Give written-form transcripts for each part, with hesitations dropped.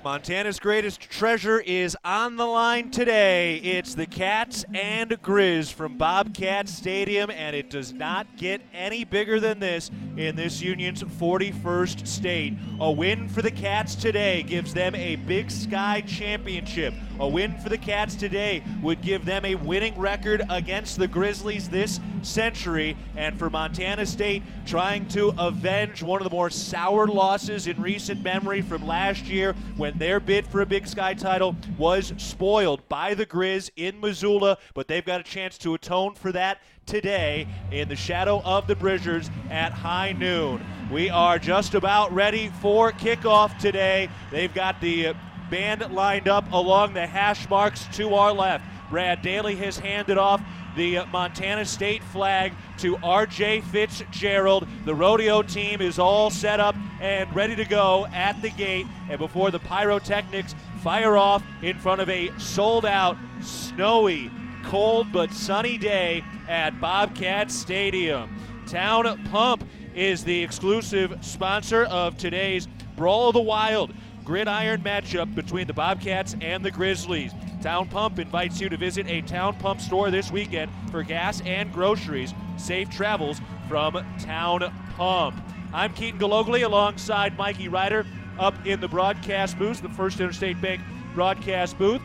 Montana's greatest treasure is on the line today. It's the Cats and Griz from Bobcats Stadium, and it does not get any bigger than this in this Union's 41st state. A win for the Cats today gives them a Big Sky championship. A win for the Cats today would give them a winning record against the Grizzlies this century, and for Montana State, trying to avenge one of the more sour losses in recent memory from last year when their bid for a Big Sky title was spoiled by the Griz in Missoula, but they've got a chance to atone for that today in the shadow of the Bridgers at high noon. We are just about ready for kickoff today. They've got the band lined up along the hash marks to our left. Brad Daly has handed off the Montana State flag to R.J. Fitzgerald. The rodeo team is all set up and ready to go at the gate, and before the pyrotechnics fire off in front of a sold-out, snowy, cold but sunny day at Bobcats Stadium. Town Pump is the exclusive sponsor of today's Brawl of the Wild gridiron matchup between the Bobcats and the Grizzlies. Town Pump invites you to visit a Town Pump store this weekend for gas and groceries. Safe travels from Town Pump. I'm Keaton Galogly alongside Mikey Ryder up in the broadcast booth, the First Interstate Bank broadcast booth.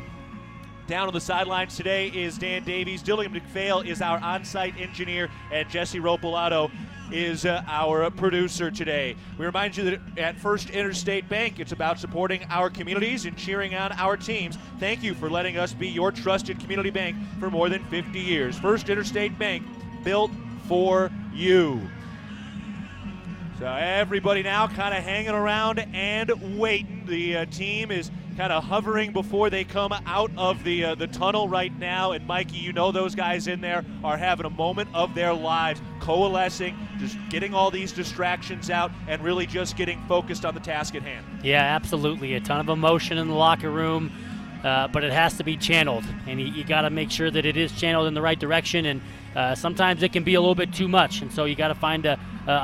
Down on the sidelines today is Dan Davies. Dillian McPhail is our on-site engineer, and Jesse Ropolato is our producer today. We remind you that at First Interstate Bank, it's about supporting our communities and cheering on our teams. Thank you for letting us be your trusted community bank for more than 50 years. First Interstate Bank, built for you. So everybody now kind of hanging around and waiting. The team is kind of hovering before they come out of the tunnel right now. And Mikey, you know those guys in there are having a moment of their lives, coalescing, just getting all these distractions out and really just getting focused on the task at hand. Yeah, absolutely. A ton of emotion in the locker room, but it has to be channeled. And you got to make sure that it is channeled in the right direction. And sometimes it can be a little bit too much. And so you got to find a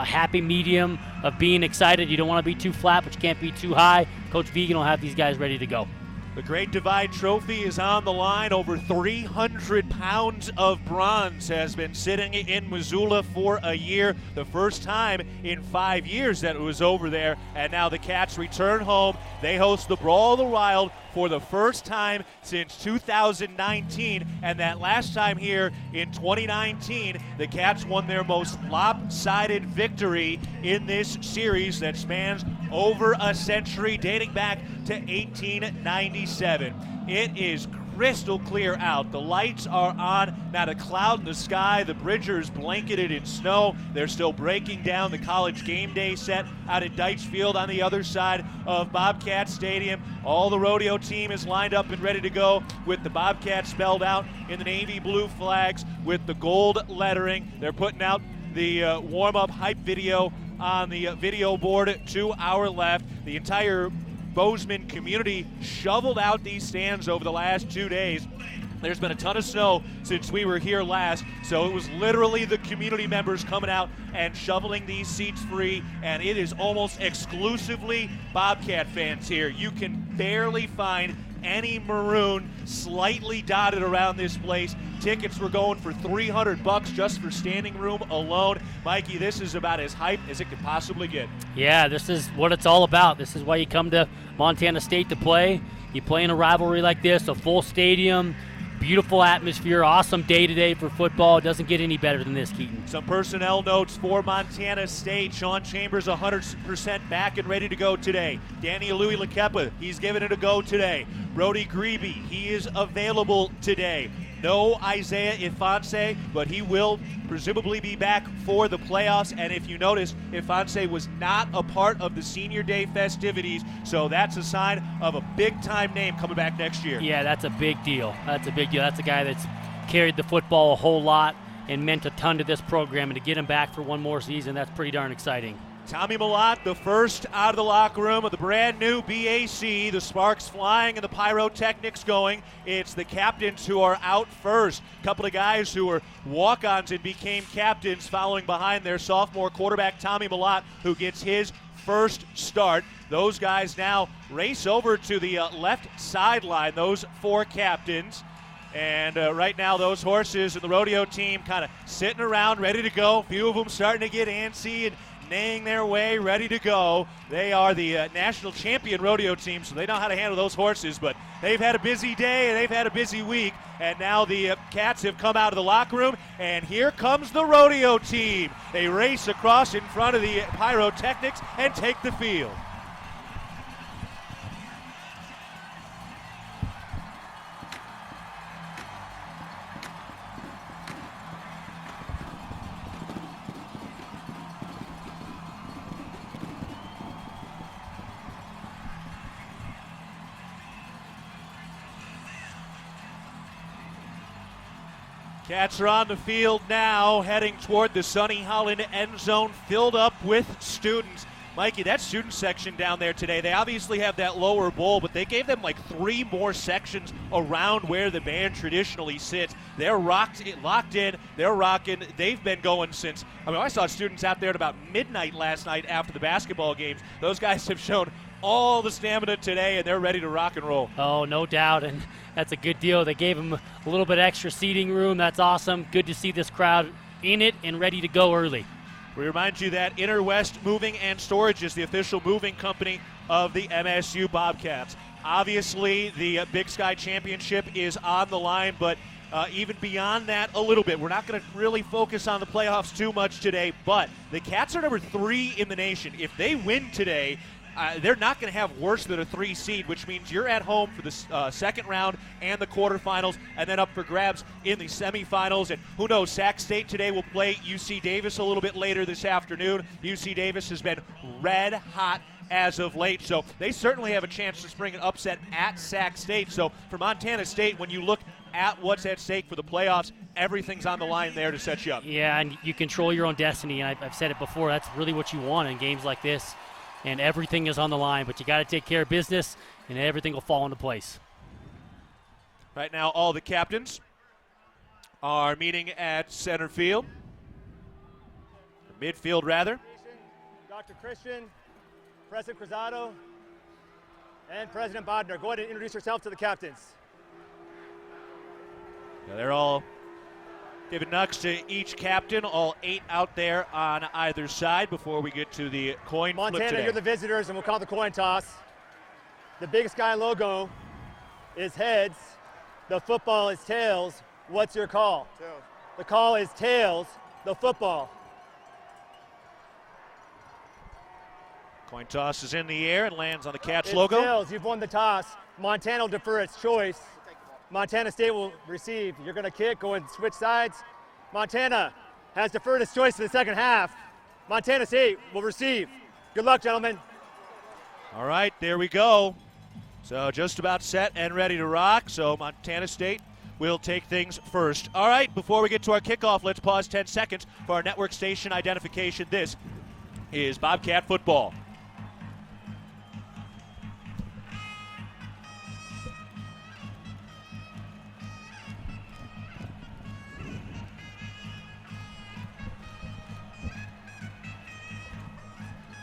happy medium of being excited. You don't want to be too flat, but you can't be too high. Coach Vegan will have these guys ready to go. The Great Divide Trophy is on the line. Over 300 pounds of bronze has been sitting in Missoula for a year. The first time in 5 years that it was over there. And now the Cats return home. They host the Brawl of the Wild for the first time since 2019. And that last time here in 2019, the Cats won their most lopsided victory in this series that spans over a century, dating back to 1897. It is crystal clear out. The lights are on, not a cloud in the sky. The Bridgers blanketed in snow. They're still breaking down the college game day set out at Deitch Field on the other side of Bobcat Stadium. All the rodeo team is lined up and ready to go with the Bobcats spelled out in the navy blue flags with the gold lettering. They're putting out the warm-up hype video on the video board to our left. The entire Bozeman community shoveled out these stands over the last 2 days. There's been a ton of snow since we were here last, so it was literally the community members coming out and shoveling these seats free, and it is almost exclusively Bobcat fans here. You can barely find any maroon slightly dotted around this place. Tickets were going for $300 just for standing room alone. Mikey, this is about as hype as it could possibly get. Yeah, this is what it's all about. This is why you come to Montana State to play. You play in a rivalry like this, a full stadium, beautiful atmosphere, awesome day today for football. It doesn't get any better than this, Keaton. Some personnel notes for Montana State. Sean Chambers 100% back and ready to go today. Danny Louis-Lakepa, he's giving it a go today. Brody Grebe, he is available today. No Isaiah Ifanse, but he will presumably be back for the playoffs. And if you notice, Ifanse was not a part of the Senior Day festivities, so that's a sign of a big-time name coming back next year. Yeah, that's a big deal. That's a big deal. That's a guy that's carried the football a whole lot and meant a ton to this program, and to get him back for one more season, that's pretty darn exciting. Tommy Malott, the first out of the locker room of the brand new BAC. The sparks flying and the pyrotechnics going. It's the captains who are out first. A couple of guys who were walk-ons and became captains following behind their sophomore quarterback, Tommy Malott, who gets his first start. Those guys now race over to the left sideline, those four captains. And right now those horses and the rodeo team kind of sitting around ready to go. A few of them starting to get antsy and neighing their way, ready to go. They are the national champion rodeo team, so they know how to handle those horses, but they've had a busy day and they've had a busy week, and now the Cats have come out of the locker room, and here comes the rodeo team. They race across in front of the pyrotechnics and take the field. Cats are on the field now, heading toward the Sonny Holland end zone, filled up with students. Mikey, that student section down there today, they obviously have that lower bowl, but they gave them like 3 more sections around where the band traditionally sits. They're locked in, they're rocking. They've been going since, I saw students out there at about midnight last night after the basketball games. Those guys have shown all the stamina today, and they're ready to rock and roll. Oh, no doubt, and that's a good deal. They gave them a little bit extra seating room. That's awesome. Good to see this crowd in it and ready to go early. We remind you that Inner West Moving and Storage is the official moving company of the MSU Bobcats. Obviously, the Big Sky Championship is on the line, but even beyond that a little bit. We're not going to really focus on the playoffs too much today, but the Cats are number 3 in the nation. If they win today, they're not going to have worse than a 3 seed, which means you're at home for the second round and the quarterfinals, and then up for grabs in the semifinals. And who knows, Sac State today will play UC Davis a little bit later this afternoon. UC Davis has been red hot as of late, so they certainly have a chance to spring an upset at Sac State. So for Montana State, when you look at what's at stake for the playoffs, everything's on the line there to set you up. Yeah, and you control your own destiny, and I've said it before, that's really what you want in games like this. And everything is on the line, but you got to take care of business, and everything will fall into place. Right now, all the captains are meeting at center field. Midfield, rather. Dr. Christian, President Cruzado, and President Bodner. Go ahead and introduce yourself to the captains. Yeah, they're all giving nugs to each captain, all 8 out there on either side before we get to the coin flip Montana, today. you're the visitors, and we'll call the coin toss. The Big Sky logo is heads. The football is tails. What's your call? Tails. The call is tails, the football. Coin toss is in the air and lands on the Cats It's logo. tails. You've won the toss. Montana will defer its choice. Montana State will receive. You're going to kick, go and switch sides. Montana has deferred its choice for the second half. Montana State will receive. Good luck, gentlemen. All right, there we go. So just about set and ready to rock. So Montana State will take things first. All right, before we get to our kickoff, let's pause 10 seconds for our network station identification. This is Bobcat football.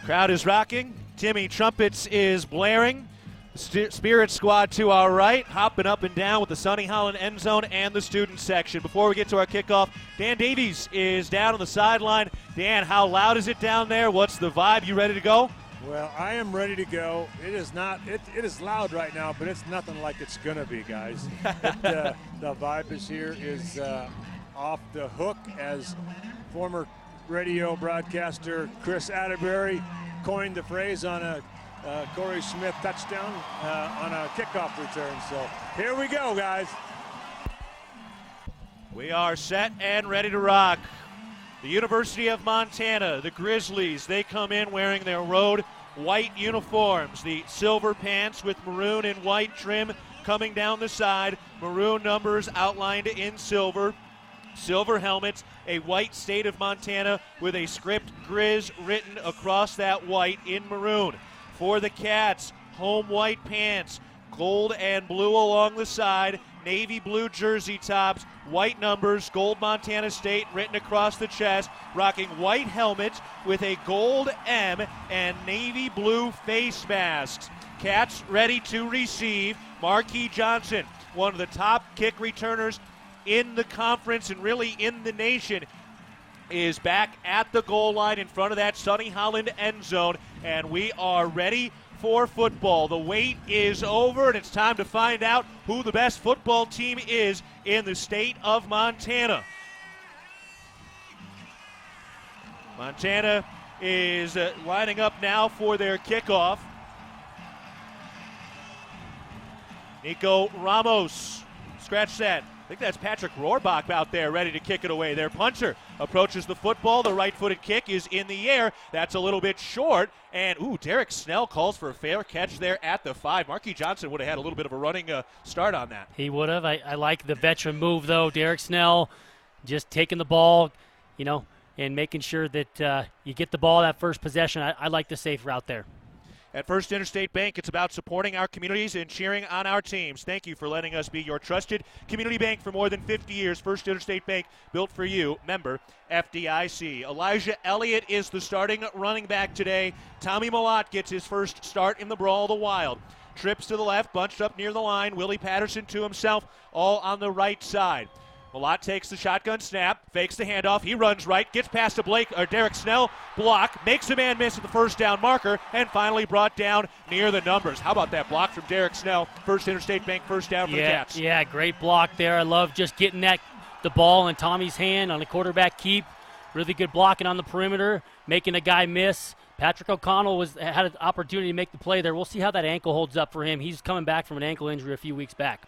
Crowd is rocking. Timmy Trumpets is blaring. Spirit Squad to our right, hopping up and down with the Sonny Holland end zone and the student section. Before we get to our kickoff, Dan Davies is down on the sideline. Dan, how loud is it down there? What's the vibe? You ready to go? Well, I am ready to go. It is not. It is loud right now, but it's nothing like it's gonna be, guys. The vibe is here is off the hook, as former radio broadcaster Chris Atterbury coined the phrase on a Corey Smith touchdown on a kickoff return. So here we go, guys. We are set and ready to rock. The University of Montana, the Grizzlies, they come in wearing their road white uniforms, the silver pants with maroon and white trim coming down the side, maroon numbers outlined in silver. silver helmets, a white state of Montana with a script Griz written across that white in maroon. For the Cats, home white pants, gold and blue along the side, navy blue jersey tops, white numbers, gold Montana State written across the chest, rocking white helmets with a gold M and navy blue face masks. Cats ready to receive. Marquis Johnson, one of the top kick returners in the conference and really in the nation, is back at the goal line in front of that Sonny Holland end zone, and we are ready for football. The wait is over, and it's time to find out who the best football team is in the state of Montana. Montana is lining up now for their kickoff. Nico Ramos, scratch that. I think that's Patrick Rohrbach out there ready to kick it away. Their puncher approaches the football. The right-footed kick is in the air. That's a little bit short. And, Derek Snell calls for a fair catch there at the 5. Marquis Johnson would have had a little bit of a running start on that. He would have. I like the veteran move, though. Derek Snell just taking the ball, and making sure that you get the ball that first possession. I like the safe route there. At First Interstate Bank, it's about supporting our communities and cheering on our teams. Thank you for letting us be your trusted community bank for more than 50 years. First Interstate Bank, built for you. Member FDIC. Elijah Elliott is the starting running back today. Tommy Malott gets his first start in the Brawl of the Wild. Trips to the left, bunched up near the line. Willie Patterson to himself, all on the right side. Malott takes the shotgun snap, fakes the handoff. He runs right, gets past to Derek Snell, block, makes a man miss at the first down marker, and finally brought down near the numbers. How about that block from Derek Snell? First Interstate Bank first down for the Cats. Yeah, great block there. I love just getting the ball in Tommy's hand on the quarterback keep. Really good blocking on the perimeter, making a guy miss. Patrick O'Connell had an opportunity to make the play there. We'll see how that ankle holds up for him. He's coming back from an ankle injury a few weeks back.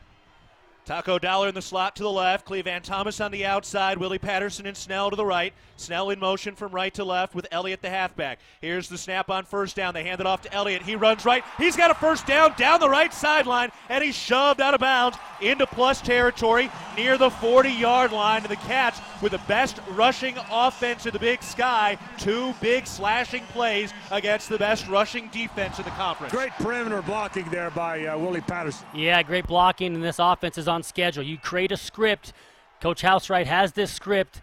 Taco Dollar in the slot to the left. Clevan Thomas on the outside. Willie Patterson and Snell to the right. Snell in motion from right to left with Elliott the halfback. Here's the snap on first down. They hand it off to Elliott. He runs right. He's got a first down the right sideline, and he's shoved out of bounds into plus territory near the 40-yard line. And the Cats with the best rushing offense in the Big Sky. 2 big slashing plays against the best rushing defense in the conference. Great perimeter blocking there by Willie Patterson. Yeah, great blocking, and this offense is on schedule. You create a script. Coach Housewright has this script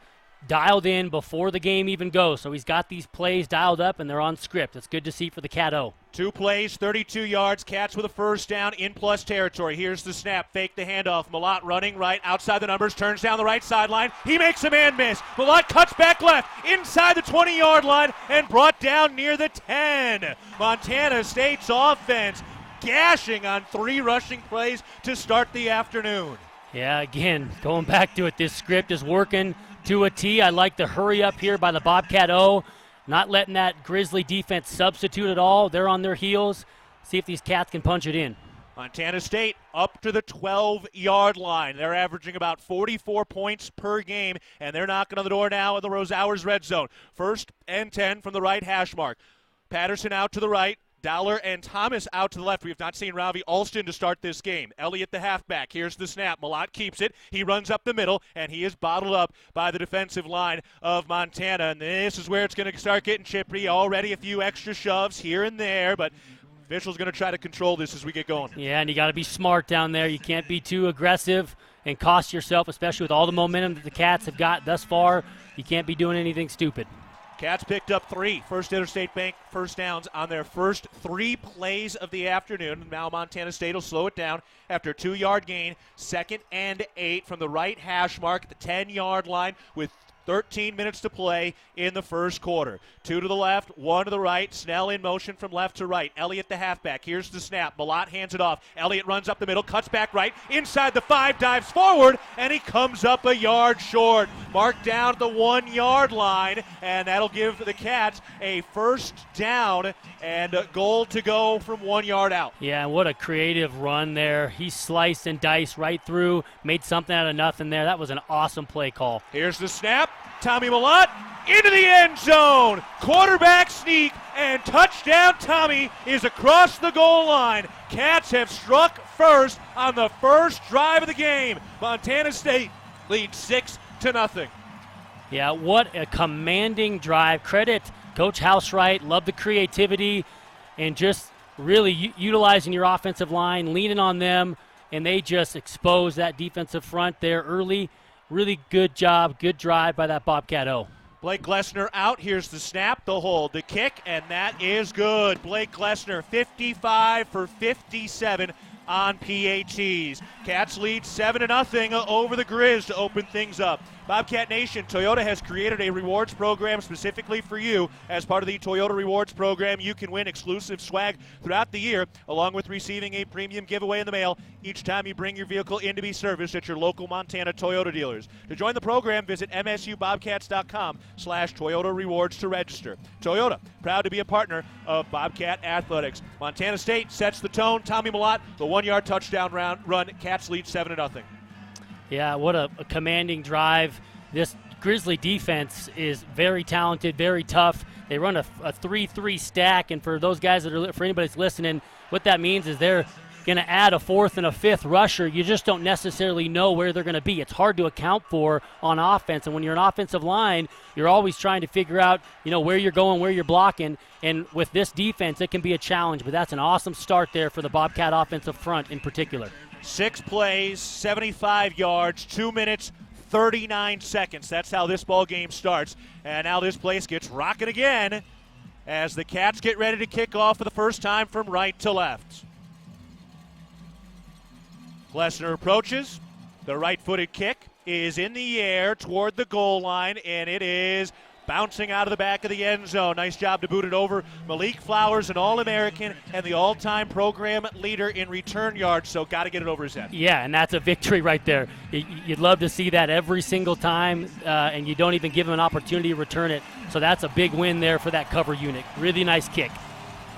dialed in before the game even goes, so he's got these plays dialed up, and they're on script. It's good to see for the Cat-O. 2 plays, 32 yards. Cats with a first down in plus territory. Here's the snap. Fake the handoff. Malott running right outside the numbers. Turns down the right sideline. He makes a man miss. Malott cuts back left inside the 20-yard line and brought down near the 10. Montana State's offense gashing on 3 rushing plays to start the afternoon. Yeah, again, going back to it, this script is working to a T. I like the hurry up here by the Bobcat O, not letting that Grizzly defense substitute at all. They're on their heels. See if these Cats can punch it in. Montana State up to the 12-yard line. They're averaging about 44 points per game, and they're knocking on the door now in the Rose Hours red zone. 1st and 10 from the right hash mark. Patterson out to the right. Dowler and Thomas out to the left. We have not seen Ravi Alston to start this game. Elliott the halfback. Here's the snap. Malott keeps it. He runs up the middle, and he is bottled up by the defensive line of Montana. And this is where it's going to start getting chippy. Already a few extra shoves here and there, but officials going to try to control this as we get going. Yeah, and you got to be smart down there. You can't be too aggressive and cost yourself, especially with all the momentum that the Cats have got thus far. You can't be doing anything stupid. Cats picked up 3 First Interstate Bank first downs on their first 3 plays of the afternoon. Now Montana State will slow it down after a 2-yard gain. 2nd and 8 from the right hash mark at the 10-yard line with 13 minutes to play in the first quarter. 2 to the left, 1 to the right. Snell in motion from left to right. Elliott the halfback. Here's the snap. Malott hands it off. Elliott runs up the middle, cuts back right. Inside the 5, dives forward, and he comes up a yard short. Marked down at the 1-yard line, and that'll give the Cats a first down and a goal to go from 1 yard out. Yeah, what a creative run there. He sliced and diced right through, made something out of nothing there. That was an awesome play call. Here's the snap. Tommy Malott into the end zone. Quarterback sneak and touchdown. Tommy is across the goal line. Cats have struck first on the first drive of the game. Montana State leads 6-0. Yeah, what a commanding drive. Credit Coach Housewright. Love the creativity and just really utilizing your offensive line, leaning on them, and they just expose that defensive front there early. Really good job, good drive by that Bobcat O. Blake Glessner out. Here's the snap, the hold, the kick, and that is good. Blake Glessner, 55 for 57 on PATs. Cats lead 7-0 over the Griz to open things up. Bobcat Nation, Toyota has created a rewards program specifically for you. As part of the Toyota Rewards program, you can win exclusive swag throughout the year, along with receiving a premium giveaway in the mail each time you bring your vehicle in to be serviced at your local Montana Toyota dealers. To join the program, visit msubobcats.com/Toyota Rewards to register. Toyota, proud to be a partner of Bobcat Athletics. Montana State sets the tone. Tommy Malott, the 1-yard touchdown run. Cats lead 7-0. Yeah, what a commanding drive. This Grizzly defense is very talented, very tough. They run a 3-3 stack, and for those guys for anybody that's listening, what that means is they're going to add a fourth and a fifth rusher. You just don't necessarily know where they're going to be. It's hard to account for on offense, and when you're an offensive line, you're always trying to figure out, where you're going, where you're blocking, and with this defense, it can be a challenge, but that's an awesome start there for the Bobcat offensive front in particular. 6 plays, 75 yards, 2 minutes, 39 seconds. That's how this ball game starts. And now this place gets rocking again as the Cats get ready to kick off for the first time from right to left. Glessner approaches. The right-footed kick is in the air toward the goal line, and it is bouncing out of the back of the end zone. Nice job to boot it over. Malik Flowers, an All-American and the all-time program leader in return yards, so got to get it over his head. Yeah, and that's a victory right there. You'd love to see that every single time, and you don't even give him an opportunity to return it. So that's a big win there for that cover unit. Really nice kick.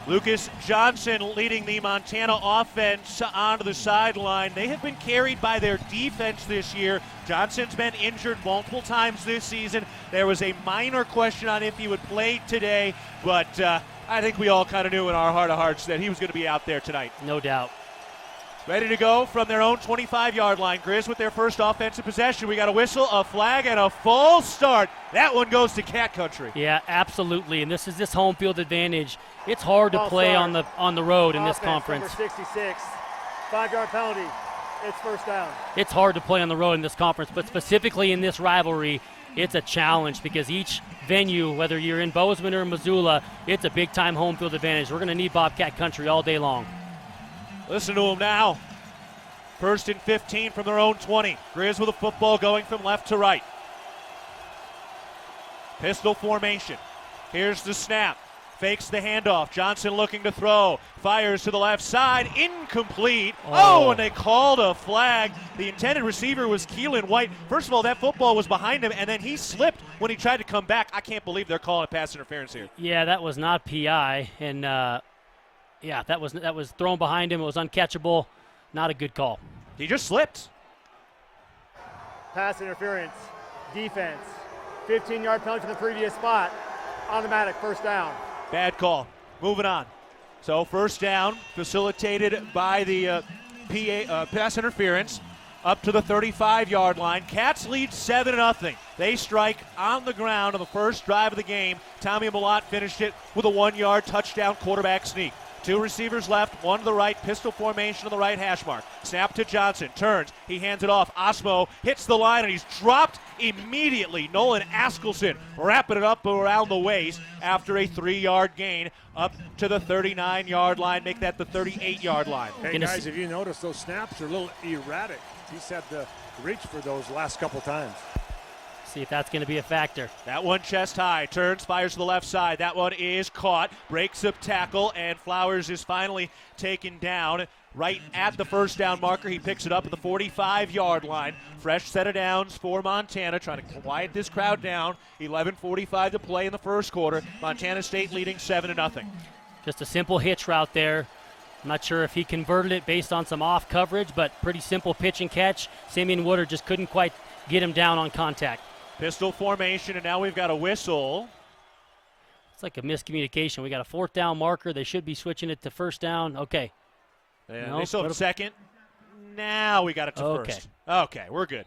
Lucas Johnson leading the Montana offense onto the sideline. They have been carried by their defense this year. Johnson's been injured multiple times this season. There was a minor question on if he would play today, but I think we all kind of knew in our heart of hearts that he was going to be out there tonight. No doubt. Ready to go from their own 25-yard line. Griz with their first offensive possession. We got a whistle, a flag, and a full start. That one goes to Cat Country. Yeah, absolutely. And this is this home field advantage. It's hard to play on the road in this conference. Number 66, 5-yard penalty. It's first down. It's hard to play on the road in this conference, but specifically in this rivalry, it's a challenge because each venue, whether you're in Bozeman or Missoula, it's a big-time home field advantage. We're going to need Bobcat Country all day long. Listen to them now. 1st and 15 from their own 20. Griz with a football going from left to right. Pistol formation. Here's the snap. Fakes the handoff. Johnson looking to throw. Fires to the left side. Incomplete. Oh, and they called a flag. The intended receiver was Keelan White. First of all, that football was behind him, and then he slipped when he tried to come back. I can't believe they're calling pass interference here. Yeah, that was not PI, and yeah, that was thrown behind him. It was uncatchable. Not a good call. He just slipped. Pass interference. Defense. 15-yard penalty from the previous spot. Automatic first down. Bad call. Moving on. So first down facilitated by the pass interference up to the 35-yard line. Cats lead 7-0. They strike on the ground on the first drive of the game. Tommy Malott finished it with a 1-yard touchdown quarterback sneak. 2 receivers left, 1 to the right, pistol formation on the right hash mark. Snap to Johnson, turns, he hands it off. Osmo hits the line and he's dropped immediately. Nolan Askelson wrapping it up around the waist after a 3-yard gain up to the 39-yard line, make that the 38-yard line. Hey guys, if you notice, those snaps are a little erratic. He's had to reach for those last couple times. See if that's going to be a factor. That one chest high, turns, fires to the left side. That one is caught, breaks up tackle, and Flowers is finally taken down right at the first down marker. He picks it up at the 45-yard line. Fresh set of downs for Montana, trying to quiet this crowd down. 11:45 to play in the first quarter. Montana State leading 7-0. Just a simple hitch route there. I'm not sure if he converted it based on some off coverage, but pretty simple pitch and catch. Simeon Woodard just couldn't quite get him down on contact. Pistol formation, and now we've got a whistle. It's like a miscommunication. We got a 4th down marker. They should be switching it to first down. Okay. They still have second. Now we got it to first. Okay, we're good.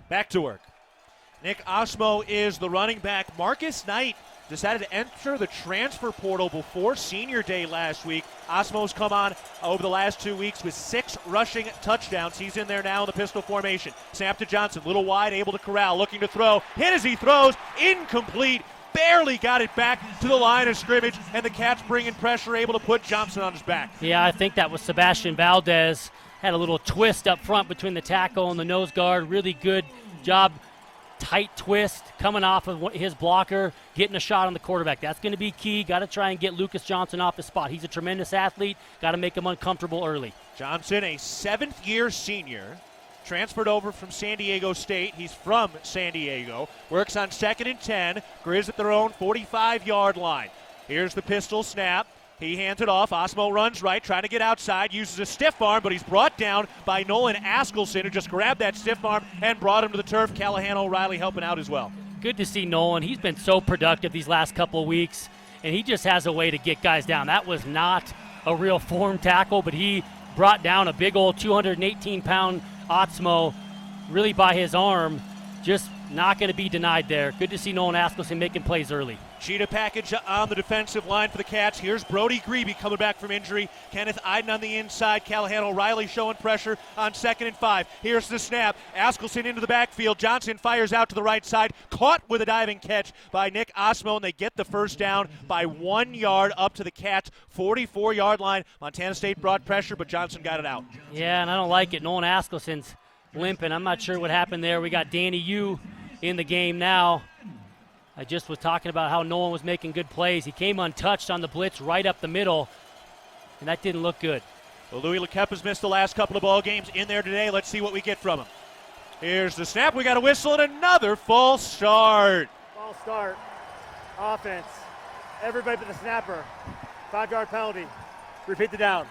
Back to work. Nick Osmo is the running back. Marcus Knight decided to enter the transfer portal before senior day last week. Osmo's come on over the last 2 weeks with 6 rushing touchdowns. He's in there now in the pistol formation. Snap to Johnson, little wide, able to corral, looking to throw. Hit as he throws, incomplete. Barely got it back to the line of scrimmage, and the Cats bringing pressure, able to put Johnson on his back. Yeah, I think that was Sebastian Valdez. Had a little twist up front between the tackle and the nose guard. Really good job. Tight twist coming off of his blocker, getting a shot on the quarterback. That's going to be key. Got to try and get Lucas Johnson off his spot. He's a tremendous athlete. Got to make him uncomfortable early. Johnson, a 7th-year senior, transferred over from San Diego State. He's from San Diego. Works on 2nd and 10. Griz at their own 45-yard line. Here's the pistol snap. He hands it off. Osmo runs right, trying to get outside, uses a stiff arm, but he's brought down by Nolan Askelson, who just grabbed that stiff arm and brought him to the turf. Callahan O'Reilly helping out as well. Good to see Nolan. He's been so productive these last couple of weeks, and he just has a way to get guys down. That was not a real form tackle, but he brought down a big old 218-pound Osmo really by his arm. Just not going to be denied there. Good to see Nolan Askelson making plays early. Cheetah package on the defensive line for the Cats. Here's Brody Grebe coming back from injury. Kenneth Iden on the inside. Callahan O'Reilly showing pressure on 2nd and 5. Here's the snap. Askelson into the backfield. Johnson fires out to the right side. Caught with a diving catch by Nick Osmo, and they get the first down by 1 yard up to the Cats' 44-yard line. Montana State brought pressure, but Johnson got it out. Yeah, and I don't like it. Nolan Askelson's limping. I'm not sure what happened there. We got Danny Yu in the game now. I just was talking about how Nolan was making good plays. He came untouched on the blitz right up the middle, and that didn't look good. Well, Louis Lekepa's missed the last couple of ball games in there today. Let's see what we get from him. Here's the snap. We got a whistle and another false start. False start. Offense. Everybody but the snapper. 5-yard penalty. Repeat the down.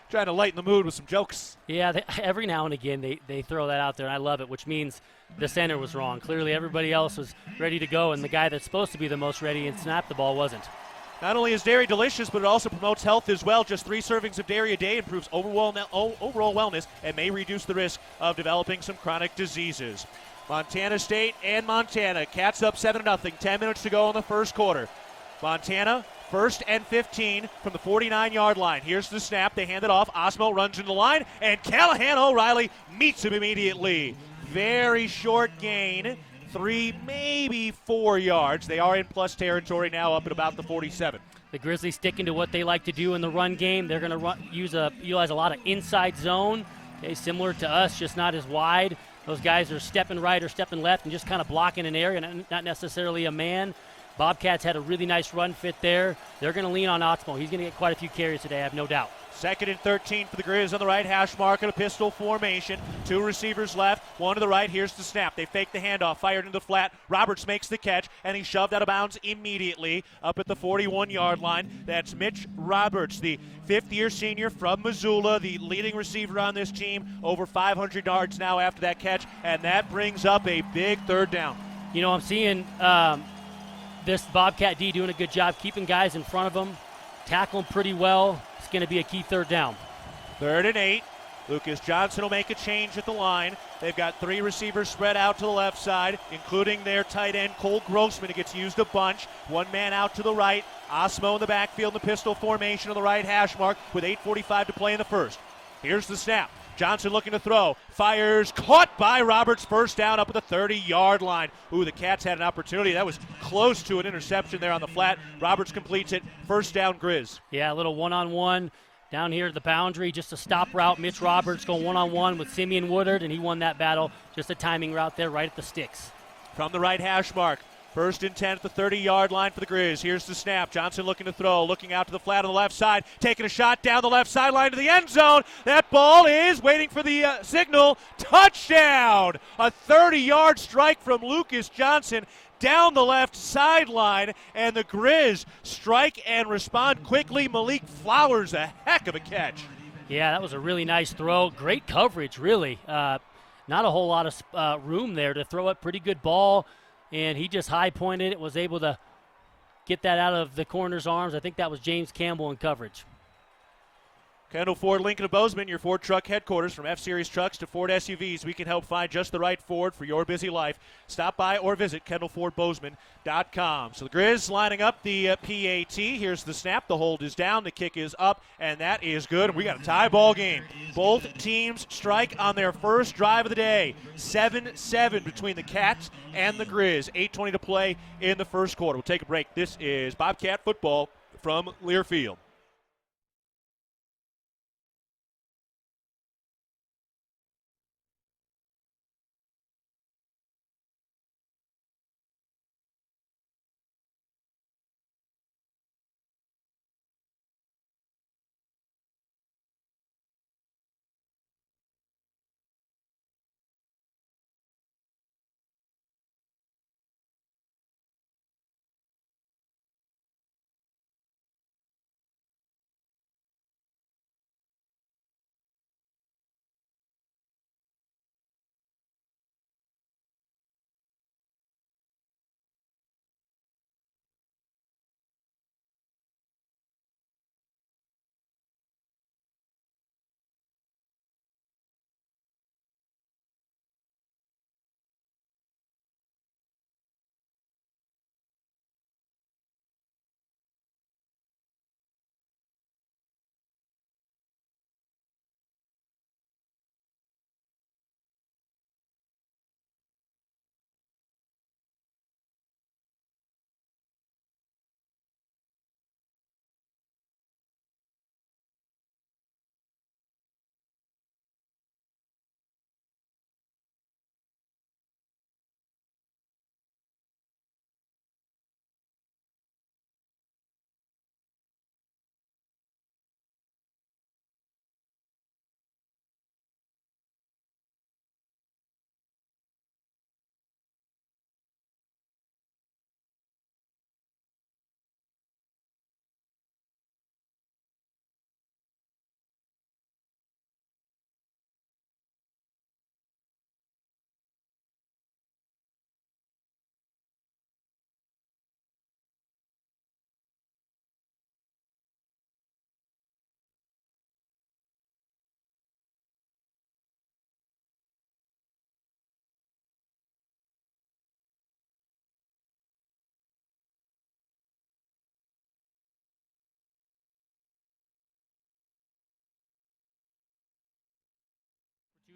Trying to lighten the mood with some jokes. Yeah, every now and again they throw that out there, and I love it, which means the center was wrong. Clearly everybody else was ready to go, and the guy that's supposed to be the most ready and snap the ball wasn't. Not only is dairy delicious, but it also promotes health as well. Just 3 servings of dairy a day improves overall wellness and may reduce the risk of developing some chronic diseases. Montana State and Montana. Cats up 7-0. 10 minutes to go in the first quarter. Montana, 1st and 15 from the 49-yard line. Here's the snap. They hand it off. Osmo runs into the line, and Callahan O'Reilly meets him immediately. Very short gain, 3, maybe 4 yards. They are in plus territory now, up at about the 47. The Grizzlies sticking to what they like to do in the run game. They're going to utilize a lot of inside zone, okay, similar to us, just not as wide. Those guys are stepping right or stepping left and just kind of blocking an area, not necessarily a man. Bobcats had a really nice run fit there. They're going to lean on Osmo. He's going to get quite a few carries today, I have no doubt. 2nd and 13 for the Griz on the right hash mark in a pistol formation. 2 receivers left, 1 to the right. Here's the snap. They fake the handoff, fired into the flat. Roberts makes the catch, and he's shoved out of bounds immediately up at the 41-yard line. That's Mitch Roberts, the 5th-year senior from Missoula, the leading receiver on this team, over 500 yards now after that catch, and that brings up a big 3rd down. You know, I'm seeing this Bobcat D doing a good job keeping guys in front of him, tackling pretty well. It's going to be a key 3rd down. 3rd and 8. Lucas Johnson will make a change at the line. They've got 3 receivers spread out to the left side, including their tight end, Cole Grossman, who gets used a bunch. 1 man out to the right. Osmo in the backfield in the pistol formation on the right hash mark with 8:45 to play in the first. Here's the snap. Johnson looking to throw. Fires. Caught by Roberts. First down up at the 30-yard line. Ooh, the Cats had an opportunity. That was close to an interception there on the flat. Roberts completes it. First down, Griz. Yeah, a little one-on-one down here at the boundary. Just a stop route. Mitch Roberts going one-on-one with Simeon Woodard, and he won that battle. Just a timing route there right at the sticks. From the right hash mark. 1st and 10 at the 30-yard line for the Griz. Here's the snap. Johnson looking to throw, looking out to the flat on the left side, taking a shot down the left sideline to the end zone. That ball is waiting for the signal. Touchdown! A 30-yard strike from Lucas Johnson down the left sideline, and the Griz strike and respond quickly. Malik Flowers, a heck of a catch. Yeah, that was a really nice throw. Great coverage, really. Not a whole lot of room there to throw it. Pretty good ball. And he just high-pointed it, was able to get that out of the corner's arms. I think that was James Campbell in coverage. Kendall Ford, Lincoln of Bozeman, your Ford truck headquarters. From F-Series trucks to Ford SUVs, we can help find just the right Ford for your busy life. Stop by or visit KendallFordBozeman.com. So the Griz lining up the PAT. Here's the snap. The hold is down. The kick is up, and that is good. We got a tie ball game. Both teams strike on their first drive of the day. 7-7 between the Cats and the Griz. 8:20 to play in the first quarter. We'll take a break. This is Bobcat football from Learfield.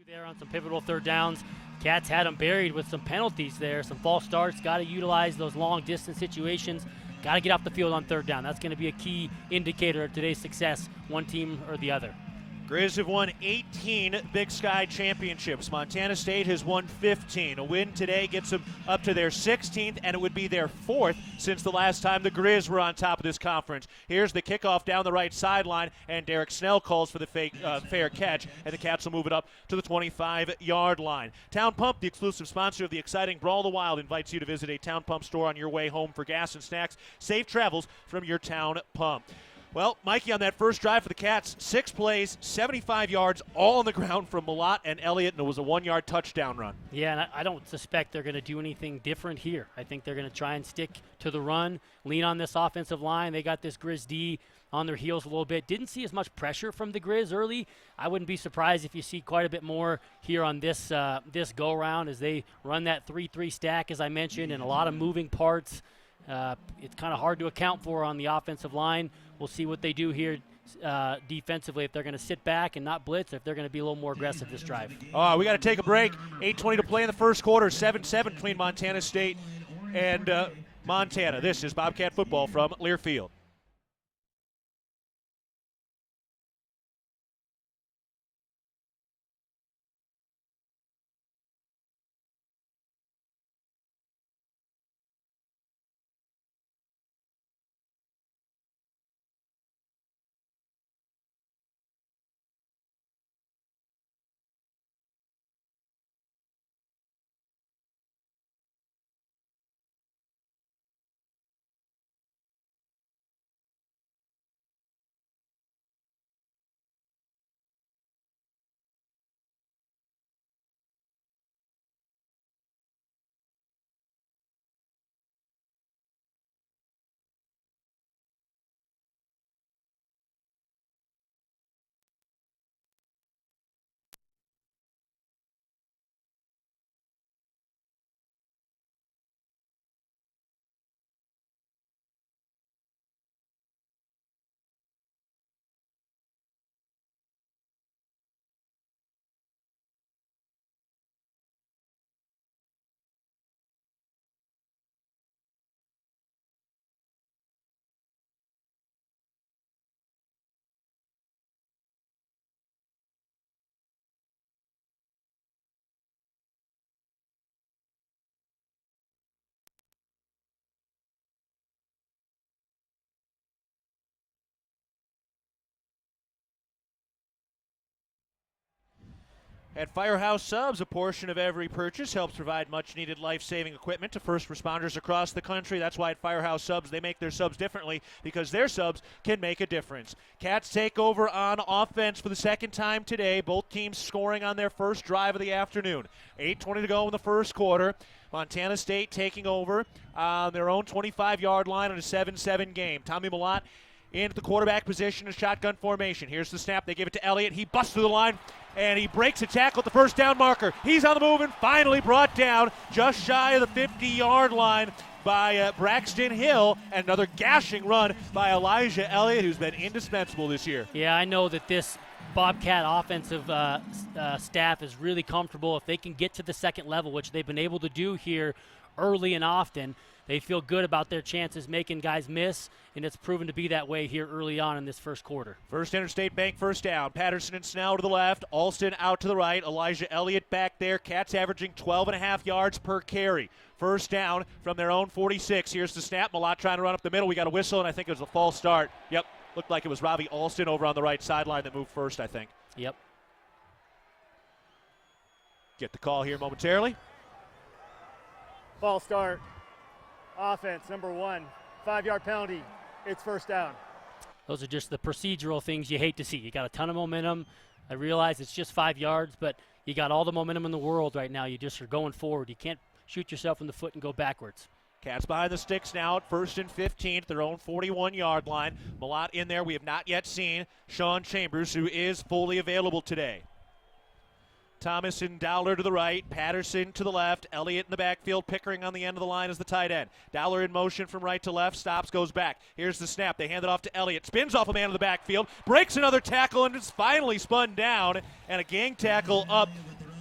There on some pivotal third downs. Cats had them buried with some penalties there, some false starts. Got to utilize those long distance situations. Got to get off the field on third down. That's going to be a key indicator of today's success, one team or the other. Griz have won 18 Big Sky championships. Montana State has won 15. A win today gets them up to their 16th, and it would be their 4th since the last time the Griz were on top of this conference. Here's the kickoff down the right sideline, and Derek Snell calls for the fair catch, and the Cats will move it up to the 25-yard line. Town Pump, the exclusive sponsor of the exciting Brawl the Wild, invites you to visit a Town Pump store on your way home for gas and snacks. Safe travels from your Town Pump. Well, Mikey, on that first drive for the Cats, 6 plays, 75 yards, all on the ground from Malott and Elliott, and it was a 1-yard touchdown run. Yeah, and I don't suspect they're going to do anything different here. I think they're going to try and stick to the run, lean on this offensive line. They got this Griz D on their heels a little bit. Didn't see as much pressure from the Griz early. I wouldn't be surprised if you see quite a bit more here on this this go-around as they run that 3-3 stack, as I mentioned, and a lot of moving parts. It's kind of hard to account for on the offensive line. We'll see what they do here defensively, if they're going to sit back and not blitz, if they're going to be a little more aggressive this drive. We got to take a break. 8:20 to play in the first quarter. 7-7 between Montana State and Montana. This is Bobcat football from Learfield. At Firehouse Subs, a portion of every purchase helps provide much-needed life-saving equipment to first responders across the country. That's why at Firehouse Subs, they make their subs differently, because their subs can make a difference. Cats take over on offense for the second time today. Both teams scoring on their first drive of the afternoon. 8:20 to go in the first quarter. Montana State taking over on their own 25-yard line in a 7-7 game. Tommy Malott in the quarterback position in shotgun formation. Here's the snap. They give it to Elliott. He busts through the line, and he breaks a tackle at the first down marker. He's on the move and finally brought down just shy of the 50-yard line by Braxton Hill, and another gashing run by Elijah Elliott, who's been indispensable this year. Yeah, I know that this Bobcat offensive staff is really comfortable. If they can get to the second level, which they've been able to do here early and often, they feel good about their chances making guys miss, and it's proven to be that way here early on in this first quarter. First Interstate Bank first down. Patterson and Snell to the left. Alston out to the right. Elijah Elliott back there. Cats averaging 12.5 yards per carry. First down from their own 46. Here's the snap. Malott trying to run up the middle. We got a whistle, and I think it was a false start. Yep, looked like it was Robbie Alston over on the right sideline that moved first, I think. Yep. Get the call here momentarily. False start. Offense, number 1. 5-yard penalty. It's first down. Those are just the procedural things you hate to see. You got a ton of momentum. I realize it's just 5 yards, but you got all the momentum in the world right now. You just are going forward. You can't shoot yourself in the foot and go backwards. Cats behind the sticks now at 1st and 15 at their own 41-yard line. Malott in there. We have not yet seen Sean Chambers, who is fully available today. Thomas and Dowler to the right, Patterson to the left, Elliott in the backfield, Pickering on the end of the line as the tight end. Dowler in motion from right to left, stops, goes back. Here's the snap. They hand it off to Elliott. Spins off a man in the backfield, breaks another tackle, and is finally spun down. And a gang tackle up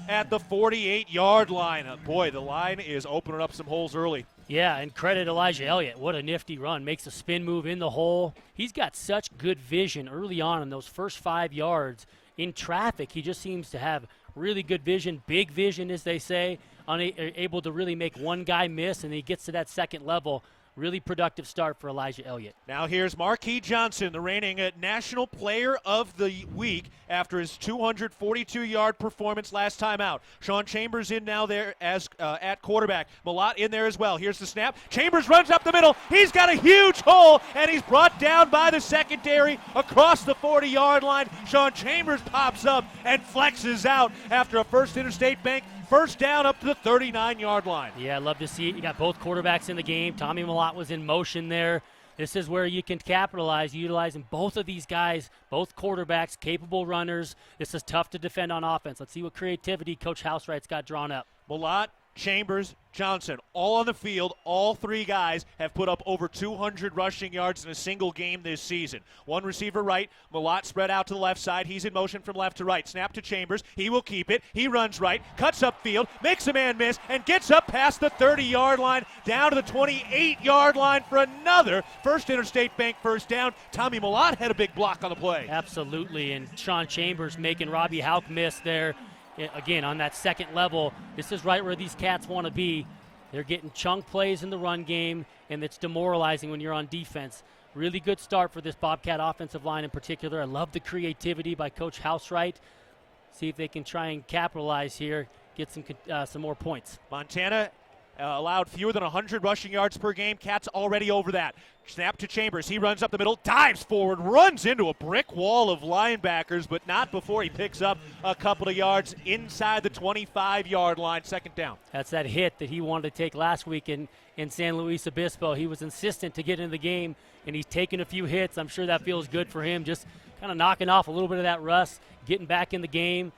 at the 48-yard line. Boy, the line is opening up some holes early. Yeah, and credit Elijah Elliott. What a nifty run. Makes a spin move in the hole. He's got such good vision early on in those first 5 yards. In traffic, he just seems to have really good vision, big vision, as they say, able to really make one guy miss, and he gets to that second level. Really productive start for Elijah Elliott. Now here's Marquis Johnson, the reigning National Player of the Week after his 242-yard performance last time out. Sean Chambers in now there as at quarterback. Malott in there as well. Here's the snap. Chambers runs up the middle. He's got a huge hole, and he's brought down by the secondary across the 40-yard line. Sean Chambers pops up and flexes out after a First Interstate Bank first down up to the 39-yard line. Yeah, I love to see it. You got both quarterbacks in the game. Tommy Malott was in motion there. This is where you can capitalize, utilizing both of these guys, both quarterbacks, capable runners. This is tough to defend on offense. Let's see what creativity Coach Housewright's got drawn up. Malott, Chambers, Johnson, all on the field. All three guys have put up over 200 rushing yards in a single game this season. One receiver right, Malott spread out to the left side. He's in motion from left to right. Snap to Chambers. He will keep it. He runs right, cuts upfield, makes a man miss, and gets up past the 30-yard line, down to the 28-yard line for another First Interstate Bank first down. Tommy Malott had a big block on the play. Absolutely, and Sean Chambers making Robbie Hauk miss there. Again, on that second level, this is right where these Cats want to be. They're getting chunk plays in the run game, and it's demoralizing when you're on defense. Really good start for this Bobcat offensive line in particular. I love the creativity by Coach Housewright. See if they can try and capitalize here, get some more points. Montana allowed fewer than 100 rushing yards per game. Cats already over that. Snap to Chambers. He runs up the middle, dives forward, runs into a brick wall of linebackers, but not before he picks up a couple of yards inside the 25-yard line. Second down. That's that hit that he wanted to take last week in San Luis Obispo. He was insistent to get in the game, and he's taken a few hits. I'm sure that feels good for him, just kind of knocking off a little bit of that rust, getting back in the game.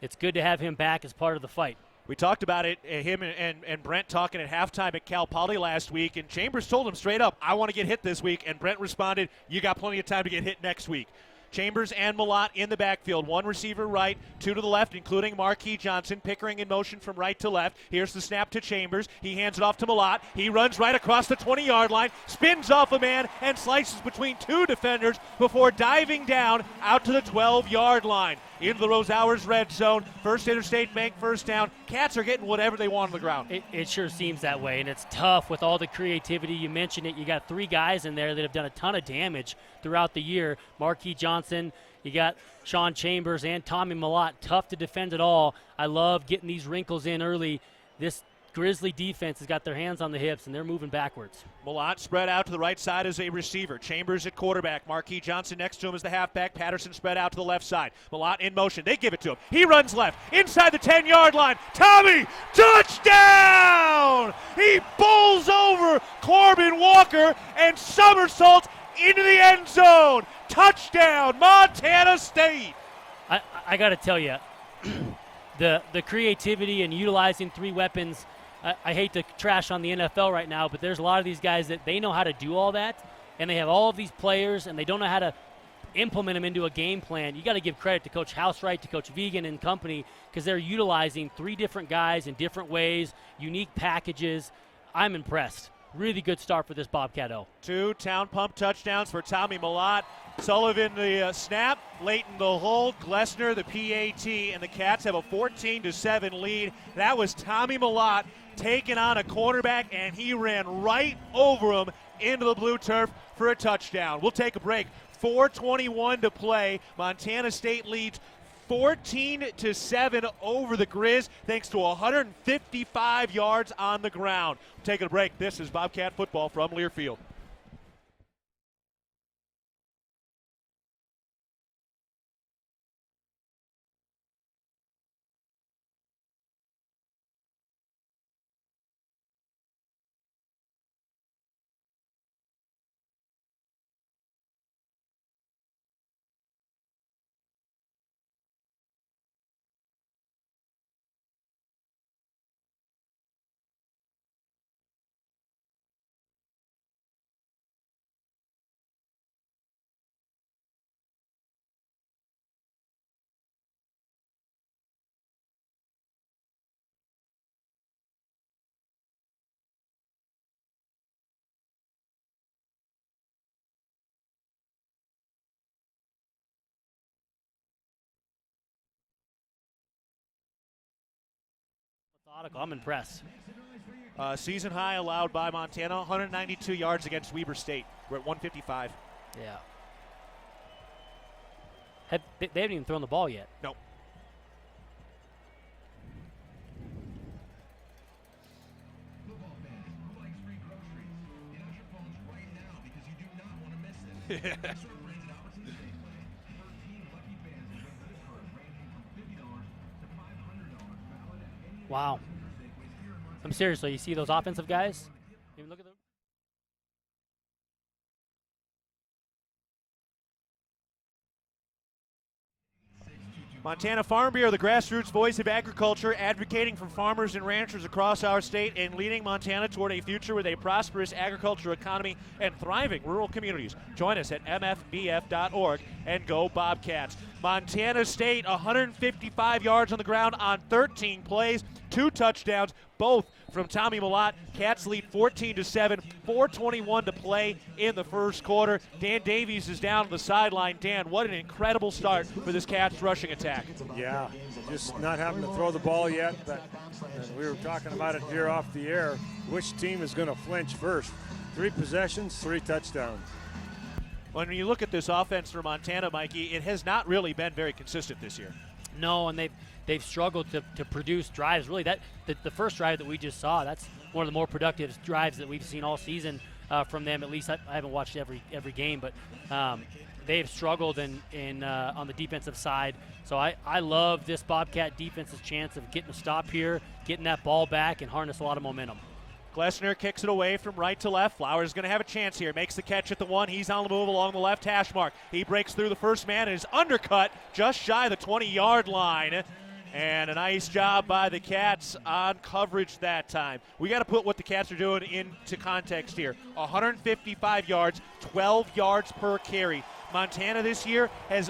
It's good to have him back as part of the fight. We talked about it, him and Brent talking at halftime at Cal Poly last week, and Chambers told him straight up, I want to get hit this week, and Brent responded, you got plenty of time to get hit next week. Chambers and Malott in the backfield. One receiver right, two to the left, including Marquis Johnson. Pickering in motion from right to left. Here's the snap to Chambers. He hands it off to Malott. He runs right across the 20-yard line, spins off a man, and slices between two defenders before diving down out to the 12-yard line. into the Rose Hours red zone. First Interstate Bank first down. Cats are getting whatever they want on the ground. It sure seems that way, and it's tough with all the creativity. You mentioned it. You got 3 guys in there that have done a ton of damage throughout the year. Marquis Johnson, you got Sean Chambers and Tommy Malott. Tough to defend it all. I love getting these wrinkles in early. This Grizzly defense has got their hands on the hips, and they're moving backwards. Malott spread out to the right side as a receiver. Chambers at quarterback. Marquis Johnson next to him as the halfback. Patterson spread out to the left side. Malott in motion. They give it to him. He runs left. Inside the 10-yard line. Tommy, touchdown! He bowls over Corbin Walker and somersaults into the end zone. Touchdown, Montana State. I got to tell you, the creativity and utilizing 3 weapons, I hate to trash on the NFL right now, but there's a lot of these guys that they know how to do all that, and they have all of these players, and they don't know how to implement them into a game plan. You got to give credit to Coach Housewright, to Coach Vegan and company, because they're utilizing 3 different guys in different ways, unique packages. I'm impressed. Really good start for this Bobcat O. 2 town pump touchdowns for Tommy Malott. Sullivan the snap, Leighton the hold, Glessner the PAT, and the Cats have a 14-7 lead. That was Tommy Malott taking on a cornerback, and he ran right over him into the blue turf for a touchdown. We'll take a break. 4:21 to play. Montana State leads 14-7 over the Griz, thanks to 155 yards on the ground. Taking a break. This is Bobcat football from Learfield. I'm impressed. Season high allowed by Montana, 192 yards against Weber State. We're at 155. Yeah. They haven't even thrown the ball yet. No. Wow. I'm serious. So you see those offensive guys? Even look at them. Montana Farm Bureau, the grassroots voice of agriculture, advocating for farmers and ranchers across our state and leading Montana toward a future with a prosperous agriculture economy and thriving rural communities. Join us at mfbf.org and go Bobcats. Montana State, 155 yards on the ground on 13 plays, 2 touchdowns, both from Tommy Malott. Cats lead 14-7, 4:21 to play in the first quarter. Dan Davies is down on the sideline. Dan, what an incredible start for this Cats rushing attack. Yeah, just not having to throw the ball yet, but we were talking about it here off the air. Which team is going to flinch first? 3 possessions, 3 touchdowns. When you look at this offense for Montana, Mikey, it has not really been very consistent this year. No, and they've struggled to produce drives. Really, the first drive that we just saw, that's one of the more productive drives that we've seen all season from them. At least I haven't watched every game, but they've struggled on the defensive side. So I love this Bobcat defense's chance of getting a stop here, getting that ball back, and harness a lot of momentum. Glessner kicks it away from right to left. Flowers is going to have a chance here. Makes the catch at the 1. He's on the move along the left hash mark. He breaks through the first man and is undercut just shy of the 20-yard line. And a nice job by the Cats on coverage that time. We got to put what the Cats are doing into context here. 155 yards, 12 yards per carry. Montana this year has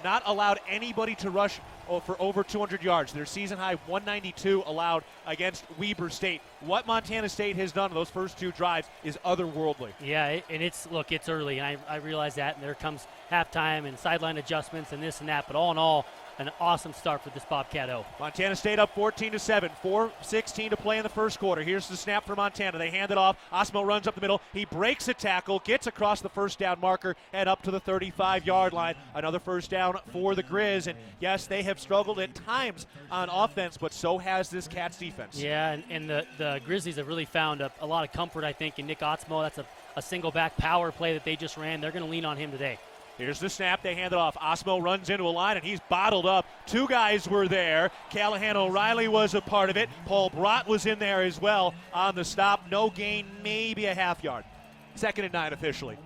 not allowed anybody to rush for over 200 yards. Their season high 192 allowed against Weber State. what Montana State has done in those first 2 drives is otherworldly. Yeah, and it's early, and I realize that, and there comes halftime and sideline adjustments and this and that, but all in all, an awesome start for this Bobcat O. Montana State up 14-7, 4:16 to play in the first quarter. Here's the snap for Montana. They hand it off. Osmo runs up the middle. He breaks a tackle, gets across the first down marker, and up to the 35-yard line. Another first down for the Griz. And yes, they have struggled at times on offense, but so has this Cats defense. Yeah, and the Grizzlies have really found a lot of comfort, I think, in Nick Otzmo. That's a single back power play that they just ran. They're going to lean on him today. Here's the snap. They hand it off. Osmo runs into a line, and he's bottled up. 2 guys were there. Callahan O'Reilly was a part of it. Paul Brott was in there as well on the stop. No gain, maybe a half yard. 2nd and 9 officially.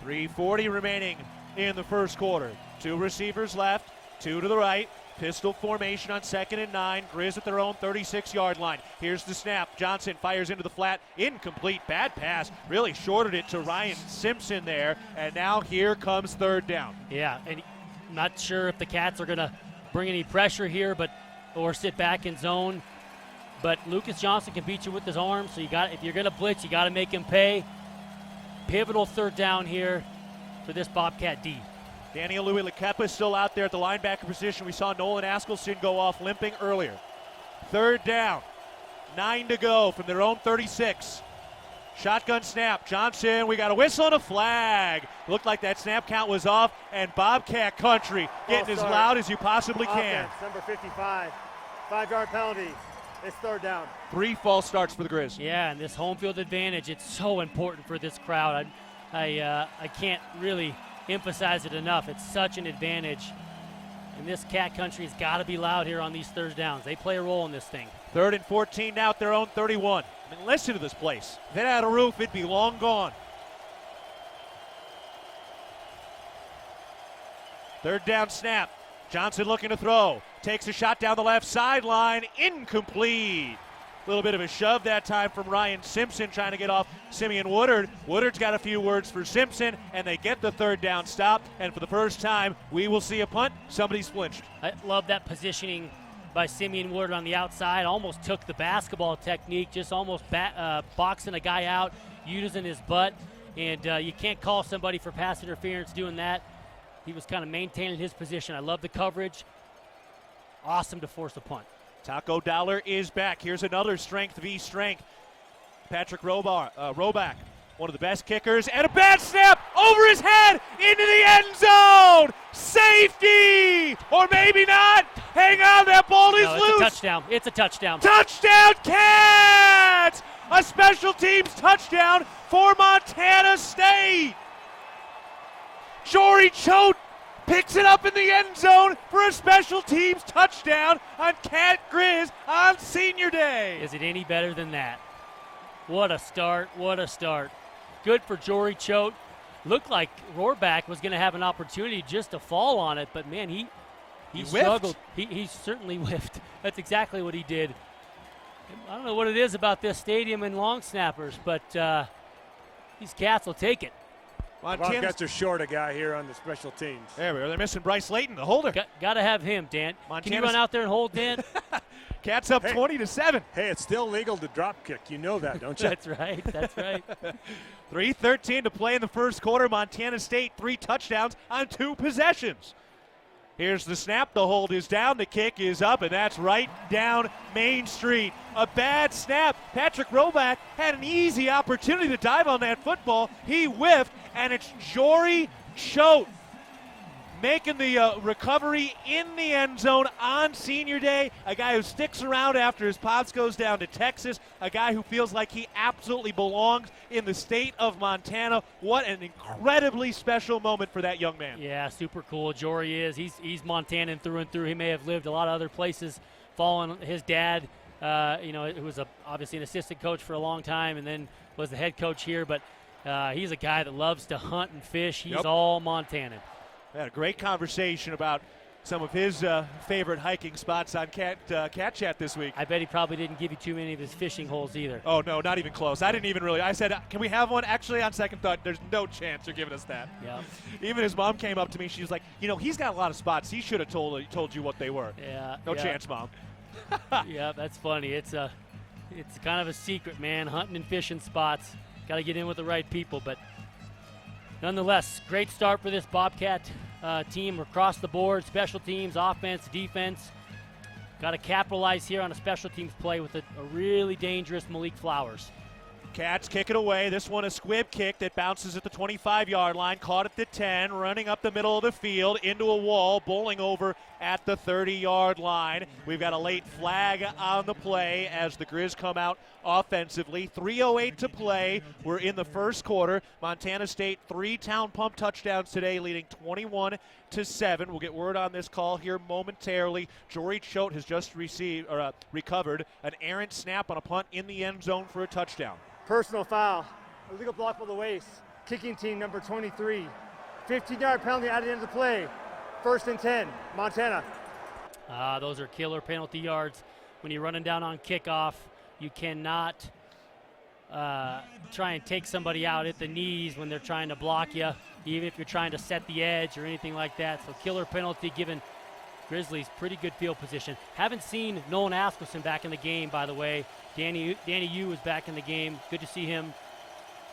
3:40 remaining in the first quarter. 2 receivers left, 2 to the right. Pistol formation on 2nd and 9. Griz at their own 36-yard line. Here's the snap. Johnson fires into the flat. Incomplete. Bad pass. Really shorted it to Ryan Simpson there. And now here comes 3rd down. Yeah, and I'm not sure if the Cats are going to bring any pressure here, or sit back in zone. But Lucas Johnson can beat you with his arms, so if you're going to blitz, you got to make him pay. Pivotal 3rd down here for this Bobcat D. Daniel Louis-Lekepa is still out there at the linebacker position. We saw Nolan Askelson go off limping earlier. 3rd down. 9 to go from their own 36. Shotgun snap. Johnson, we got a whistle and a flag. Looked like that snap count was off, and Bobcat country getting as loud as you possibly can. Offense, number 55. 5-yard penalty. It's 3rd down. 3 false starts for the Griz. Yeah, and this home field advantage, it's so important for this crowd. I can't really emphasize it enough. It's such an advantage. And this Cat country's got to be loud here on these 3rd downs. They play a role in this thing. 3rd and 14 now at their own 31. I mean, listen to this place. If it had a roof, it'd be long gone. 3rd down snap. Johnson looking to throw. Takes a shot down the left sideline. Incomplete. A little bit of a shove that time from Ryan Simpson trying to get off Simeon Woodard. Woodard's got a few words for Simpson, and they get the 3rd down stop. And for the first time, we will see a punt. Somebody's flinched. I love that positioning by Simeon Woodard on the outside. Almost took the basketball technique, just almost boxing a guy out, using his butt. And you can't call somebody for pass interference doing that. He was kind of maintaining his position. I love the coverage. Awesome to force a punt. Taco Dollar is back. Here's another strength v strength. Patrick Roback, one of the best kickers, and a bad snap over his head into the end zone. Safety, or maybe not. Hang on, that ball is loose. It's a touchdown. It's a touchdown. Touchdown, Cats! A special teams touchdown for Montana State. Jory Choate picks it up in the end zone for a special teams touchdown on Cat Griz on Senior Day. Is it any better than that? What a start, what a start. Good for Jory Choate. Looked like Rohrback was going to have an opportunity just to fall on it, but man, he struggled. He certainly whiffed. That's exactly what he did. I don't know what it is about this stadium and long snappers, but these Cats will take it. Bobcats are short a guy here on the special teams. There we are. They're missing Bryce Layton, the holder. Got to have him, Dan. Can you run out there and hold, Dan? Cats up 20-7. Hey, it's still legal to drop kick. You know that, don't you? That's right. That's right. 3:13 to play in the first quarter. Montana State 3 touchdowns on 2 possessions. Here's the snap. The hold is down. The kick is up, and that's right down Main Street. A bad snap. Patrick Roback had an easy opportunity to dive on that football. He whiffed, and it's Jory Choate making the recovery in the end zone on Senior Day. A guy who sticks around after his pops goes down to Texas. A guy who feels like he absolutely belongs in the state of Montana. What an incredibly special moment for that young man. Yeah, super cool. Jory is. He's Montanan through and through. He may have lived a lot of other places following his dad, who was obviously an assistant coach for a long time and then was the head coach here. But he's a guy that loves to hunt and fish. He's all Montanan. We had a great conversation about some of his favorite hiking spots on Cat Chat this week. I bet he probably didn't give you too many of his fishing holes either. Oh, no, not even close. I didn't even really. I said, can we have one? Actually, on second thought, there's no chance you're giving us that. Yeah. Even his mom came up to me. She was like, he's got a lot of spots. He should have told you what they were. Yeah. No chance, Mom. Yeah, that's funny. It's kind of a secret, man. Hunting and fishing spots. Got to get in with the right people, but nonetheless, great start for this Bobcat team across the board. Special teams, offense, defense. Got to capitalize here on a special teams play with a really dangerous Malik Flowers. Cats kick it away. This one a squib kick that bounces at the 25-yard line, caught at the 10, running up the middle of the field into a wall, bowling over at the 30-yard line. We've got a late flag on the play as the Griz come out offensively. 3:08 to play. We're in the first quarter. Montana State 3 town pump touchdowns today, leading 21-7. We'll get word on this call here momentarily. Jory Choate has just recovered an errant snap on a punt in the end zone for a touchdown. Personal foul, illegal block for the waist. Kicking team number 23. 15-yard penalty at the end of the play. 1st and 10, Montana. Those are killer penalty yards. When you're running down on kickoff, you cannot try and take somebody out at the knees when they're trying to block you, even if you're trying to set the edge or anything like that. So killer penalty given Grizzlies pretty good field position. Haven't seen Nolan Askelson back in the game, by the way. Danny Yu is back in the game. Good to see him.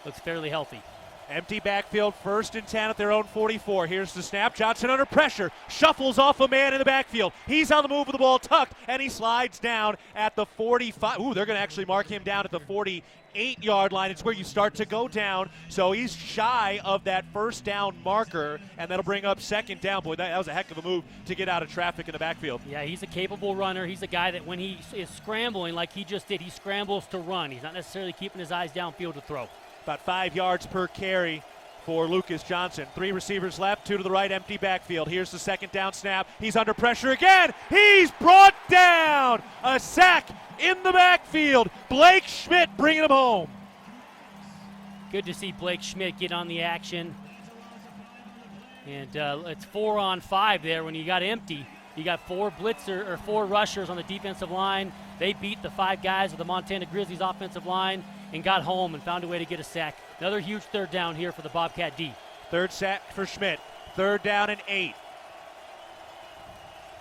Looks fairly healthy. Empty backfield, 1st and 10 at their own 44. Here's the snap. Johnson under pressure. Shuffles off a man in the backfield. He's on the move with the ball tucked, and he slides down at the 45. Ooh, they're going to actually mark him down at the 48-yard line. It's where you start to go down. So he's shy of that first down marker, and that'll bring up 2nd down. Boy, that was a heck of a move to get out of traffic in the backfield. Yeah, he's a capable runner. He's a guy that when he is scrambling like he just did, he scrambles to run. He's not necessarily keeping his eyes downfield to throw. About 5 yards per carry for Lucas Johnson. 3 receivers left, 2 to the right, empty backfield. Here's the 2nd down snap. He's under pressure again. He's brought down. A sack in the backfield. Blake Schmidt bringing him home. Good to see Blake Schmidt get on the action. And it's 4 on 5 there when you got empty. You got 4 rushers on the defensive line. They beat the 5 guys of the Montana Grizzlies offensive line and got home and found a way to get a sack. Another huge 3rd down here for the Bobcat D. 3rd sack for Schmidt. 3rd down and 8.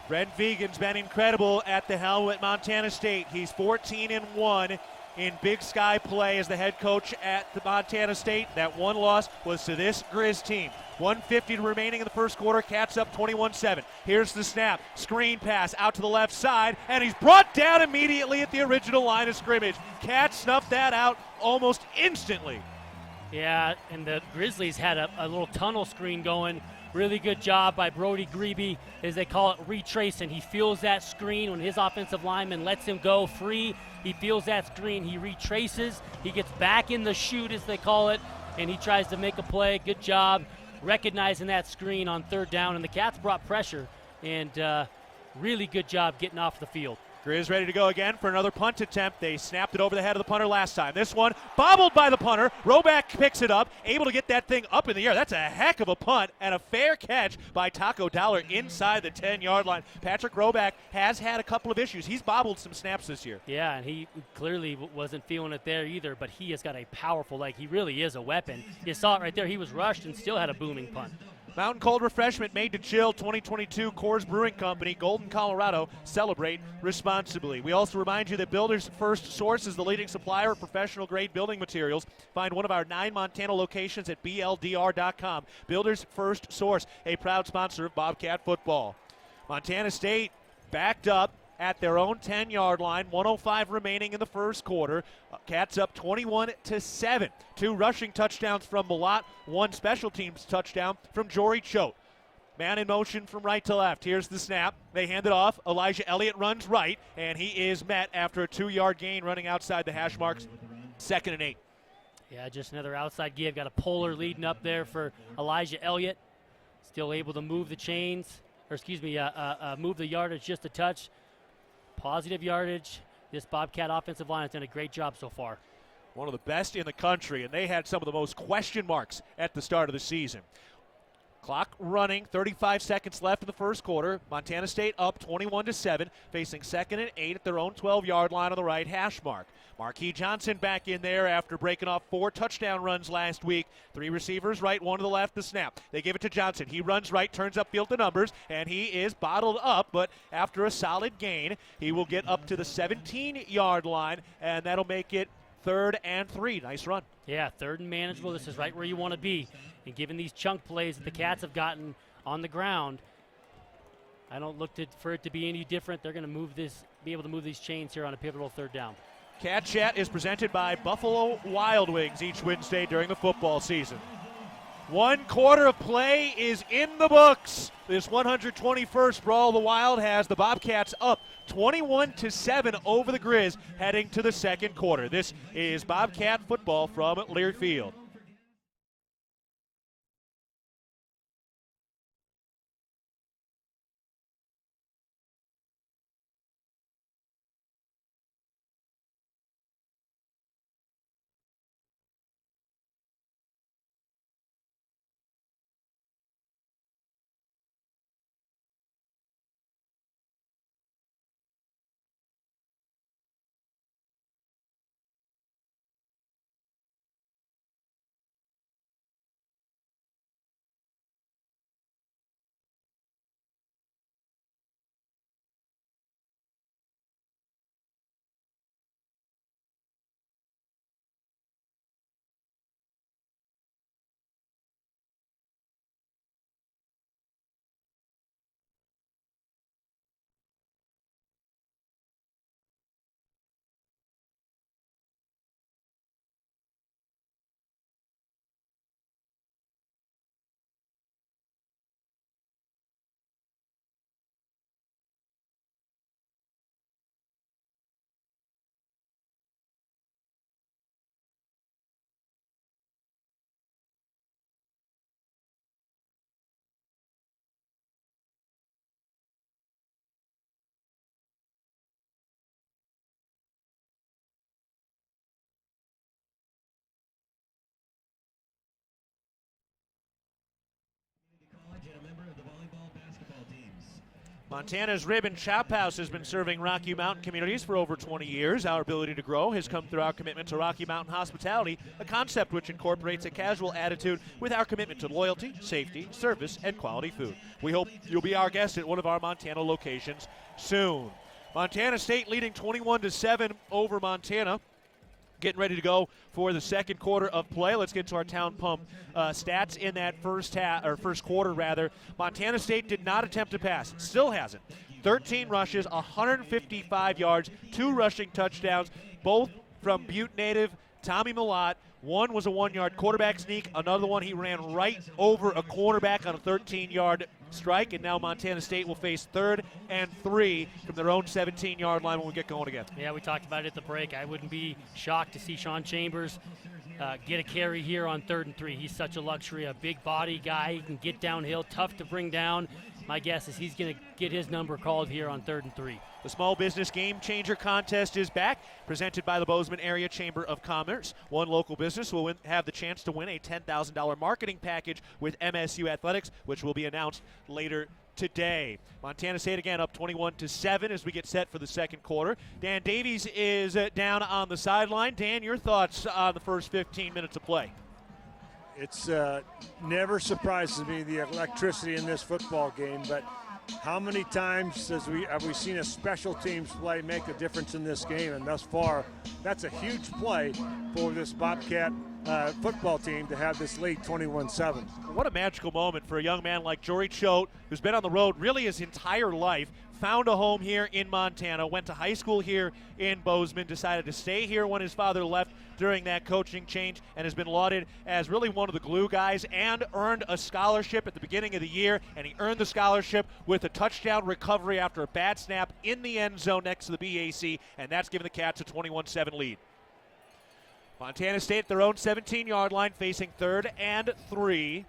Brent Vigen's been incredible at the helm at Montana State. He's 14-1 in Big Sky play as the head coach at the Montana State. That one loss was to this Griz team. 1:50 remaining in the first quarter. Cats up 21-7. Here's the snap. Screen pass out to the left side, and he's brought down immediately at the original line of scrimmage. Cats snuffed that out almost instantly. Yeah, and the Grizzlies had a little tunnel screen going. Really good job by Brody Grebe, as they call it, retracing. He feels that screen when his offensive lineman lets him go free. He feels that screen. He retraces. He gets back in the chute, as they call it, and he tries to make a play. Good job recognizing that screen on 3rd down, and the Cats brought pressure, and really good job getting off the field. Griz ready to go again for another punt attempt. They snapped it over the head of the punter last time. This one bobbled by the punter. Roback picks it up, able to get that thing up in the air. That's a heck of a punt and a fair catch by Taco Dollar inside the 10-yard line. Patrick Roback has had a couple of issues. He's bobbled some snaps this year. Yeah, and he clearly wasn't feeling it there either, but he has got a powerful leg. He really is a weapon. You saw it right there. He was rushed and still had a booming punt. Mountain Cold Refreshment made to chill. 2022 Coors Brewing Company, Golden, Colorado. Celebrate responsibly. We also remind you that Builders First Source is the leading supplier of professional-grade building materials. Find one of our 9 Montana locations at BLDR.com. Builders First Source, a proud sponsor of Bobcat football. Montana State backed up at their own 10-yard line. 1:05 remaining in the first quarter. Cats up 21-7. 2 rushing touchdowns from Malott, 1 special teams touchdown from Jory Choate. Man in motion from right to left. Here's the snap. They hand it off. Elijah Elliott runs right, and he is met after a 2-yard gain running outside the hash marks. 2nd and 8. Yeah, just another outside give. Got a puller leading up there for Elijah Elliott. Still able to move the chains, move the yardage just a touch. Positive yardage. This Bobcat offensive line has done a great job so far. One of the best in the country, and they had some of the most question marks at the start of the season. Clock running, 35 seconds left in the first quarter. Montana State up 21-7, facing 2nd and 8 at their own 12-yard line on the right hash mark. Marquis Johnson back in there after breaking off 4 touchdown runs last week. 3 receivers right, 1 to the left, the snap. They give it to Johnson. He runs right, turns upfield the numbers, and he is bottled up, but after a solid gain, he will get up to the 17-yard line, and that'll make it 3rd and 3. Nice run. Yeah, 3rd and manageable. This is right where you want to be. And given these chunk plays that the Cats have gotten on the ground, I don't look for it to be any different. They're going to be able to move these chains here on a pivotal 3rd down. Cat Chat is presented by Buffalo Wild Wings each Wednesday during the football season. 1 quarter of play is in the books. This 121st Brawl the Wild has the Bobcats up 21-7 over the Griz heading to the 2nd quarter. This is Bobcat football from Learfield. Montana's Ribbon Chop House has been serving Rocky Mountain communities for over 20 years. Our ability to grow has come through our commitment to Rocky Mountain hospitality, a concept which incorporates a casual attitude with our commitment to loyalty, safety, service, and quality food. We hope you'll be our guest at one of our Montana locations soon. Montana State leading 21-7 over Montana. Getting ready to go for the 2nd quarter of play. Let's get to our Town Pump stats in that first quarter. Montana State did not attempt to pass. Still hasn't. 13 rushes, 155 yards, 2 rushing touchdowns, both from Butte native Tommy Millott. One was a 1-yard quarterback sneak. Another one, he ran right over a cornerback on a 13-yard strike, and now Montana State will face 3rd and 3 from their own 17-yard line when we get going again. Yeah, we talked about it at the break. I wouldn't be shocked to see Sean Chambers get a carry here on 3rd and 3. He's such a luxury, a big body guy. He can get downhill, tough to bring down. My guess is he's going to get his number called here on 3rd and 3. The Small Business Game Changer Contest is back, presented by the Bozeman Area Chamber of Commerce. One local business will have the chance to win a $10,000 marketing package with MSU Athletics, which will be announced later today. Montana State again up 21-7 as we get set for the 2nd quarter. Dan Davies is down on the sideline. Dan, your thoughts on the first 15 minutes of play? It's never surprises me the electricity in this football game, but how many times have we seen a special teams play make a difference in this game? And thus far, that's a huge play for this Bobcat football team to have this lead 21-7. What a magical moment for a young man like Jory Choate, who's been on the road really his entire life, found a home here in Montana, went to high school here in Bozeman, decided to stay here when his father left during that coaching change, and has been lauded as really one of the glue guys and earned a scholarship at the beginning of the year, and he earned the scholarship with a touchdown recovery after a bad snap in the end zone next to the BAC, and that's given the Cats a 21-7 lead. Montana State at their own 17-yard line facing 3rd and 3.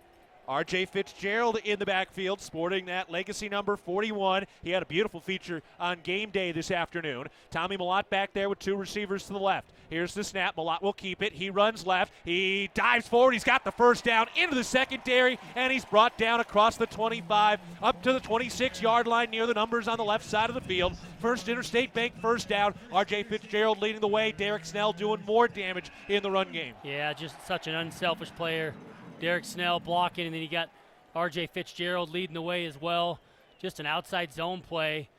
R.J. Fitzgerald in the backfield, sporting that legacy number 41. He had a beautiful feature on game day this afternoon. Tommy Mellott back there with 2 receivers to the left. Here's the snap. Mellott will keep it. He runs left. He dives forward. He's got the first down into the secondary, and he's brought down across the 25 up to the 26-yard line near the numbers on the left side of the field. First Interstate Bank first down. R.J. Fitzgerald leading the way. Derek Snell doing more damage in the run game. Yeah, just such an unselfish player. Derek Snell blocking, and then you got R.J. Fitzgerald leading the way as well. Just an outside zone play,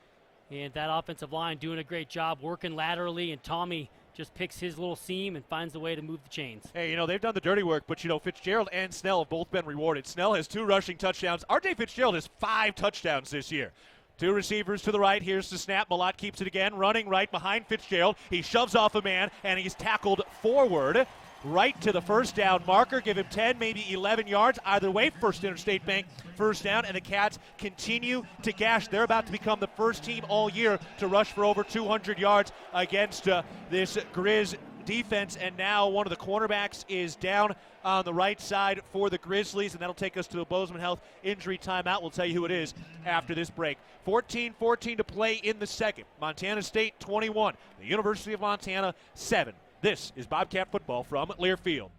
and that offensive line doing a great job working laterally, and Tommy just picks his little seam and finds a way to move the chains. Hey, they've done the dirty work, but, Fitzgerald and Snell have both been rewarded. Snell has 2 rushing touchdowns. R.J. Fitzgerald has 5 touchdowns this year. 2 receivers to the right. Here's the snap. Mellott keeps it again, running right behind Fitzgerald. He shoves off a man, and he's tackled forward right to the first down marker. Give him 10, maybe 11 yards. Either way, First Interstate Bank first down, and the Cats continue to gash. They're about to become the first team all year to rush for over 200 yards against this Griz defense, and now one of the cornerbacks is down on the right side for the Grizzlies, and that'll take us to a Bozeman Health injury timeout. We'll tell you who it is after this break. 14-14 to play in the second. Montana State 21, the University of Montana 7. This is Bobcat football from Learfield.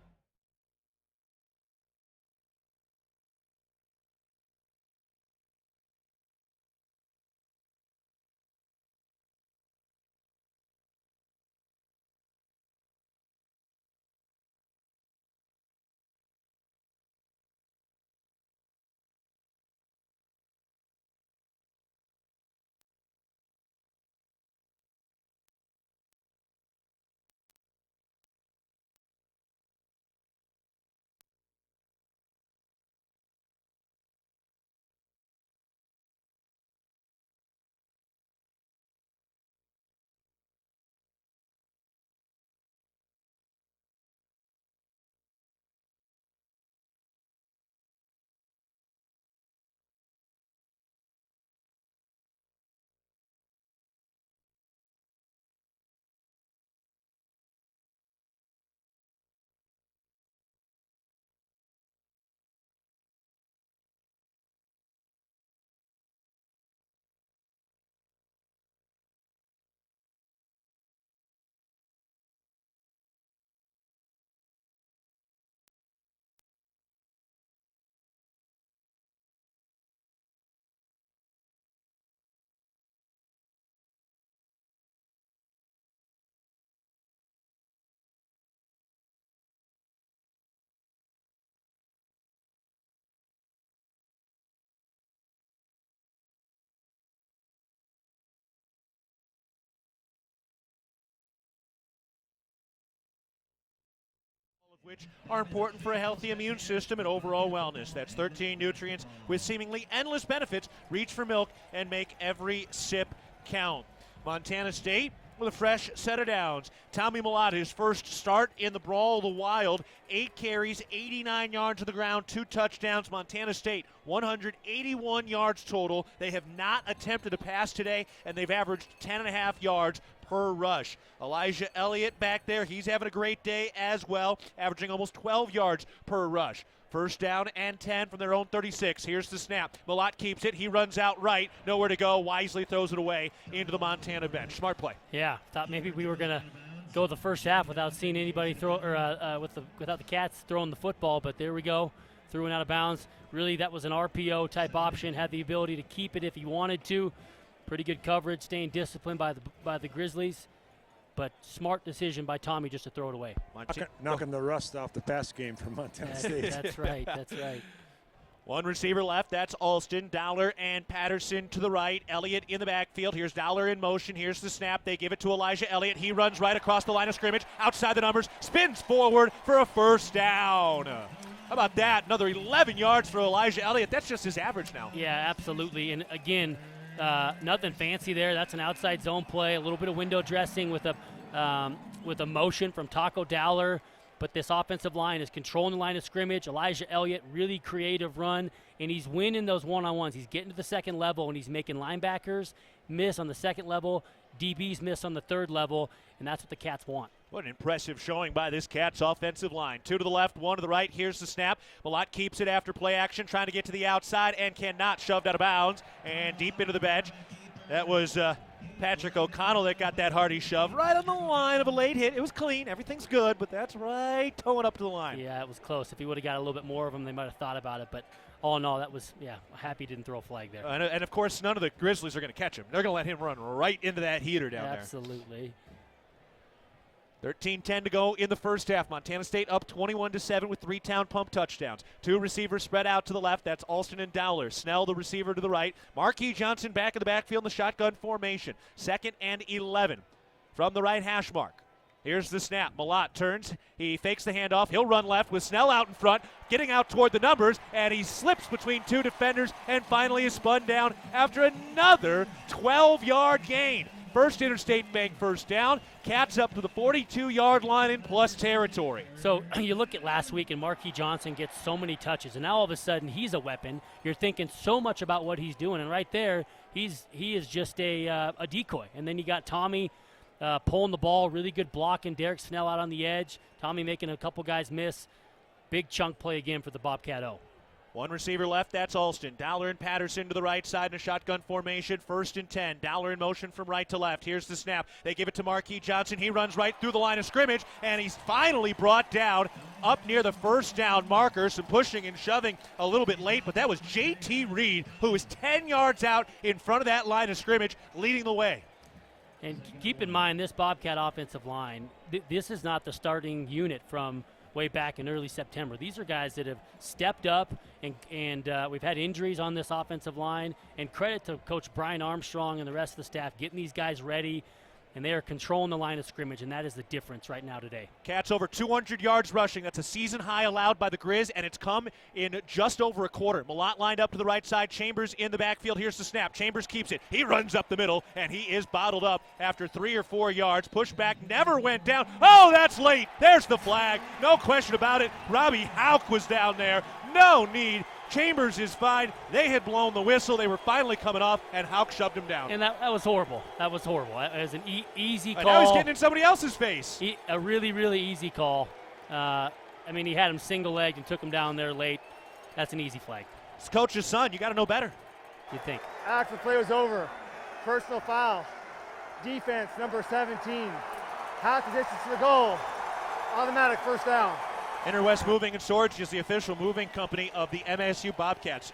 Which are important for a healthy immune system and overall wellness. That's 13 nutrients with seemingly endless benefits. Reach for milk and make every sip count. Montana State with a fresh set of downs. Tommy Mellott, his first start in the Brawl of the Wild. 8 carries, 89 yards to the ground, 2 touchdowns. Montana State, 181 yards total. They have not attempted a pass today, and they've averaged 10.5 yards per rush. Elijah Elliott back there, he's having a great day as well, averaging almost 12 yards per rush. First down and 10 from their own 36. Here's the snap. Mellott keeps it. He runs out right. Nowhere to go. Wisely throws it away into the Montana bench. Smart play. Yeah, thought maybe we were going to go the first half without seeing anybody throw, or without the Cats throwing the football, but there we go. Threw it out of bounds. Really, that was an RPO type option. Had the ability to keep it if he wanted to. Pretty good coverage, staying disciplined by the Grizzlies. But smart decision by Tommy just to throw it away. Knocking the rust off the pass game for Montana State. That's right. That's right. One receiver left. That's Alston. Dowler and Patterson to the right. Elliott in the backfield. Here's Dowler in motion. Here's the snap. They give it to Elijah Elliott. He runs right across the line of scrimmage, outside the numbers, spins forward for a first down. How about that? Another 11 yards for Elijah Elliott. That's just his average now. Yeah, absolutely. And again, nothing fancy there. That's an outside zone play. A little bit of window dressing with a motion from Taco Dowler. But this offensive line is controlling the line of scrimmage. Elijah Elliott, really creative run, and he's winning those one-on-ones. He's getting to the second level, and he's making linebackers miss on the second level. DBs miss on the third level, and that's what the Cats want. What an impressive showing by this Cats offensive line. 2 to the left, 1 to the right. Here's the snap. Malott keeps it after play action, trying to get to the outside and cannot. Shoved out of bounds and deep into the bench. That was Patrick O'Connell that got that hearty shove right on the line of a late hit. It was clean. Everything's good, but that's right towing up to the line. Yeah, it was close. If he would have got a little bit more of them, they might have thought about it. But all in all, that was, happy he didn't throw a flag there. And of course, none of the Grizzlies are going to catch him. They're going to let him run right into that heater down there. Absolutely. 13-10 to go in the first half. Montana State up 21-7 with 3 town pump touchdowns. 2 receivers spread out to the left. That's Alston and Dowler. Snell, the receiver, to the right. Marquis Johnson back in the backfield in the shotgun formation. 2nd and 11 from the right hash mark. Here's the snap. Malott turns. He fakes the handoff. He'll run left with Snell out in front, getting out toward the numbers, and he slips between 2 defenders and finally is spun down after another 12-yard gain. First Interstate Bank first down. Cats up to the 42-yard line in plus territory. So you look at last week, and Marquis Johnson gets so many touches, and now all of a sudden he's a weapon. You're thinking so much about what he's doing, and right there he is just a decoy. And then you got Tommy pulling the ball, really good block, and Derek Snell out on the edge. Tommy making a couple guys miss. Big chunk play again for the Bobcat O. 1 receiver left, that's Alston. Dowler and Patterson to the right side in a shotgun formation. 1st and 10. Dowler in motion from right to left. Here's the snap. They give it to Marquis Johnson. He runs right through the line of scrimmage, and he's finally brought down up near the first down marker. Some pushing and shoving a little bit late, but that was J.T. Reed, who was 10 yards out in front of that line of scrimmage, leading the way. And keep in mind, this Bobcat offensive line, this is not the starting unit from way back in early September. These are guys that have stepped up, and we've had injuries on this offensive line, and credit to Coach Brian Armstrong and the rest of the staff getting these guys ready, and they are controlling the line of scrimmage, and that is the difference right now today. Cats over 200 yards rushing. That's a season high allowed by the Griz, and it's come in just over a quarter. Malott lined up to the right side. Chambers in the backfield. Here's the snap. Chambers keeps it. He runs up the middle, and he is bottled up after 3 or 4 yards. Pushback never went down. Oh, that's late. There's the flag. No question about it. Robbie Hauk was down there. No need. Chambers is fine. They had blown the whistle. They were finally coming off, and Hauk shoved him down. And that was horrible. That was horrible. It was an easy call. And now he's getting in somebody else's face. A really, really easy call. He had him single-legged and took him down there late. That's an easy flag. It's coach's son. You got to know better. You'd think. After the play was over, personal foul. Defense, number 17. Half the distance to the goal. Automatic first down. Interwest Moving and Storage is the official moving company of the MSU Bobcats.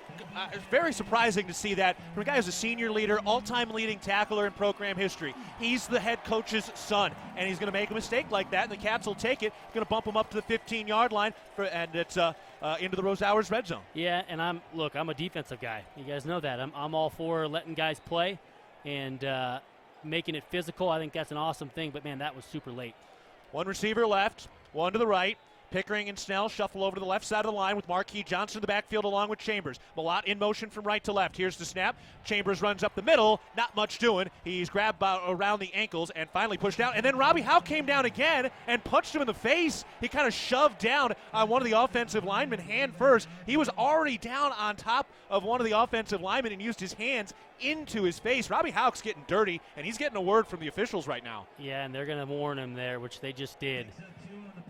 It's very surprising to see that from a guy who's a senior leader, all-time leading tackler in program history. He's the head coach's son, and he's going to make a mistake like that, and the Cats will take it. Going to bump him up to the 15-yard line, and it's into the Rose Hours red zone. Yeah, and I'm a defensive guy. You guys know that. I'm all for letting guys play and making it physical. I think that's an awesome thing, but, man, that was super late. 1 receiver left, 1 to the right. Pickering and Snell shuffle over to the left side of the line with Marquis Johnson in the backfield along with Chambers. Malott in motion from right to left. Here's the snap. Chambers runs up the middle. Not much doing. He's grabbed around the ankles and finally pushed down. And then Robbie Howe came down again and punched him in the face. He kind of shoved down on one of the offensive linemen hand first. He was already down on top of one of the offensive linemen and used his hands into his face. Robbie Howe's getting dirty, and he's getting a word from the officials right now. Yeah, and they're going to warn him there, which they just did.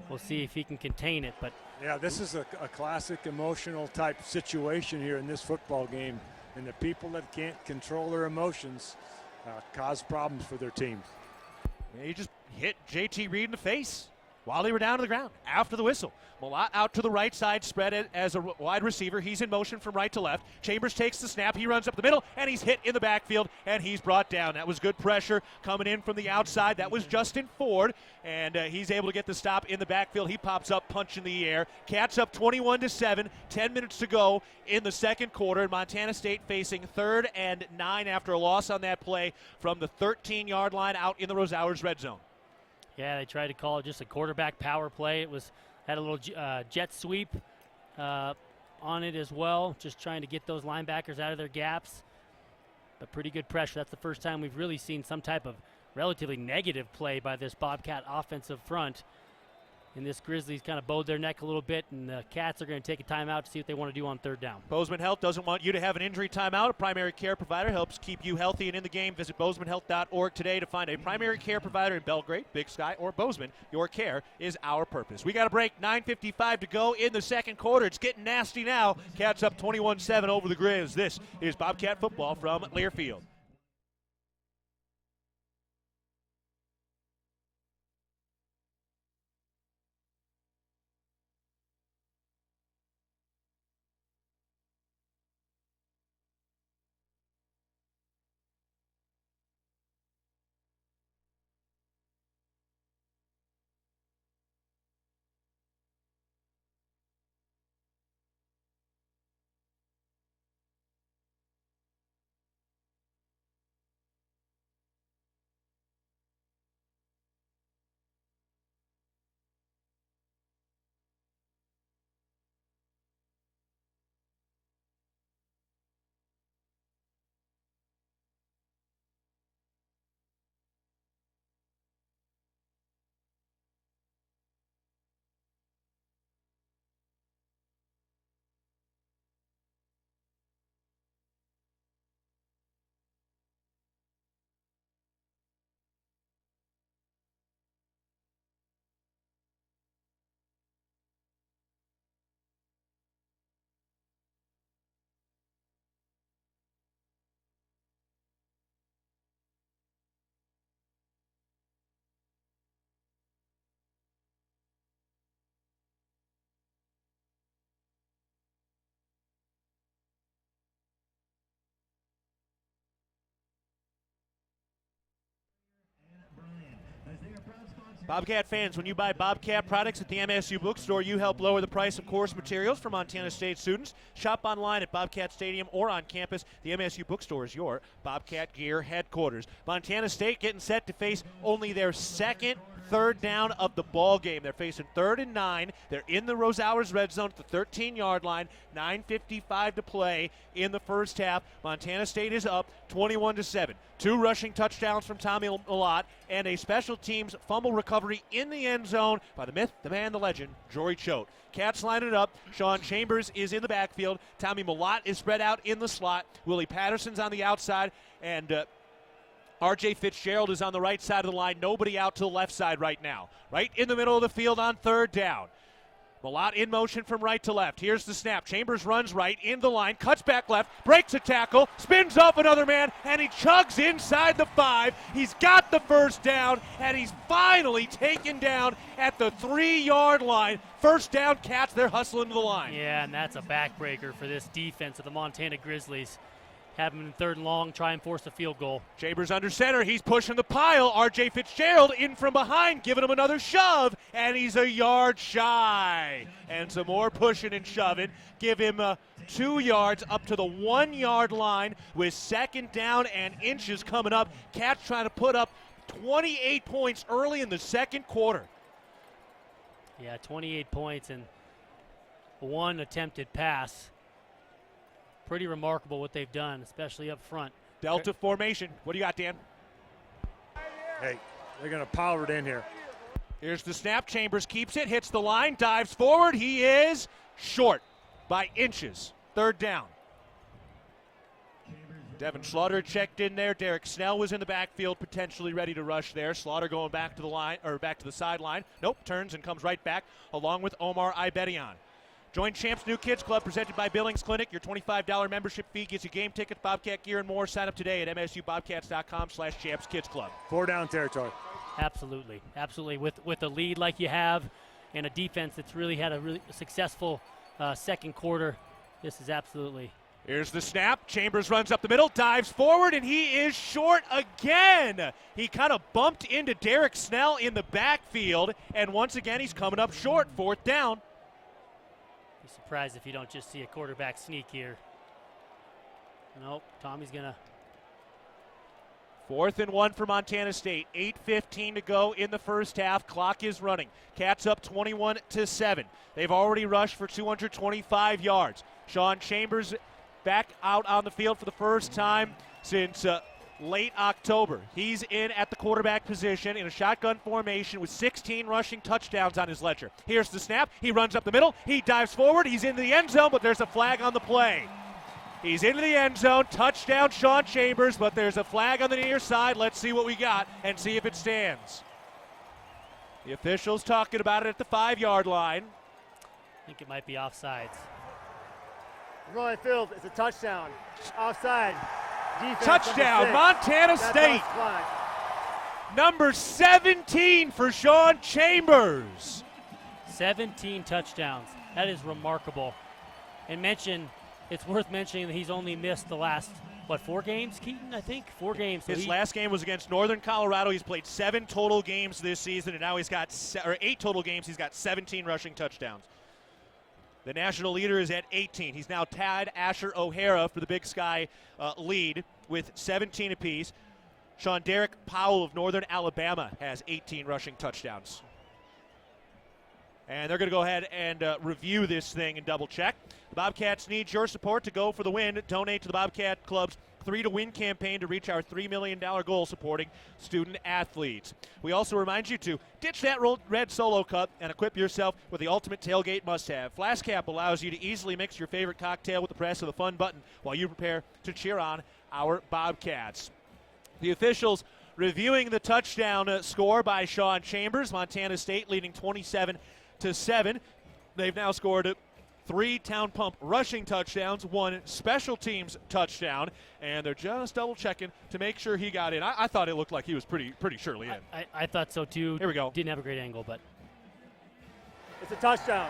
We'll see if he can contain it. But yeah, this is a classic emotional type situation here in this football game, and the people that can't control their emotions cause problems for their team. He just hit J.T. Reed in the face while they were down to the ground after the whistle. Malott out to the right side, spread it as a wide receiver. He's in motion from right to left. Chambers takes the snap. He runs up the middle, and he's hit in the backfield, and he's brought down. That was good pressure coming in from the outside. That was Justin Ford, and he's able to get the stop in the backfield. He pops up, punch in the air. Cats up 21-7, 10 minutes to go in the second quarter, and Montana State facing 3rd and 9 after a loss on that play from the 13-yard line out in the Rose Hours red zone. Yeah, they tried to call it just a quarterback power play. It had a little jet sweep on it as well, just trying to get those linebackers out of their gaps. But pretty good pressure. That's the first time we've really seen some type of relatively negative play by this Bobcat offensive front. And this Grizzlies kind of bowed their neck a little bit, and the Cats are going to take a timeout to see what they want to do on third down. Bozeman Health doesn't want you to have an injury timeout. A primary care provider helps keep you healthy and in the game. Visit bozemanhealth.org today to find a primary care provider in Belgrade, Big Sky, or Bozeman. Your care is our purpose. We got a break. 9:55 to go in the second quarter. It's getting nasty now. Cats up 21-7 over the Griz. This is Bobcat football from Learfield. Bobcat fans, when you buy Bobcat products at the MSU bookstore, you help lower the price of course materials for Montana State students. Shop online at Bobcat Stadium or on campus. The MSU bookstore is your Bobcat gear headquarters. Montana State getting set to face only their second third down of the ball game. They're facing 3rd and 9. They're in the Rosauers red zone at the 13-yard line. 9:55 to play in the first half. Montana State is up 21-7. 2 rushing touchdowns from Tommy Malott and a special teams fumble recovery in the end zone by the myth, the man, the legend, Jory Choate. Cats line it up. Sean Chambers is in the backfield. Tommy Malott is spread out in the slot. Willie Patterson's on the outside, and R.J. Fitzgerald is on the right side of the line. Nobody out to the left side right now. Right in the middle of the field on third down. Malott in motion from right to left. Here's the snap. Chambers runs right in the line, cuts back left, breaks a tackle, spins off another man, and he chugs inside the 5. He's got the first down, and he's finally taken down at the 3-yard line. First down, Cats. They're hustling to the line. Yeah, and that's a backbreaker for this defense of the Montana Grizzlies. Have him in 3rd and long, try and force a field goal. Chambers under center. He's pushing the pile. R.J. Fitzgerald in from behind, giving him another shove, and he's a yard shy. And some more pushing and shoving. Give him 2 yards up to the 1-yard line with 2nd down and inches coming up. Cats trying to put up 28 points early in the second quarter. Yeah, 28 points and 1 attempted pass. Pretty remarkable what they've done, especially up front. Delta formation. What do you got, Dan? Hey, they're going to power it in here. Here's the snap. Chambers keeps it, hits the line, dives forward. He is short by inches. 3rd down. Devin Slaughter checked in there. Derek Snell was in the backfield, potentially ready to rush there. Slaughter going back to the line, or back to the sideline. Nope, turns and comes right back, along with Omar Ibedian. Join Champs New Kids Club presented by Billings Clinic. Your $25 membership fee gets you game tickets, Bobcat gear, and more. Sign up today at msubobcats.com/champskids club. 4 down territory. Absolutely. Absolutely. With a lead like you have and a defense that's really had a really successful second quarter, this is absolutely. Here's the snap. Chambers runs up the middle, dives forward, and he is short again. He kind of bumped into Derek Snell in the backfield, and once again he's coming up short. 4th down. Be surprised if you don't just see a quarterback sneak here. Nope, Tommy's gonna. 4th and 1 for Montana State. 8:15 to go in the first half. Clock is running. Cats up 21-7. They've already rushed for 225 yards. Sean Chambers back out on the field for the first time since late October. He's in at the quarterback position in a shotgun formation with 16 rushing touchdowns on his ledger. Here's the snap. He runs up the middle. He dives forward. He's into the end zone, but there's a flag on the play. He's into the end zone. Touchdown, Sean Chambers, but there's a flag on the near side. Let's see what we got and see if it stands. The officials talking about it at the 5-yard line. I think it might be offsides. Rolling field, it's a touchdown. Offside. Defense, Touchdown, Montana State. Number 17 for Sean Chambers. 17 touchdowns. That is remarkable. And it's worth mentioning that he's only missed the last, 4 games, Keaton, I think? 4 games. So His last game was against Northern Colorado. He's played 7 total games this season, and now he's got 8 total games. He's got 17 rushing touchdowns. The national leader is at 18. He's now tied Asher O'Hara for the Big Sky lead with 17 apiece. Sean Derek Powell of Northern Alabama has 18 rushing touchdowns. And they're going to go ahead and review this thing and double check. The Bobcats need your support to go for the win. Donate to the Bobcat Club's 3 to Win campaign to reach our $3 million goal supporting student athletes. We also remind you to ditch that red Solo cup and equip yourself with the ultimate tailgate must-have. Flask Cap allows you to easily mix your favorite cocktail with the press of the fun button while you prepare to cheer on our Bobcats. The officials reviewing the touchdown score by Sean Chambers. Montana State leading 27-7. They've now scored 3 Town Pump rushing touchdowns, 1 special teams touchdown, and they're just double-checking to make sure he got in. I thought it looked like he was pretty surely in. I thought so, too. Here we go. Didn't have a great angle, but. It's a touchdown.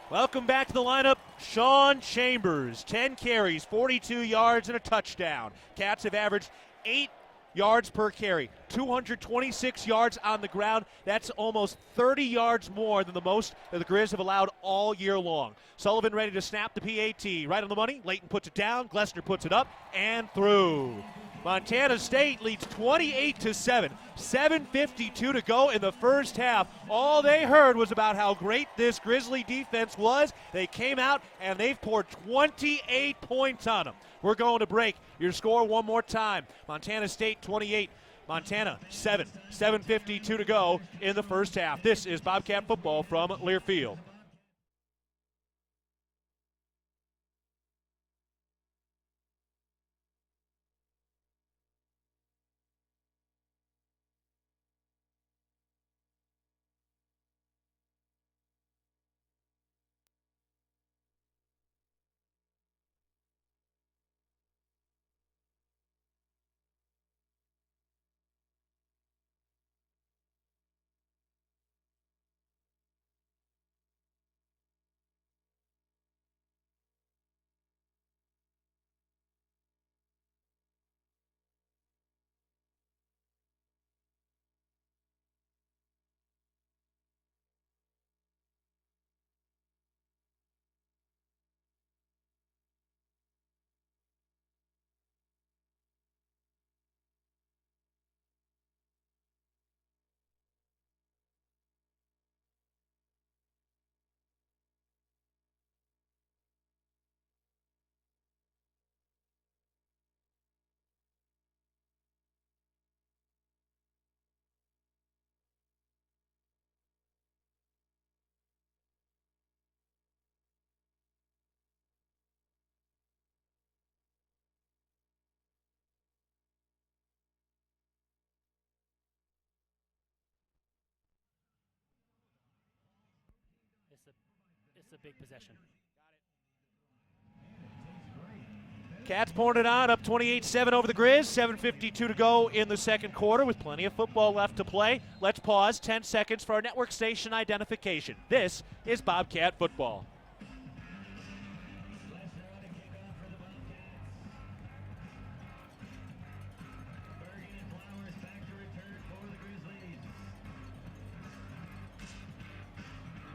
Welcome back to the lineup, Sean Chambers. 10 carries, 42 yards, and a touchdown. Cats have averaged 8 yards per carry, 226 yards on the ground. That's almost 30 yards more than the most that the Griz have allowed all year long. Sullivan ready to snap the PAT. Right on the money. Leighton puts it down. Glessner puts it up and through. Montana State leads 28-7. 7:52 to go in the first half. All they heard was about how great this Grizzly defense was. They came out and they've poured 28 points on them. We're going to break. Your score one more time. Montana State 28, Montana 7. 7:52 to go in the first half. This is Bobcat football from Learfield. It's a big possession. Cats pouring it on, up 28-7 over the Griz. 7:52 to go in the second quarter with plenty of football left to play. Let's pause 10 seconds for our network station identification. This is Bobcat football.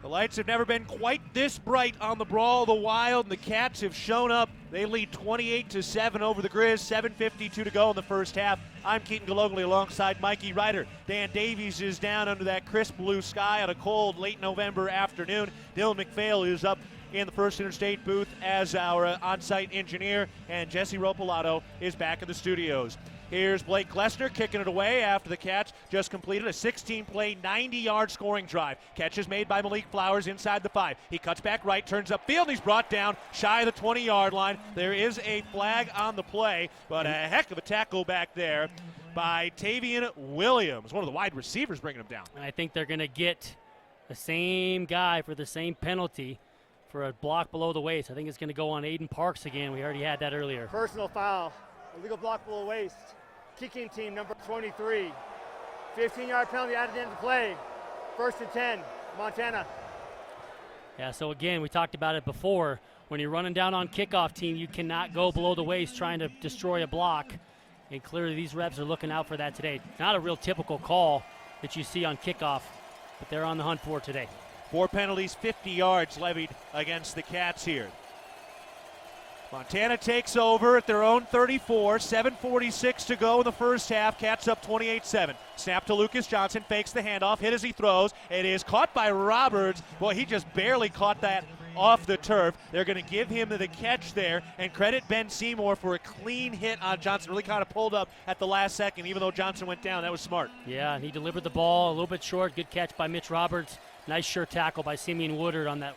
The lights have never been quite this bright on the Brawl of the Wild, and the Cats have shown up. They lead 28-7 over the Griz. 7:52 to go in the first half. I'm Keaton Galogly alongside Mikey Ryder. Dan Davies is down under that crisp blue sky on a cold late November afternoon. Dylan McPhail is up in the First Interstate booth as our on-site engineer, and Jesse Ropolato is back in the studios. Here's Blake Glessner kicking it away after the Cats just completed a 16-play, 90-yard scoring drive. Catch is made by Malik Flowers inside the 5. He cuts back right, turns upfield, and he's brought down shy of the 20-yard line. There is a flag on the play, but a heck of a tackle back there by Tavian Williams, one of the wide receivers bringing him down. And I think they're going to get the same guy for the same penalty for a block below the waist. I think it's going to go on Aiden Parks again. We already had that earlier. Personal foul, illegal block below waist. Kicking team number 23. 15-yard penalty added into play. 1st and 10, Montana. Yeah, so again, we talked about it before. When you're running down on kickoff team, you cannot go below the waist trying to destroy a block. And clearly these reps are looking out for that today. Not a real typical call that you see on kickoff, but they're on the hunt for today. 4 penalties, 50 yards levied against the Cats here. Montana takes over at their own 34, 7:46 to go in the first half. Cats up 28-7. Snap to Lucas Johnson, fakes the handoff, hit as he throws. It is caught by Roberts. Boy, he just barely caught that off the turf. They're going to give him the catch there, and credit Ben Seymour for a clean hit on Johnson. Really kind of pulled up at the last second, even though Johnson went down. That was smart. Yeah, and he delivered the ball a little bit short. Good catch by Mitch Roberts. Nice sure tackle by Simeon Woodard on that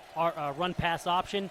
run-pass option.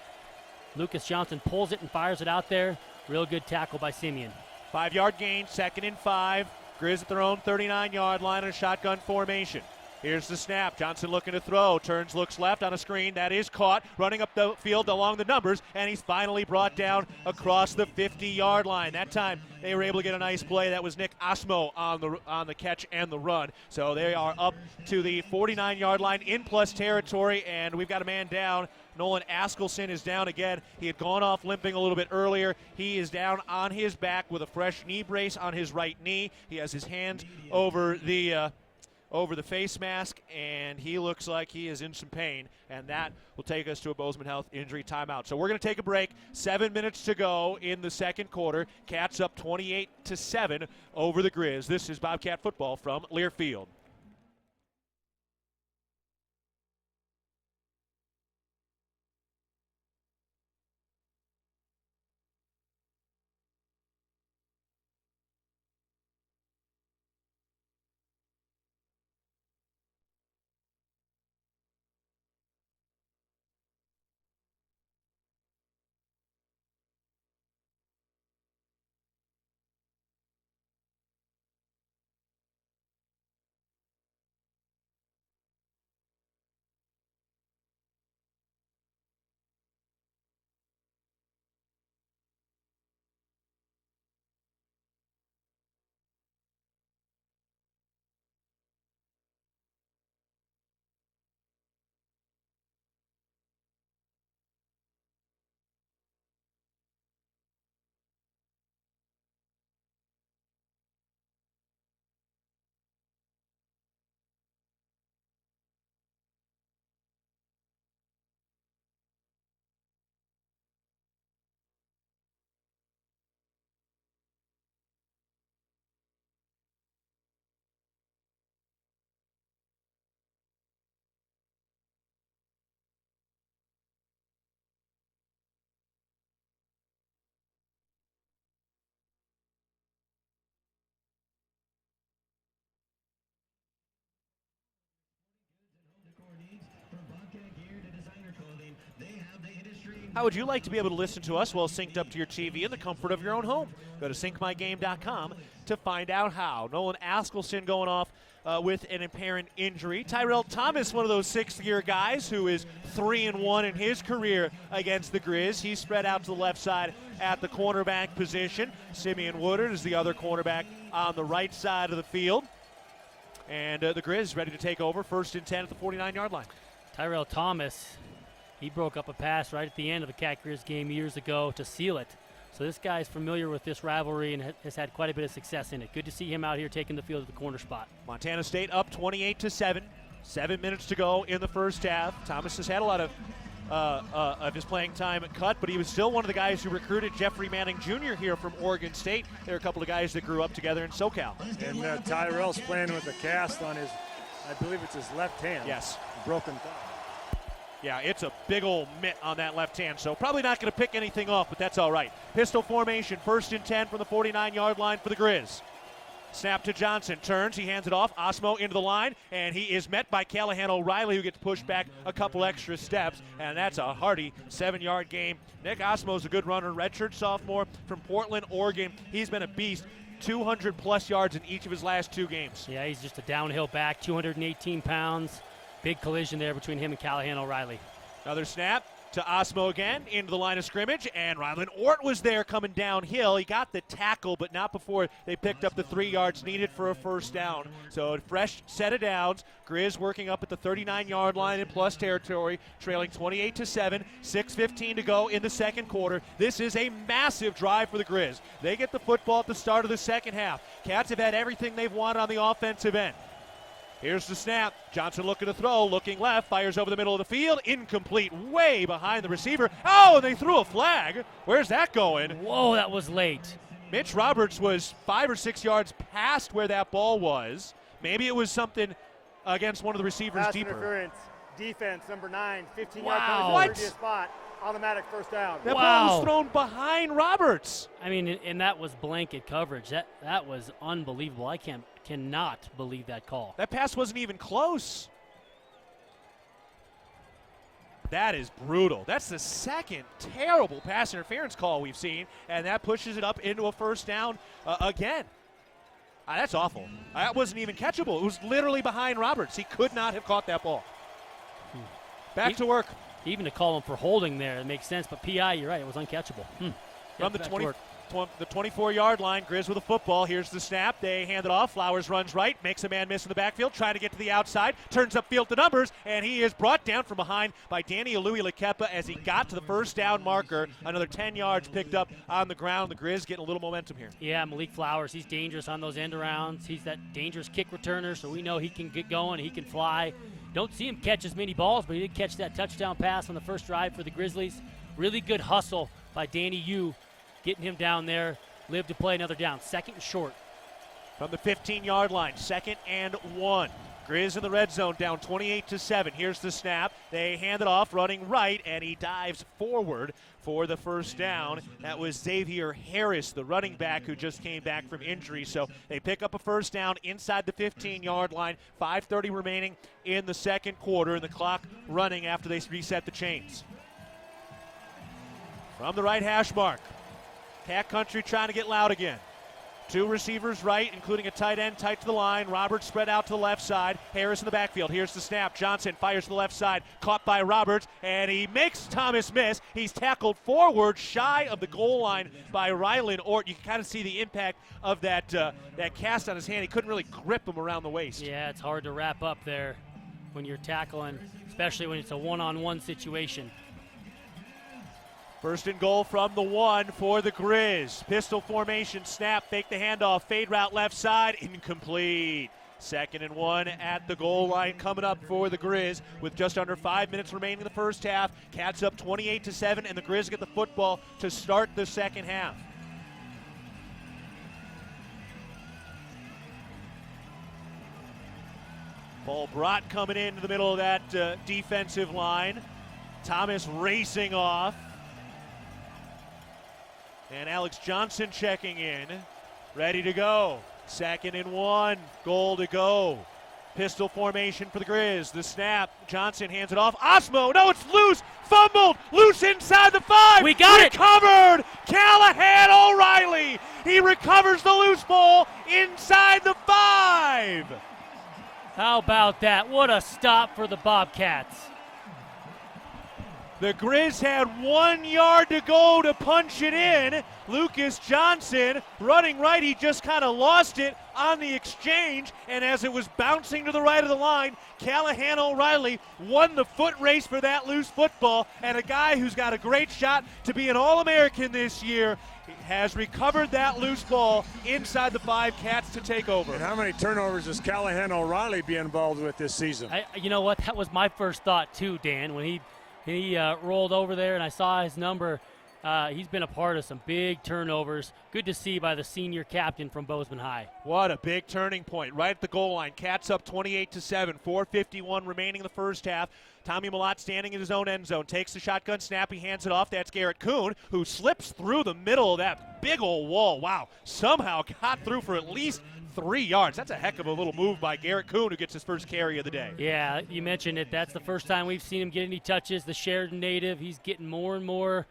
Lucas Johnson pulls it and fires it out there. Real good tackle by Simeon. 5-yard gain, 2nd and 5. Griz at their own 39-yard line in a shotgun formation. Here's the snap. Johnson looking to throw. Turns, looks left on a screen. That is caught. Running up the field along the numbers, and he's finally brought down across the 50-yard line. That time they were able to get a nice play. That was Nick Osmo on the catch and the run. So they are up to the 49-yard line in plus territory, and we've got a man down. Nolan Askelson is down again. He had gone off limping a little bit earlier. He is down on his back with a fresh knee brace on his right knee. He has his hands over the face mask, and he looks like he is in some pain, and that will take us to a Bozeman Health injury timeout. So we're going to take a break. 7 minutes to go in the second quarter. Cats up 28-7 over the Griz. This is Bobcat football from Learfield. How would you like to be able to listen to us while synced up to your TV in the comfort of your own home? Go to syncmygame.com to find out how. Nolan Askelson going off with an apparent injury. Tyrell Thomas, one of those sixth-year guys who is 3-1 in his career against the Griz. He's spread out to the left side at the cornerback position. Simeon Woodard is the other cornerback on the right side of the field. And the Griz ready to take over, 1st and 10 at the 49-yard line. Tyrell Thomas, he broke up a pass right at the end of the Cat Griz game years ago to seal it. So this guy's familiar with this rivalry and has had quite a bit of success in it. Good to see him out here taking the field at the corner spot. Montana State up 28-7. 7 minutes to go in the first half. Thomas has had a lot of of his playing time cut, but he was still one of the guys who recruited Jeffrey Manning Jr. here from Oregon State. There are a couple of guys that grew up together in SoCal. And Tyrell's playing with a cast on his, I believe it's his left hand. Yes. Broken thumb. Yeah, it's a big old mitt on that left hand, so probably not going to pick anything off, but that's all right. Pistol formation, 1st and 10 from the 49-yard line for the Griz. Snap to Johnson, turns, he hands it off, Osmo into the line, and he is met by Callahan O'Reilly, who gets pushed back a couple extra steps, and that's a hearty 7-yard gain. Nick Osmo's a good runner, redshirt sophomore from Portland, Oregon. He's been a beast, 200-plus yards in each of his last 2 games. Yeah, he's just a downhill back, 218 pounds. Big collision there between him and Callahan O'Reilly. Another snap to Osmo again, into the line of scrimmage, and Rylan Ort was there coming downhill. He got the tackle, but not before they picked up the 3 yards needed for a first down. So a fresh set of downs. Griz working up at the 39-yard line in plus territory, trailing 28-7, 6:15 to go in the second quarter. This is a massive drive for the Griz. They get the football at the start of the second half. Cats have had everything they've wanted on the offensive end. Here's the snap. Johnson looking to throw, looking left, fires over the middle of the field. Incomplete, way behind the receiver. Oh, and they threw a flag. Where's that going? Whoa, that was late. Mitch Roberts was 5 or 6 yards past where that ball was. Maybe it was something against one of the receivers Pass deeper. interference, defense, number 9, 15-yard Wow. penalty What? from the previous spot. Automatic first down. That ball Wow. was thrown behind Roberts. I mean, and that was blanket coverage. That was unbelievable. I cannot believe that call. That pass wasn't even close. That is brutal. That's the second terrible pass interference call we've seen, and that pushes it up into a first down again. That's awful. That wasn't even catchable. It was literally behind Roberts. He could not have caught that ball. Back to work. Even to call him for holding there, it makes sense. But PI, you're right, it was uncatchable. From the back to work. the 24-yard line, Griz with a football. Here's the snap. They hand it off. Flowers runs right, makes a man miss in the backfield, trying to get to the outside, turns upfield to numbers, and he is brought down from behind by Danny Alui-Lakepa as he got to the first down marker. Another 10 yards picked up on the ground. The Griz getting a little momentum here. Yeah, Malik Flowers, he's dangerous on those end arounds. He's that dangerous kick returner, so we know he can get going, he can fly. Don't see him catch as many balls, but he did catch that touchdown pass on the first drive for the Grizzlies. Really good hustle by Danny Yu, getting him down there. Live to play another down. 2nd and short. From the 15-yard line, 2nd and 1. Griz in the red zone, down 28-7. Here's the snap. They hand it off, running right, and he dives forward for the first down. That was Xavier Harris, the running back who just came back from injury. So they pick up a first down inside the 15-yard line. 5:30 remaining in the second quarter, and the clock running after they reset the chains. From the right hash mark, Cat Country trying to get loud again. 2 receivers right, including a tight end tight to the line. Roberts spread out to the left side. Harris in the backfield. Here's the snap. Johnson fires to the left side. Caught by Roberts, and he makes Thomas miss. He's tackled forward, shy of the goal line by Rylan Ort. You can kind of see the impact of that cast on his hand. He couldn't really grip him around the waist. Yeah, it's hard to wrap up there when you're tackling, especially when it's a one-on-one situation. 1st and goal from the 1 for the Griz. Pistol formation, snap, fake the handoff, fade route left side, incomplete. 2nd and 1 at the goal line coming up for the Griz with just under 5 minutes remaining in the first half. Cats up 28-7, and the Griz get the football to start the second half. Paul Brott coming into the middle of that defensive line. Thomas racing off. And Alex Johnson checking in, ready to go. 2nd and 1, goal to go. Pistol formation for the Griz. The snap, Johnson hands it off. Osmo, no, it's loose, fumbled, loose inside the 5. We got it. Recovered, Callahan O'Reilly. He recovers the loose ball inside the 5. How about that? What a stop for the Bobcats. The Griz had 1 yard to go to punch it in. Lucas Johnson running right. He just kind of lost it on the exchange, and as it was bouncing to the right of the line, Callahan O'Reilly won the foot race for that loose football, and a guy who's got a great shot to be an All-American this year has recovered that loose ball inside the 5. Cats to take over. And how many turnovers does Callahan O'Reilly be involved with this season? You know what? That was my first thought too, Dan, when he He rolled over there, and I saw his number. He's been a part of some big turnovers. Good to see by the senior captain from Bozeman High. What a big turning point right at the goal line. Cats up 28-7, 4:51 remaining in the first half. Tommy Malott standing in his own end zone, takes the shotgun snap, he hands it off. That's Garrett Kuhn, who slips through the middle of that big old wall. Wow, somehow got through for at least 3 yards. That's a heck of a little move by Garrett Kuhn, who gets his first carry of the day. Yeah, you mentioned it. That's the first time we've seen him get any touches. The Sheridan native, he's getting more and more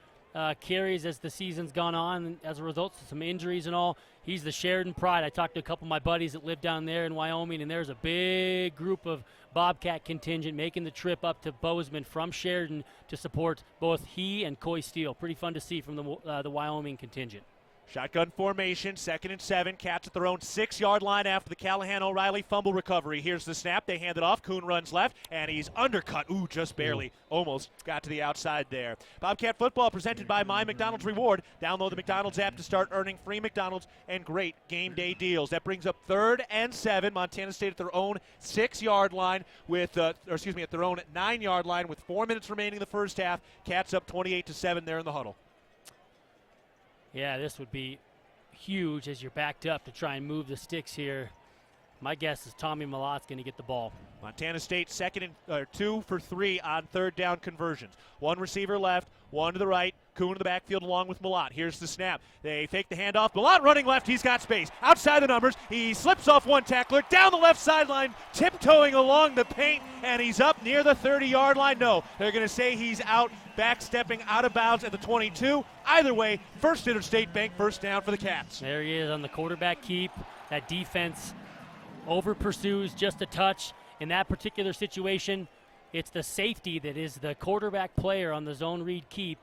carries as the season's gone on as a result of some injuries and all. He's the Sheridan pride. I talked to a couple of my buddies that live down there in Wyoming, and there's a big group of Bobcat contingent making the trip up to Bozeman from Sheridan to support both he and Coy Steele. Pretty fun to see from the Wyoming contingent. Shotgun formation, 2nd and 7. Cats at their own 6-yard line after the Callahan-O'Reilly fumble recovery. Here's the snap. They hand it off. Kuhn runs left, and he's undercut. Ooh, just barely. Almost got to the outside there. Bobcat football presented by My McDonald's Reward. Download the McDonald's app to start earning free McDonald's and great game day deals. That brings up 3rd and 7. Montana State at their own 6-yard line at their own 9-yard line with 4 minutes remaining in the first half. Cats up 28-7 there in the huddle. Yeah, this would be huge as you're backed up to try and move the sticks here. My guess is Tommy Malott's going to get the ball. Montana State 2 for 3 on 3rd down conversions. One receiver left, one to the right. Kuhn in the backfield along with Malott. Here's the snap. They fake the handoff. Malott running left. He's got space. Outside the numbers. He slips off one tackler. Down the left sideline. Tiptoeing along the paint. And he's up near the 30-yard line. No, they're going to say he's out, backstepping out of bounds at the 22. Either way, First Interstate Bank first down for the Cats. There he is on the quarterback keep. That defense over pursues just a touch. In that particular situation, it's the safety that is the quarterback player on the zone read keep,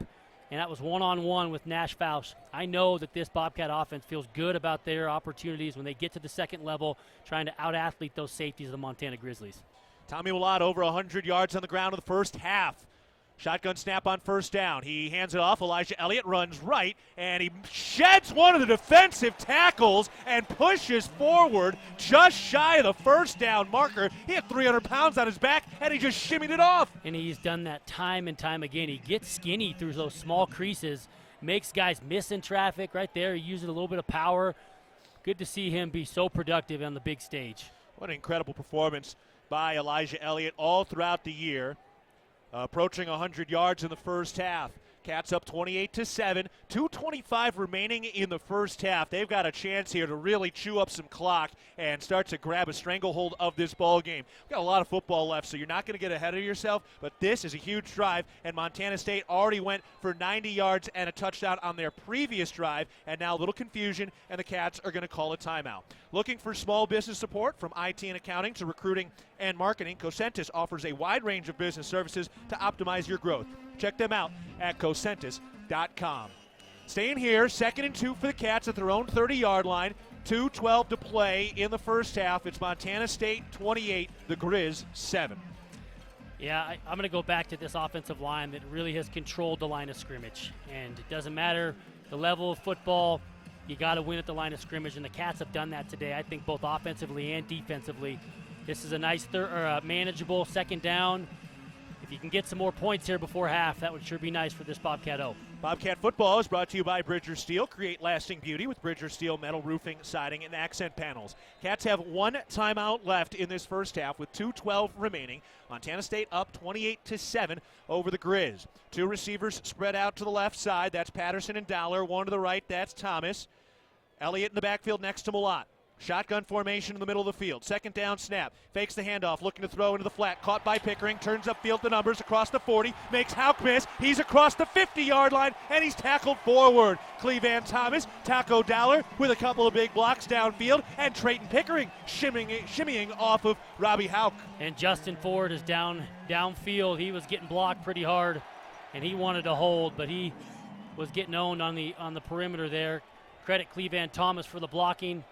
and that was one-on-one with Nash Fausch. I know that this Bobcat offense feels good about their opportunities when they get to the second level, trying to out-athlete those safeties of the Montana Grizzlies. Tommy Malott over 100 yards on the ground in the first half. Shotgun snap on first down. He hands it off. Elijah Elliott runs right, and he sheds one of the defensive tackles and pushes forward just shy of the first down marker. He had 300 pounds on his back, and he just shimmied it off. And he's done that time and time again. He gets skinny through those small creases, makes guys miss in traffic right there. He uses a little bit of power. Good to see him be so productive on the big stage. What an incredible performance by Elijah Elliott all throughout the year. Approaching 100 yards in the first half. Cats up 28-7, 2:25 remaining in the first half. They've got a chance here to really chew up some clock and start to grab a stranglehold of this ball game. We've got a lot of football left, so you're not going to get ahead of yourself, but this is a huge drive, and Montana State already went for 90 yards and a touchdown on their previous drive, and now a little confusion, and the Cats are going to call a timeout. Looking for small business support from IT and accounting to recruiting and marketing, Cosentus offers a wide range of business services to optimize your growth. Check them out at cosentus.com. Staying here, 2nd and 2 for the Cats at their own 30-yard line. 2:12 to play in the first half. It's Montana State 28, the Griz 7. Yeah, I'm going to go back to this offensive line that really has controlled the line of scrimmage. And it doesn't matter the level of football, you got to win at the line of scrimmage, and the Cats have done that today, I think, both offensively and defensively. This is a nice manageable second down. If you can get some more points here before half, that would sure be nice for this Bobcat O. Bobcat football is brought to you by Bridger Steel. Create lasting beauty with Bridger Steel metal roofing, siding, and accent panels. Cats have one timeout left in this first half with 2:12 remaining. Montana State up 28-7 over the Griz. Two receivers spread out to the left side. That's Patterson and Dowler. One to the right, that's Thomas. Elliott in the backfield next to Malott. Shotgun formation in the middle of the field. Second down snap. Fakes the handoff. Looking to throw into the flat. Caught by Pickering. Turns upfield the numbers across the 40. Makes Hauk miss. He's across the 50-yard line, and he's tackled forward. Cleveland Thomas, Taco Dowler with a couple of big blocks downfield, and Trayton Pickering shimmying off of Robbie Hauk. And Justin Ford is downfield. He was getting blocked pretty hard, and he wanted to hold, but he was getting owned on the perimeter there. Credit Cleveland Thomas for the blocking.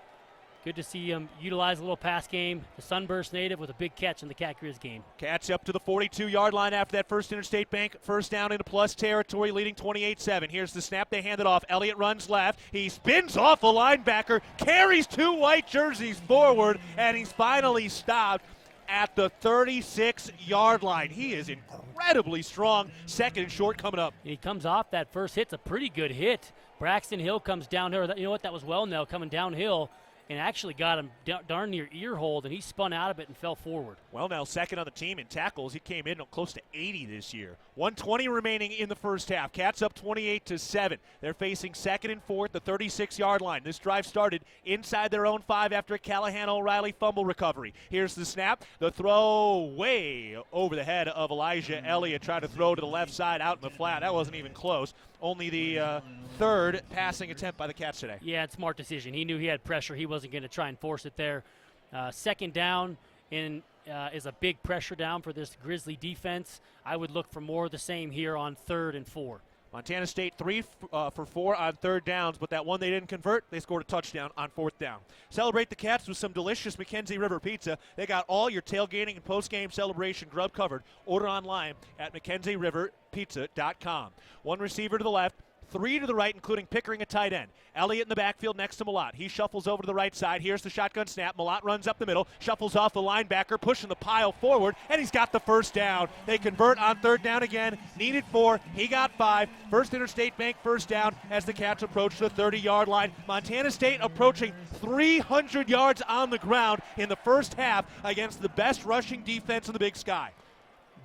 Good to see him utilize a little pass game. The Sunburst native with a big catch in the Cat Griz game. Cats up to the 42-yard line after that First Interstate Bank first down into plus territory, leading 28-7. Here's the snap. They hand it off. Elliott runs left. He spins off a linebacker, carries two white jerseys forward, and he's finally stopped. at the 36-yard line. He is incredibly strong. Second and short coming up. He comes off that first hit. It's a pretty good hit. Braxton Hill comes down there. You know what? That was Wellnell coming downhill and actually got him darn near ear hold, and he spun out of it and fell forward. Well, now second on the team in tackles. He came in close to 80 this year. 1:20 remaining in the first half. Cats up 28-7. They're facing second and fourth, the 36-yard line. This drive started inside their own 5 after a Callahan-O'Reilly fumble recovery. Here's the snap. The throw way over the head of Elijah Elliott. Tried to throw to the left side out in the flat. That wasn't even close. Only the third passing attempt by the Cats today. Yeah, it's a smart decision. He knew he had pressure. He wasn't going to try and force it there. Second down is a big pressure down for this Grizzly defense. I would look for more of the same here on 3rd and 4. Montana State 3 for 4 on third downs, but that one they didn't convert. They scored a touchdown on 4th down. Celebrate the Cats with some delicious McKenzie River pizza. They got all your tailgating and post-game celebration grub covered. Order online at McKenzieRiverPizza.com. One receiver to the left, 3 to the right, including Pickering, a tight end. Elliott in the backfield next to Malott. He shuffles over to the right side. Here's the shotgun snap. Malott runs up the middle, shuffles off the linebacker, pushing the pile forward, and he's got the first down. They convert on 3rd down again. Needed 4. He got 5. First Interstate Bank first down as the Cats approach the 30-yard line. Montana State approaching 300 yards on the ground in the first half against the best rushing defense in the Big Sky.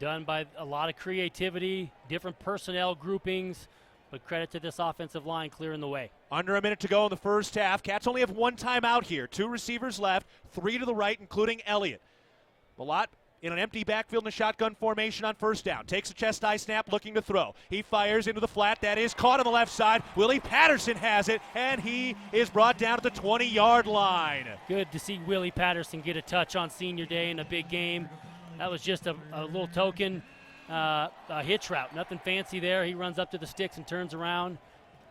Done by a lot of creativity, different personnel groupings. But credit to this offensive line clearing the way. Under a minute to go in the first half. Cats only have 1 timeout here. 2 receivers left, 3 to the right, including Elliott. Malott in an empty backfield in a shotgun formation on first down. Takes a chest-high snap, looking to throw. He fires into the flat. That is caught on the left side. Willie Patterson has it, and he is brought down at the 20-yard line. Good to see Willie Patterson get a touch on senior day in a big game. That was just a little token. A hitch route, nothing fancy there. He runs up to the sticks and turns around.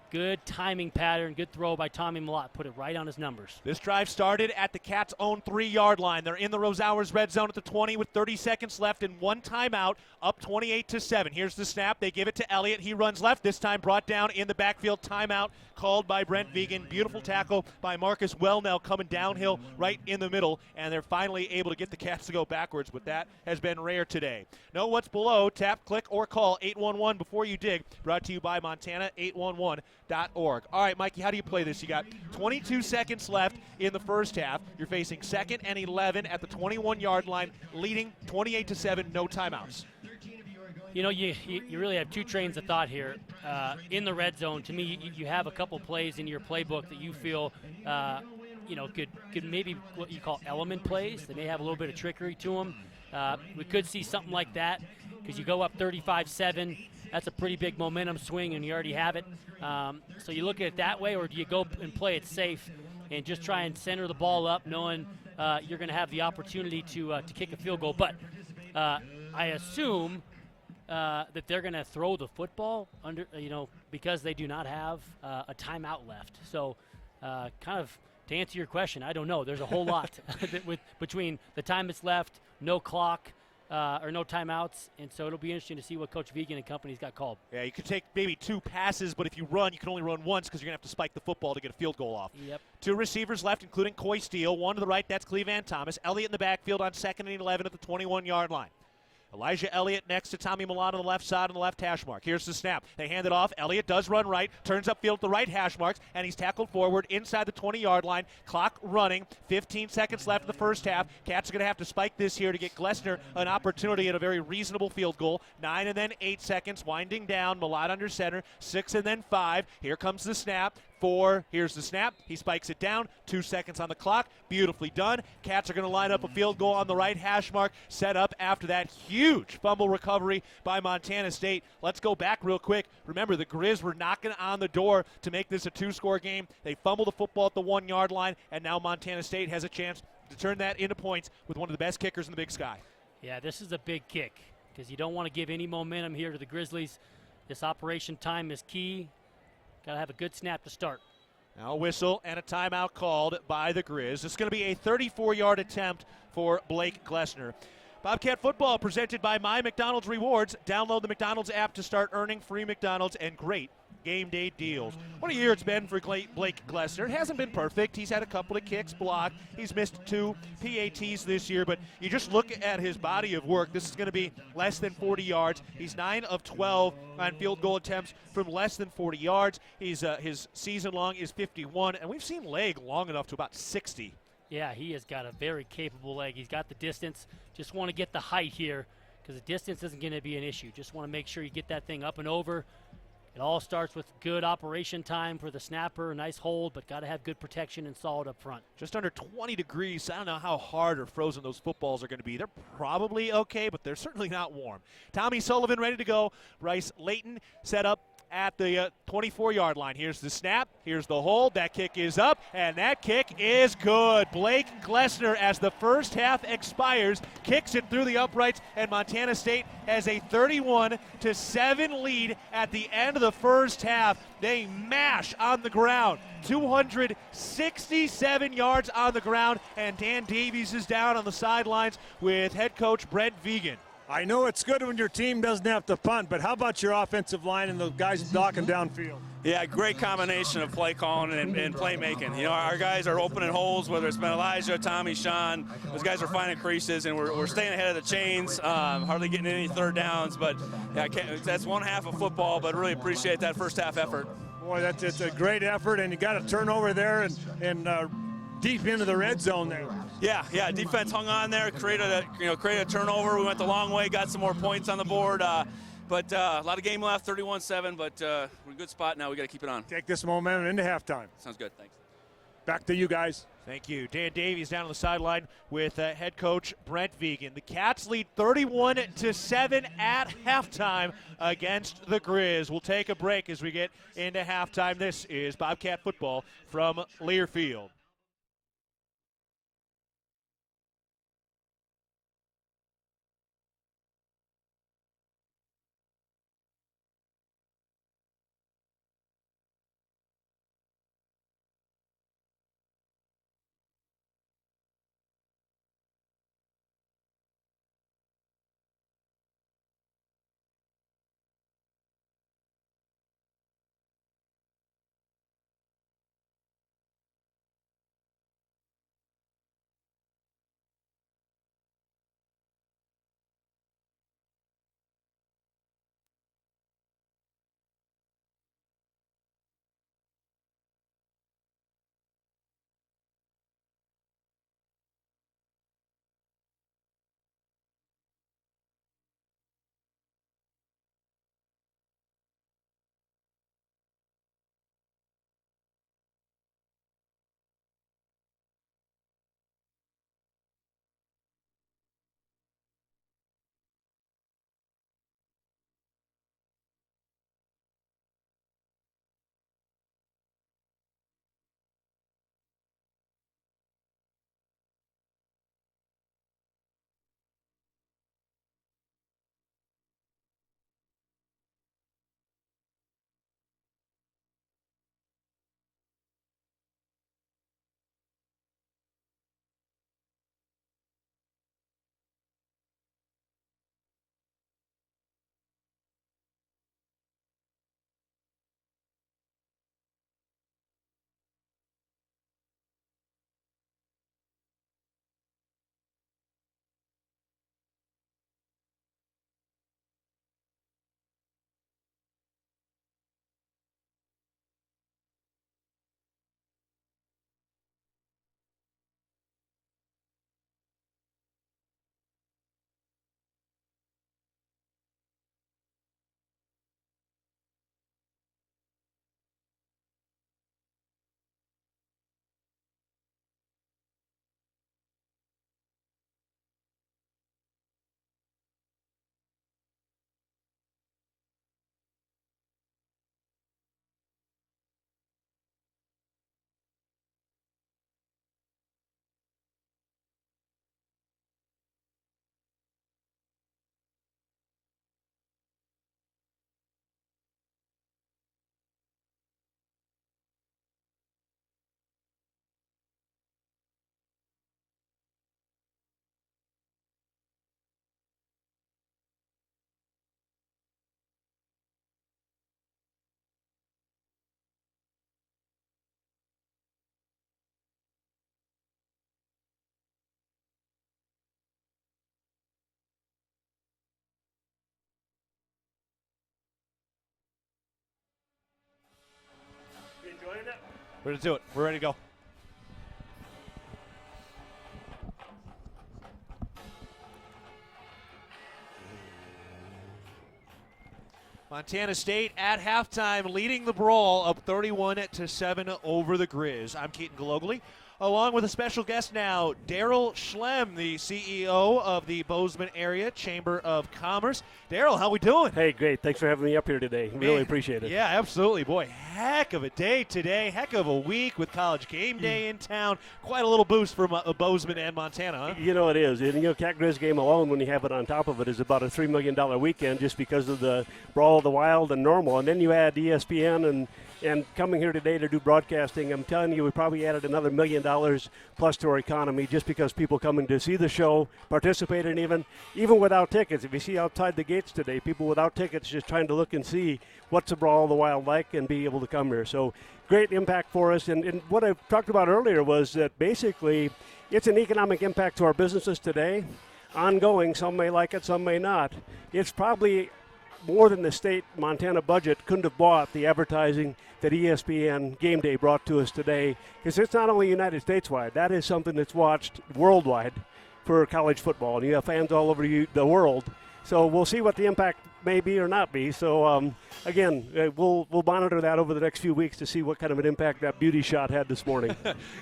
Good timing pattern, good throw by Tommy Malott. Put it right on his numbers. This drive started at the Cats' own 3-yard line. They're in the Rosauers red zone at the 20 with 30 seconds left and 1 timeout, up 28-7. Here's the snap. They give it to Elliott. He runs left, this time brought down in the backfield. Timeout called by Brent Vegan. Beautiful tackle by Marcus Wellnell coming downhill right in the middle, and they're finally able to get the Cats to go backwards, but that has been rare today. Know what's below. Tap, click, or call 811 before you dig. Brought to you by Montana811.org. All right, Mikey, how do you play this? You got 22 seconds left in the first half. You're facing 2nd and 11 at the 21-yard line, leading 28-7, no timeouts. You know, you really have 2 trains of thought here. In the red zone, to me, you have a couple plays in your playbook that you feel, could maybe what you call element plays. They may have a little bit of trickery to them. We could see something like that because you go up 35-7. That's a pretty big momentum swing, and you already have it. So you look at it that way, or do you go and play it safe and just try and center the ball up, knowing you're going to have the opportunity to kick a field goal? But I assume that they're going to throw the football because they do not have a timeout left. So kind of to answer your question, I don't know. There's a whole lot between the time that's left, no clock, or no timeouts, and so it'll be interesting to see what Coach Vegan and company's got called. Yeah, you could take maybe 2 passes, but if you run, you can only run once because you're going to have to spike the football to get a field goal off. Yep. 2 receivers left, including Coy Steele. 1 to the right, that's Cleveland Thomas. Elliott in the backfield on 2nd and 11 at the 21-yard line. Elijah Elliott next to Tommy Malott on the left side on the left hash mark. Here's the snap. They hand it off. Elliott does run right, turns upfield at the right hash marks, and he's tackled forward inside the 20-yard line. Clock running. 15 seconds left in the first half. Cats are going to have to spike this here to get Glessner an opportunity at a very reasonable field goal. 9 and then 8 seconds. Winding down. Malott under center. 6 and then 5. Here comes the snap. 4. Here's the snap. He spikes it down. 2 seconds on the clock. Beautifully done. Cats are going to line up a field goal on the right hash mark. Set up after that huge fumble recovery by Montana State. Let's go back real quick. Remember, the Griz were knocking on the door to make this a 2-score game. They fumbled the football at the 1-yard line, and now Montana State has a chance to turn that into points with one of the best kickers in the Big Sky. Yeah, this is a big kick because you don't want to give any momentum here to the Grizzlies. This operation time is key. Got to have a good snap to start. Now a whistle and a timeout called by the Griz. This is going to be a 34-yard attempt for Blake Glessner. Bobcat football presented by My McDonald's Rewards. Download the McDonald's app to start earning free McDonald's and great game day deals. What a year it's been for Blake Glessner. It hasn't been perfect. He's had a couple of kicks blocked. He's missed 2 PATs this year, but you just look at his body of work. This is going to be less than 40 yards. He's 9 of 12 on field goal attempts from less than 40 yards. His season long is 51, and we've seen leg long enough to about 60. Yeah, he has got a very capable leg. He's got the distance. Just want to get the height here because the distance isn't going to be an issue. Just want to make sure you get that thing up and over. It all starts with good operation time for the snapper, a nice hold, but got to have good protection and solid up front. Just under 20 degrees. I don't know how hard or frozen those footballs are going to be. They're probably okay, but they're certainly not warm. Tommy Sullivan ready to go. Bryce Layton set up at the 24-yard line. Here's the snap. Here's the hold. That kick is up, and that kick is good. Blake Glessner, as the first half expires, kicks it through the uprights, and Montana State has a 31-7 lead at the end of the first half. They mash on the ground. 267 yards on the ground, and Dan Davies is down on the sidelines with head coach Brent Vigen. I know it's good when your team doesn't have to punt, but how about your offensive line and the guys blocking downfield? Yeah, great combination of play calling and playmaking. You know, our guys are opening holes, whether it's been Elijah, Tommy, Sean. Those guys are finding creases, and we're staying ahead of the chains, hardly getting any third downs. But yeah, that's one half of football, but really appreciate that first half effort. Boy, it's a great effort, and you got to turn over there and deep into the red zone there. Yeah, defense hung on there, created a turnover. We went the long way, got some more points on the board. But a lot of game left, 31-7, but we're in a good spot now. We got to keep it on. Take this momentum into halftime. Sounds good, thanks. Back to you guys. Thank you. Dan Davies down on the sideline with head coach Brent Vigen. The Cats lead 31-7 at halftime against the Griz. We'll take a break as we get into halftime. This is Bobcat football from Learfield. We're going to do it. We're ready to go. Montana State at halftime leading the brawl up 31-7 over the Griz. I'm Keaton Galogly, along with a special guest now, Daryl Schlem, the CEO of the Bozeman Area Chamber of Commerce. Daryl, how we doing? Hey, great. Thanks for having me up here today. Really appreciate it. Yeah, absolutely. Boy, heck of a day today. Heck of a week with College Game Day in town. Quite a little boost for Bozeman and Montana, huh? You know, it is. And, Cat Griz game alone, when you have it on top of it, is about a $3 million weekend just because of the Brawl of the Wild and normal. And then you add ESPN and coming here today to do broadcasting, I'm telling you, we probably added another $1 million plus to our economy just because people coming to see the show, participating even without tickets. If you see outside the gates today, people without tickets just trying to look and see what's the Brawl of the Wild like and be able to come here. So great impact for us. And what I talked about earlier was that basically it's an economic impact to our businesses today, ongoing. Some may like it, some may not. It's probably more than the state Montana budget couldn't have bought the advertising that ESPN Game Day brought to us today, because it's not only United States-wide. That is something that's watched worldwide for college football, and you have fans all over the world. So we'll see what the impact may be or not be. So, again, we'll monitor that over the next few weeks to see what kind of an impact that beauty shot had this morning.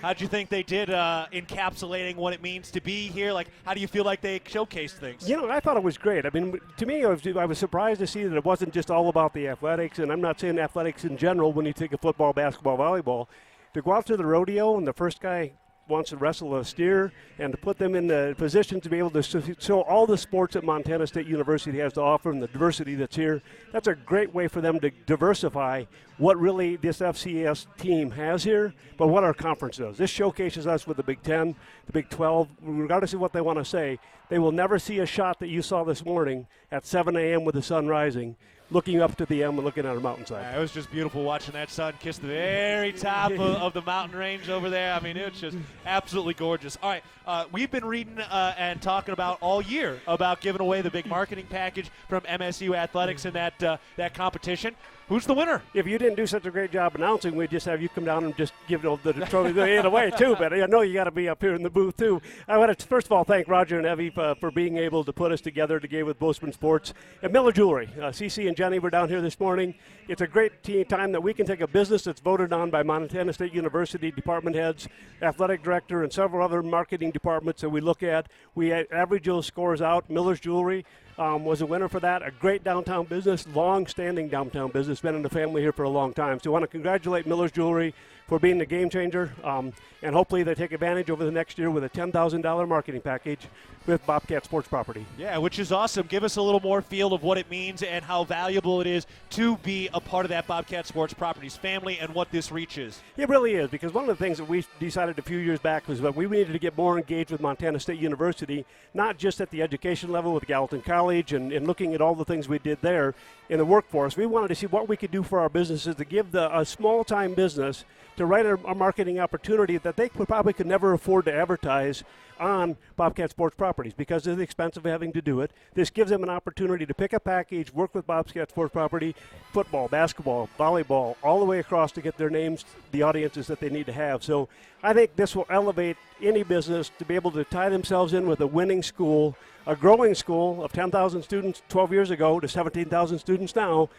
How'd you think they did encapsulating what it means to be here? Like, how do you feel like they showcased things? I thought it was great. I mean, to me, I was surprised to see that it wasn't just all about the athletics, and I'm not saying athletics in general when you think of football, basketball, volleyball. To go out to the rodeo and the first guy wants to wrestle a steer and to put them in the position to be able to show all the sports that Montana State University has to offer and the diversity that's here. That's a great way for them to diversify what really this FCS team has here, but what our conference does. This showcases us with the Big 10, the Big 12, regardless of what they want to say. They will never see a shot that you saw this morning at 7 a.m. with the sun rising, looking up to the M and looking at a mountainside. Yeah, it was just beautiful watching that sun kiss the very top of the mountain range over there. I mean, it's just absolutely gorgeous. All right, we've been reading and talking about all year about giving away the big marketing package from MSU Athletics in that competition. Who's the winner? If you didn't do such a great job announcing, we'd just have you come down and just give the trophy away, too. But I know you got to be up here in the booth, too. I want to, first of all, thank Roger and Evie for being able to put us together with Bozeman Sports and Miller Jewelry. CC and Jenny were down here this morning. It's a great time that we can take a business that's voted on by Montana State University department heads, athletic director, and several other marketing departments that we look at. We average those scores out. Miller's Jewelry was a winner for that. A great downtown business, long-standing downtown business, been in the family here for a long time. So I want to congratulate Miller's Jewelry for being the game changer, and hopefully they take advantage over the next year with a $10,000 marketing package with Bobcat Sports Property. Yeah, which is awesome. Give us a little more feel of what it means and how valuable it is to be a part of that Bobcat Sports Properties family and what this reaches. It really is, because one of the things that we decided a few years back was that we needed to get more engaged with Montana State University, not just at the education level with Gallatin College and looking at all the things we did there in the workforce. We wanted to see what we could do for our businesses to give a small-time business to write a marketing opportunity that they probably could never afford to advertise on Bobcat Sports Properties because of the expense of having to do it. This gives them an opportunity to pick a package, work with Bobcat Sports Property, football, basketball, volleyball, all the way across to get their names, the audiences that they need to have. So I think this will elevate any business to be able to tie themselves in with a winning school, a growing school of 10,000 students 12 years ago to 17,000 students now.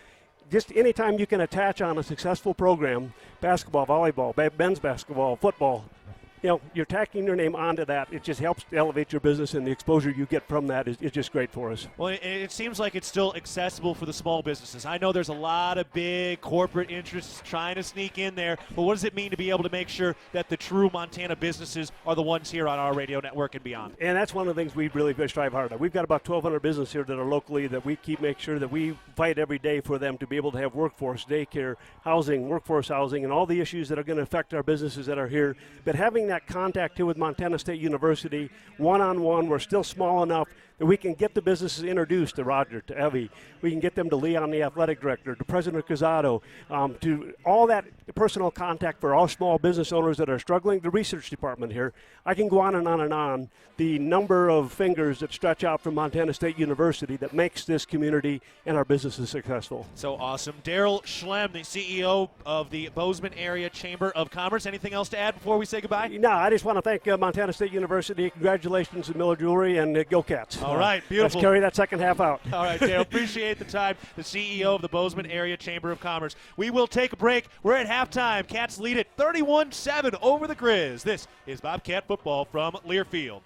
Just anytime you can attach on a successful program, basketball, volleyball, men's basketball, football, you're tacking your name onto that. It just helps to elevate your business, and the exposure you get from that is just great for us. Well, it seems like it's still accessible for the small businesses. I know there's a lot of big corporate interests trying to sneak in there, but what does it mean to be able to make sure that the true Montana businesses are the ones here on our radio network and beyond? And that's one of the things we really strive hard on. We've got about 1,200 businesses here that are locally that we make sure that we fight every day for them to be able to have workforce, daycare, housing, workforce housing, and all the issues that are going to affect our businesses that are here. But having that contact here with Montana State University, one-on-one, we're still small enough and we can get the businesses introduced to Roger, to Evie. We can get them to Leon, the athletic director, to President Casado, to all that personal contact for all small business owners that are struggling. The research department here, I can go on and on and on. The number of fingers that stretch out from Montana State University that makes this community and our businesses successful. So awesome. Daryl Schlem, the CEO of the Bozeman Area Chamber of Commerce. Anything else to add before we say goodbye? No, I just want to thank Montana State University. Congratulations to Miller Jewelry, and go Cats. All right, beautiful. Let's carry that second half out. All right, Daryl, appreciate the time. The CEO of the Bozeman Area Chamber of Commerce. We will take a break. We're at halftime. Cats lead it 31-7 over the Griz. This is Bobcat football from Learfield.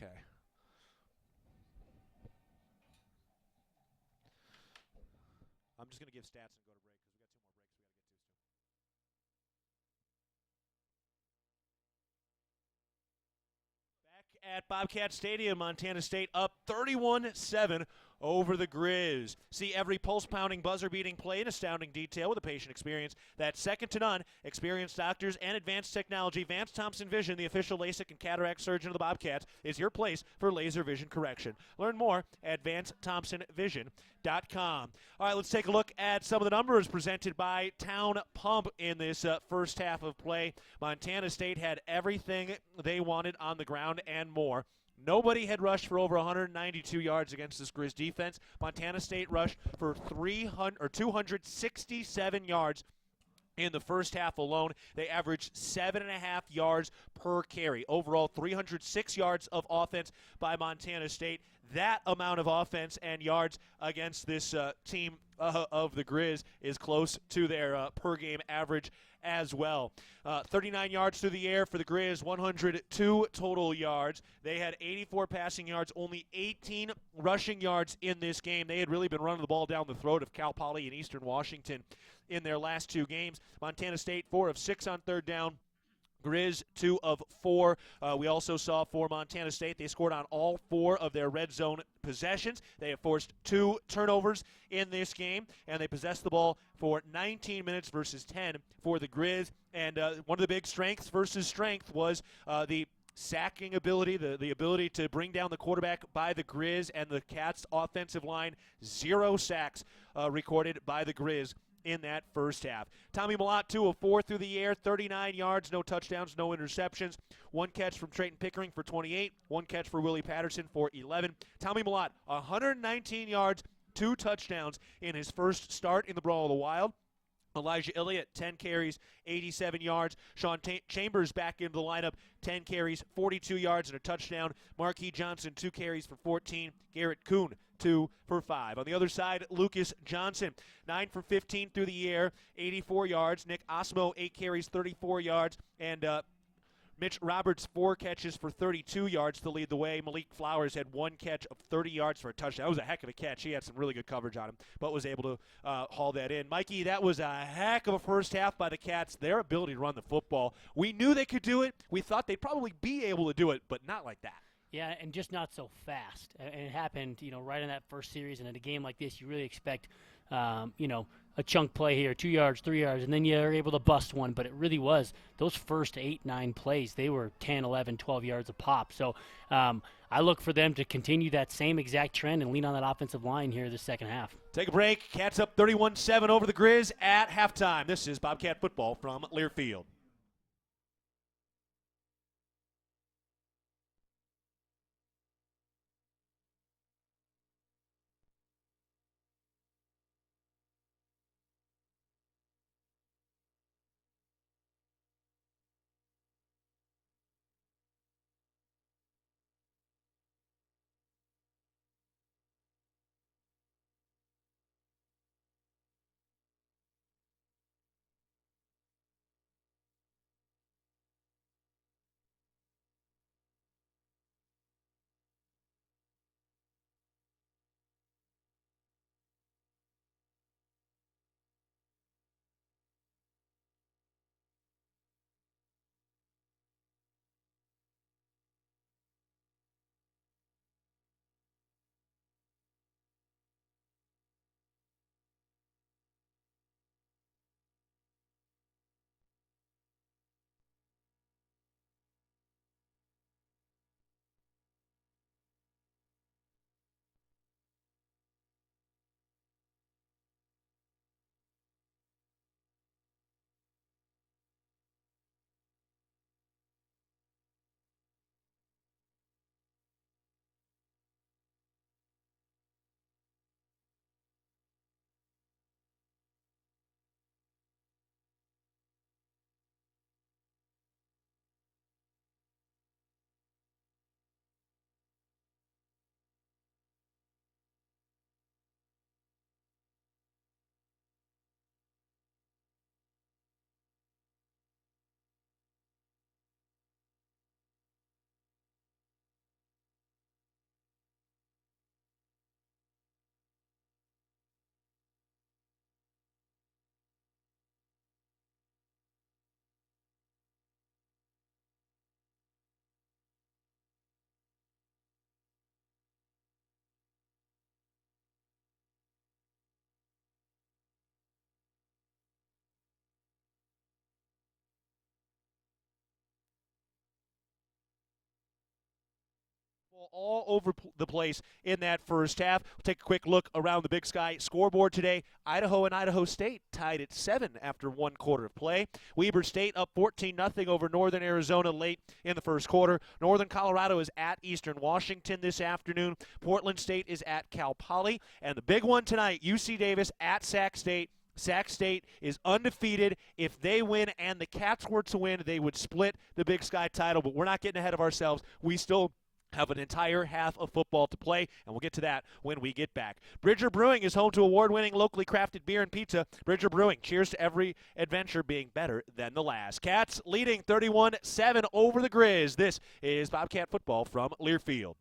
Okay. I'm just going to give stats and go to break because we got 2 more breaks we got to get to. Back at Bobcat Stadium, Montana State up 31-7 over the Griz. See every pulse-pounding, buzzer-beating play in astounding detail with a patient experience that's second to none. Experienced doctors and advanced technology. Vance Thompson Vision, the official LASIK and cataract surgeon of the Bobcats, is your place for laser vision correction. Learn more at VanceThompsonVision.com. All right, let's take a look at some of the numbers presented by Town Pump in this first half of play. Montana State had everything they wanted on the ground and more. Nobody had rushed for over 192 yards against this Griz defense. Montana State rushed for 267 yards in the first half alone. They averaged 7.5 yards per carry. Overall, 306 yards of offense by Montana State. That amount of offense and yards against this team of the Griz is close to their per-game average as well. 39 yards through the air for the Griz, 102 total yards. They had 84 passing yards, only 18 rushing yards in this game. They had really been running the ball down the throat of Cal Poly and Eastern Washington in their last 2 games. Montana State 4 of 6 on third down. Griz 2 of 4. We also saw for Montana State, they scored on all 4 of their red zone possessions. They have forced 2 turnovers in this game, and they possessed the ball for 19 minutes versus 10 for the Griz. And one of the big strengths versus strength was the sacking ability, the ability to bring down the quarterback by the Griz and the Cats' offensive line. 0 sacks recorded by the Griz in that first half. Tommy Mellott, 2 of 4 through the air, 39 yards, no touchdowns, no interceptions. One catch from Trayton Pickering for 28, one catch for Willie Patterson for 11. Tommy Mellott, 119 yards, 2 touchdowns in his first start in the Brawl of the Wild. Elijah Elliott, 10 carries, 87 yards. Sean Chambers back into the lineup, 10 carries, 42 yards and a touchdown. Marquis Johnson, 2 carries for 14. Garrett Kuhn, 2 for 5. On the other side, Lucas Johnson, 9 for 15 through the air, 84 yards. Nick Osmo, 8 carries, 34 yards. And Mitch Roberts, 4 catches for 32 yards to lead the way. Malik Flowers had 1 catch of 30 yards for a touchdown. That was a heck of a catch. He had some really good coverage on him, but was able to haul that in. Mikey, that was a heck of a first half by the Cats. Their ability to run the football. We knew they could do it. We thought they'd probably be able to do it, but not like that. Yeah, and just not so fast. And it happened, right in that first series. And in a game like this, you really expect, a chunk play here, 2 yards, 3 yards, and then you're able to bust one. But it really was those first 8, 9 plays, they were 10, 11, 12 yards a pop. So I look for them to continue that same exact trend and lean on that offensive line here the second half. Take a break. Cats up 31-7 over the Griz at halftime. This is Bobcat football from Learfield. All over the place in that first half. We'll take a quick look around the Big Sky scoreboard today. Idaho and Idaho State tied at 7 after 1 quarter of play. Weber State up 14-0 over Northern Arizona late in the first quarter. Northern Colorado is at Eastern Washington this afternoon. Portland State is at Cal Poly. And the big one tonight, UC Davis at Sac State. Sac State is undefeated. If they win and the Cats were to win, they would split the Big Sky title. But we're not getting ahead of ourselves. We still have an entire half of football to play, and we'll get to that when we get back. Bridger Brewing is home to award-winning locally crafted beer and pizza. Bridger Brewing, cheers to every adventure being better than the last. Cats leading 31-7 over the Griz. This is Bobcat football from Learfield.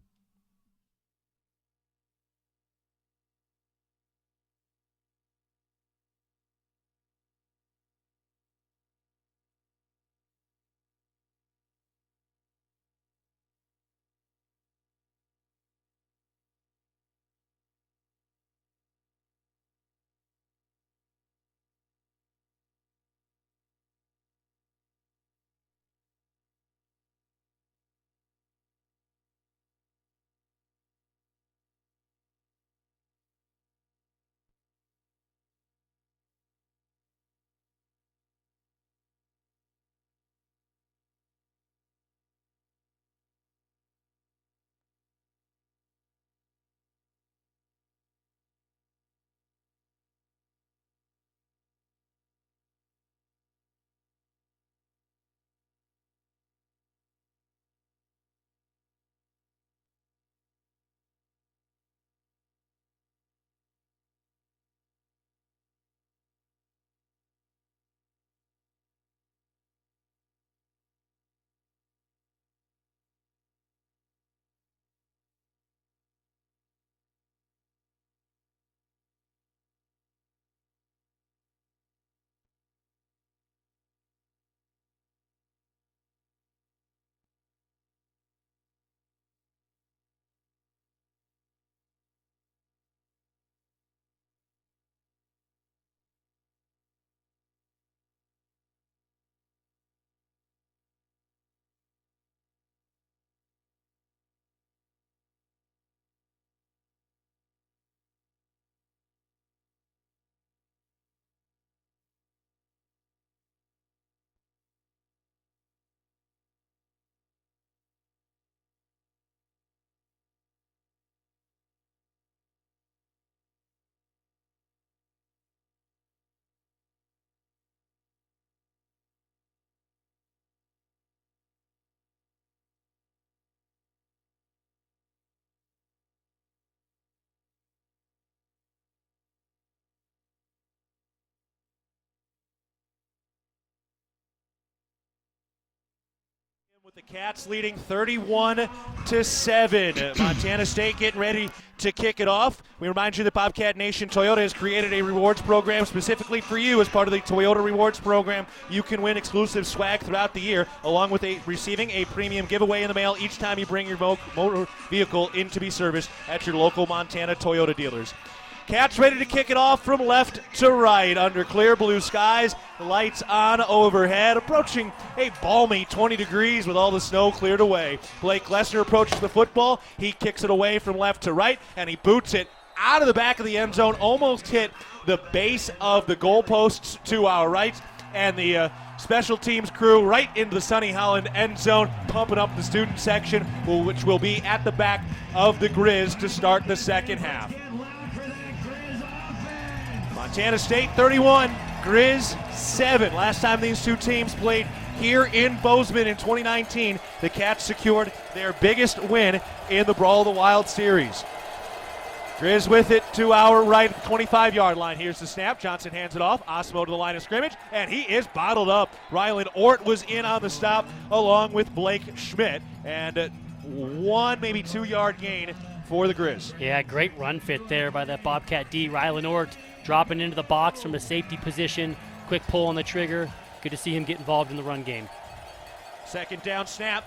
With the Cats leading 31-7. Montana State getting ready to kick it off. We remind you that Bobcat Nation Toyota has created a rewards program specifically for you. As part of the Toyota Rewards program, you can win exclusive swag throughout the year, along with receiving a premium giveaway in the mail each time you bring your motor vehicle in to be serviced at your local Montana Toyota dealers. Cats ready to kick it off from left to right under clear blue skies. Lights on overhead, approaching a balmy 20 degrees with all the snow cleared away. Blake Lesnar approaches the football. He kicks it away from left to right, and he boots it out of the back of the end zone, almost hit the base of the goalposts to our right, and the special teams crew right into the Sonny Holland end zone, pumping up the student section, which will be at the back of the Griz to start the second half. Montana State 31, Griz 7. Last time these two teams played here in Bozeman in 2019, the Cats secured their biggest win in the Brawl of the Wild series. Griz with it to our right, 25-yard line. Here's the snap. Johnson hands it off. Osmo to the line of scrimmage, and he is bottled up. Rylan Ort was in on the stop along with Blake Schmidt, and 1, maybe 2-yard gain for the Griz. Yeah, great run fit there by that Bobcat D. Rylan Ort dropping into the box from a safety position. Quick pull on the trigger. Good to see him get involved in the run game. Second down snap.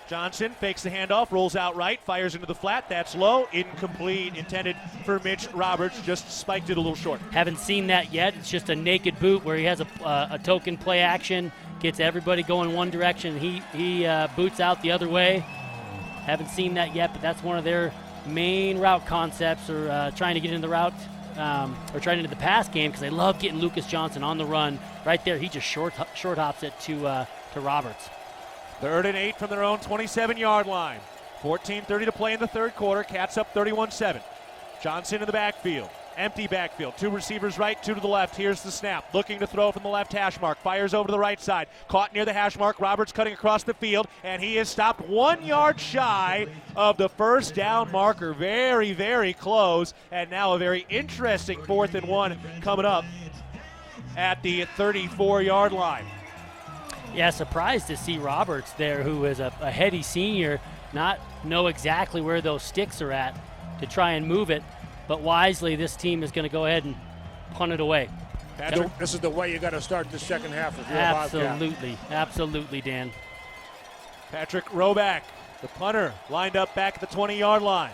Johnson fakes the handoff, rolls out right, fires into the flat. That's low, incomplete, intended for Mitch Roberts. Just spiked it a little short. Haven't seen that yet. It's just a naked boot where he has a token play action, gets everybody going one direction. He boots out the other way. Haven't seen that yet, but that's one of their main route concepts, or trying to get into the route, or trying into the pass game, because they love getting Lucas Johnson on the run. Right there, he just short hops it to Roberts. 3rd and 8 from their own 27-yard line. 14:30 to play in the third quarter. Cats up 31-7. Johnson in the backfield. Empty backfield. 2 receivers right, 2 to the left. Here's the snap. Looking to throw from the left hash mark. Fires over to the right side. Caught near the hash mark. Roberts cutting across the field, and he is stopped 1 yard shy of the first down marker. Very, very close. And now a very interesting 4th and 1 coming up at the 34-yard line. Yeah, surprised to see Roberts there, who is a heady senior, not know exactly where those sticks are at to try and move it. But wisely, this team is going to go ahead and punt it away. Patrick, this is the way you got to start the second half if you're a Bobcat. Absolutely, Dan. Patrick Roback, the punter, lined up back at the 20-yard line.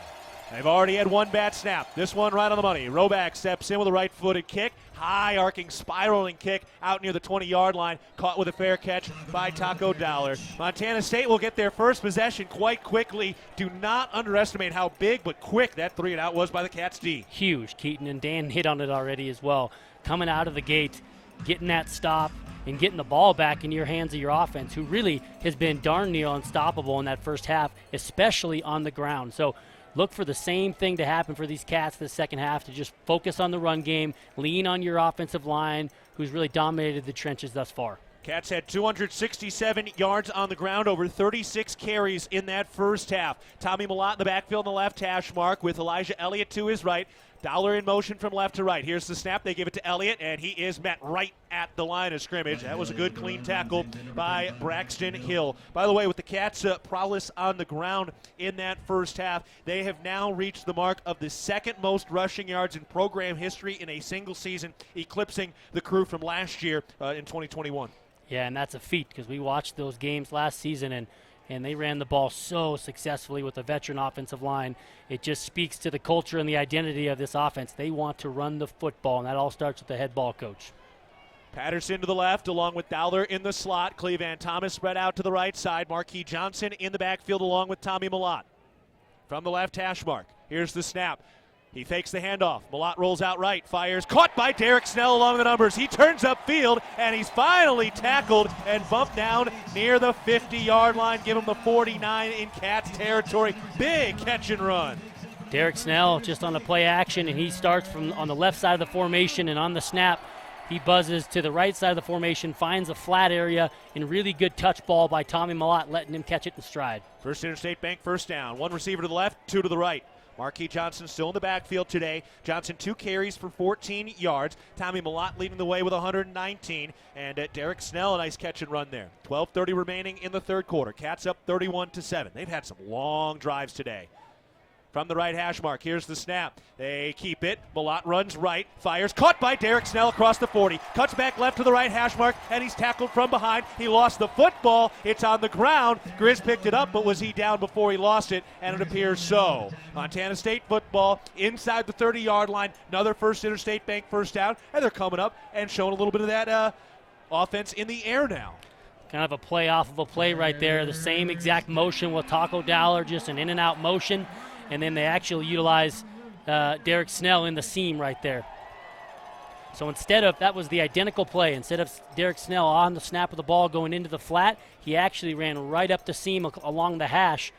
They've already had 1 bad snap. This one right on the money. Roback steps in with a right-footed kick. High arcing, spiraling kick out near the 20-yard line. Caught with a fair catch by Taco Dollar. Montana State will get their first possession quite quickly. Do not underestimate how big but quick that 3-and-out was by the Cats D. Huge. Keaton and Dan hit on it already as well. Coming out of the gate, getting that stop, and getting the ball back in your hands of your offense, who really has been darn near unstoppable in that first half, especially on the ground. So look for the same thing to happen for these Cats this second half, to just focus on the run game, lean on your offensive line, who's really dominated the trenches thus far. Cats had 267 yards on the ground, over 36 carries in that first half. Tommy Malott in the backfield on the left hash mark with Elijah Elliott to his right. Dollar in motion from left to right. Here's the snap. They give it to Elliott, and he is met right at the line of scrimmage. That was a good, clean tackle by Braxton Hill. By the way, with the Cats' prowess on the ground in that first half, they have now reached the mark of the second most rushing yards in program history in a single season, eclipsing the crew from last year in 2021. Yeah, and that's a feat, because we watched those games last season, and they ran the ball so successfully with a veteran offensive line. It just speaks to the culture and the identity of this offense. They want to run the football, and that all starts with the head ball coach. Patterson to the left, along with Dowler in the slot. Cleveland Thomas spread out to the right side. Marquis Johnson in the backfield, along with Tommy Malott. From the left hash mark, here's the snap. He fakes the handoff. Malott rolls out right, fires. Caught by Derek Snell along the numbers. He turns upfield, and he's finally tackled and bumped down near the 50-yard line. Give him the 49 in Cats territory. Big catch and run. Derek Snell just on the play action, and he starts from on the left side of the formation, and on the snap, he buzzes to the right side of the formation, finds a flat area, and really good touch ball by Tommy Malott, letting him catch it in stride. First Interstate Bank first down. 1 receiver to the left, 2 to the right. Marquis Johnson still in the backfield today. Johnson 2 carries for 14 yards. Tommy Malott leading the way with 119. And Derek Snell, a nice catch and run there. 12:30 remaining in the third quarter. Cats up 31-7. They've had some long drives today. From the right hash mark, here's the snap. They keep it. Malott runs right, fires, caught by Derek Snell across the 40. Cuts back left to the right hash mark, and he's tackled from behind. He lost the football. It's on the ground. Griz picked it up, but was he down before he lost it? And it appears so. Montana State football inside the 30-yard line. Another First Interstate Bank first down, and they're coming up and showing a little bit of that offense in the air now. Kind of a play off of a play right there. The same exact motion with Taco Dowler, just an in-and-out motion. And then they actually utilize Derek Snell in the seam right there. So that was the identical play. Instead of Derek Snell on the snap of the ball going into the flat, he actually ran right up the seam along the hash.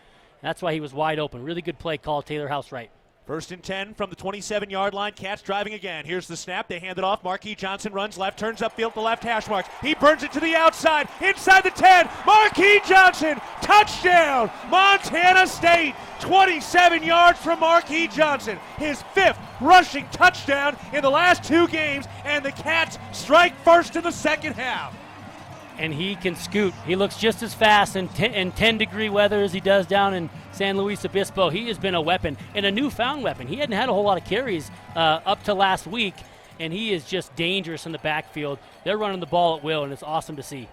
That's why he was wide open. Really good play call, Taylor House-Wright. 1st and 10 from the 27-yard line. Cats driving again. Here's the snap. They hand it off. Marquis Johnson runs left, turns upfield to left hash marks. He burns it to the outside, inside the 10. Marquis Johnson, touchdown, Montana State. 27 yards from Marquis Johnson. His 5th rushing touchdown in the last 2 games, and the Cats strike first in the second half. And he can scoot. He looks just as fast in 10-degree weather as he does down in San Luis Obispo. He has been a weapon, and a newfound weapon. He hadn't had a whole lot of carries up to last week, and he is just dangerous in the backfield. They're running the ball at will, and it's awesome to see.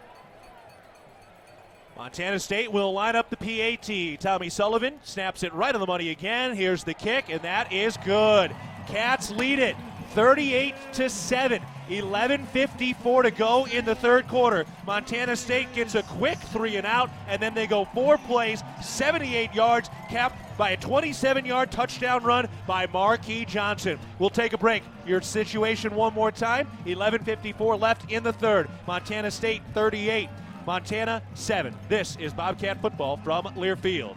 Montana State will line up the PAT. Tommy Sullivan snaps it right on the money again. Here's the kick, and that is good. Cats lead it 38-7. 11:54 to go in the third quarter. Montana State gets a quick 3 and out, and then they go 4 plays, 78 yards, capped by a 27-yard touchdown run by Marquis Johnson. We'll take a break. Your situation one more time. 11:54 left in the third. Montana State 38, Montana 7. This is Bobcat football from Learfield.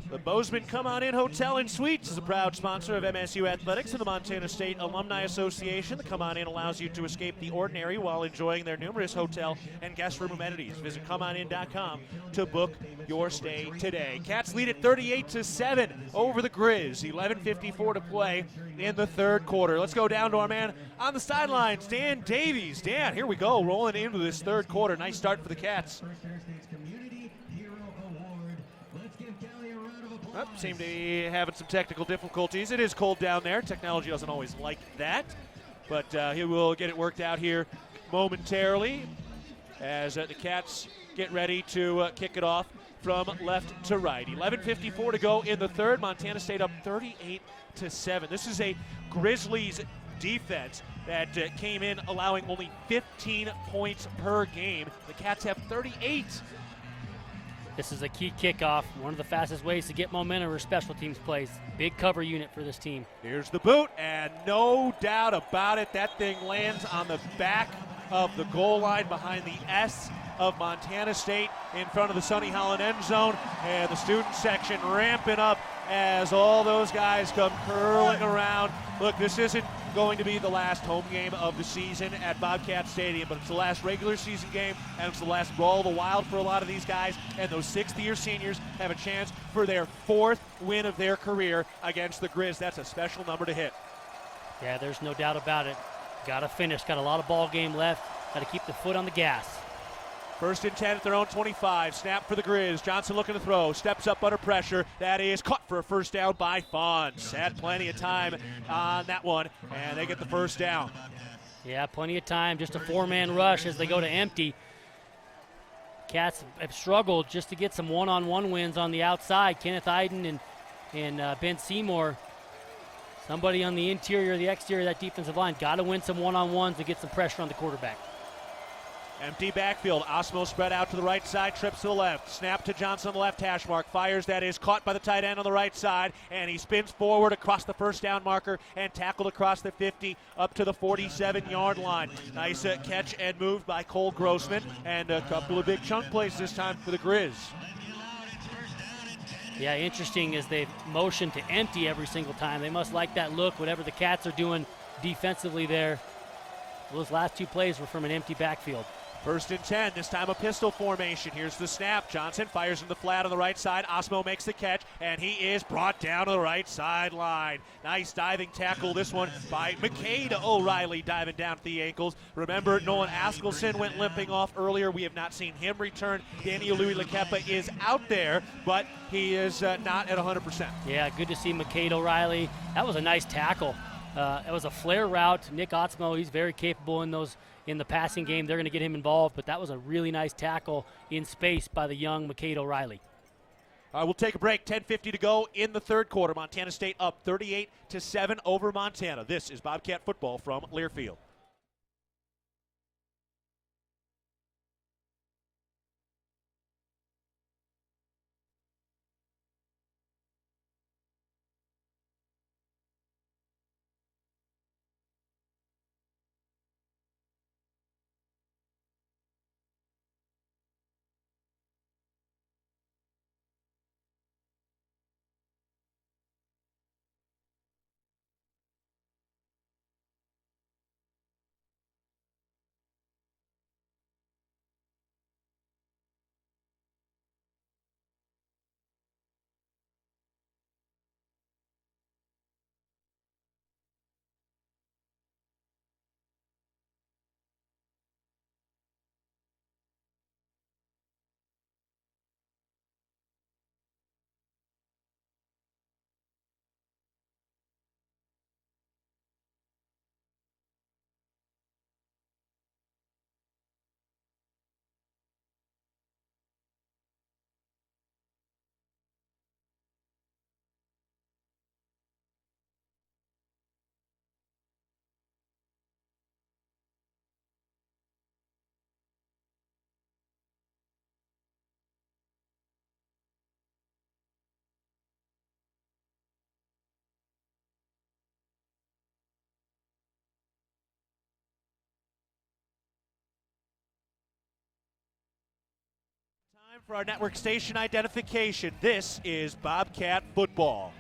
The Bozeman Come On In Hotel and Suites is a proud sponsor of MSU Athletics and the Montana State Alumni Association. The Come On In allows you to escape the ordinary while enjoying their numerous hotel and guest room amenities. Visit ComeOnIn.com to book your stay today. Cats lead at 38-7 over the Griz. 11:54 to play in the third quarter. Let's go down to our man on the sidelines, Dan Davies. Dan, here we go, rolling into this third quarter. Nice start for the Cats. Seem to be having some technical difficulties. It is cold down there. Technology doesn't always like that, but he will get it worked out here momentarily as the Cats get ready to kick it off from left to right. 11:54 to go in the third. Montana State up 38-7. This is a Grizzlies defense that came in allowing only 15 points per game. The Cats have 38. This is a key kickoff, one of the fastest ways to get momentum or special teams plays. Big cover unit for this team. Here's the boot, and no doubt about it, that thing lands on the back of the goal line behind the S of Montana State in front of the Sonny Holland end zone, and the student section ramping up as all those guys come curling around. Look, this isn't going to be the last home game of the season at Bobcat Stadium, but it's the last regular season game, and it's the last Brawl of the Wild for a lot of these guys, and those sixth-year seniors have a chance for their 4th win of their career against the Griz. That's a special number to hit. Yeah, there's no doubt about it. Got to finish. Got a lot of ball game left. Got to keep the foot on the gas. 1st and 10 at their own 25. Snap for the Griz. Johnson looking to throw. Steps up under pressure. That is caught for a first down by Fonz. Had plenty of time on that one, and they get the first down. Yeah, plenty of time. Just a 4-man rush as they go to empty. Cats have struggled just to get some one-on-one wins on the outside. Kenneth Iden and Ben Seymour. Somebody on the interior or the exterior of that defensive line. Got to win some one-on-ones to get some pressure on the quarterback. Empty backfield. Osmo spread out to the right side, trips to the left. Snap to Johnson on the left hash mark. Fires. That is caught by the tight end on the right side, and he spins forward across the first down marker and tackled across the 50 up to the 47-yard line. Nice catch and move by Cole Grossman, and a couple of big chunk plays this time for the Griz. Yeah, interesting as they've motioned to empty every single time. They must like that look, whatever the Cats are doing defensively there. Those last 2 plays were from an empty backfield. 1st and 10, this time a pistol formation. Here's the snap. Johnson fires in the flat on the right side. Osmo makes the catch, and he is brought down to the right sideline. Nice diving tackle, this one by McKay O'Reilly, diving down at the ankles. Remember, Nolan Askelson went limping off earlier. We have not seen him return. Daniel Louis Lekepa is out there, but he is not at 100%. Yeah, good to see McKay O'Reilly. That was a nice tackle. It was a flare route. Nick Otzmo, he's very capable in the passing game. They're going to get him involved, but that was a really nice tackle in space by the young McKay O'Reilly. We'll take a break. 10:50 to go in the 3rd quarter. Montana State up 38-7 over Montana. This is Bobcat football from Learfield. Time for our network station identification. This is Bobcat football.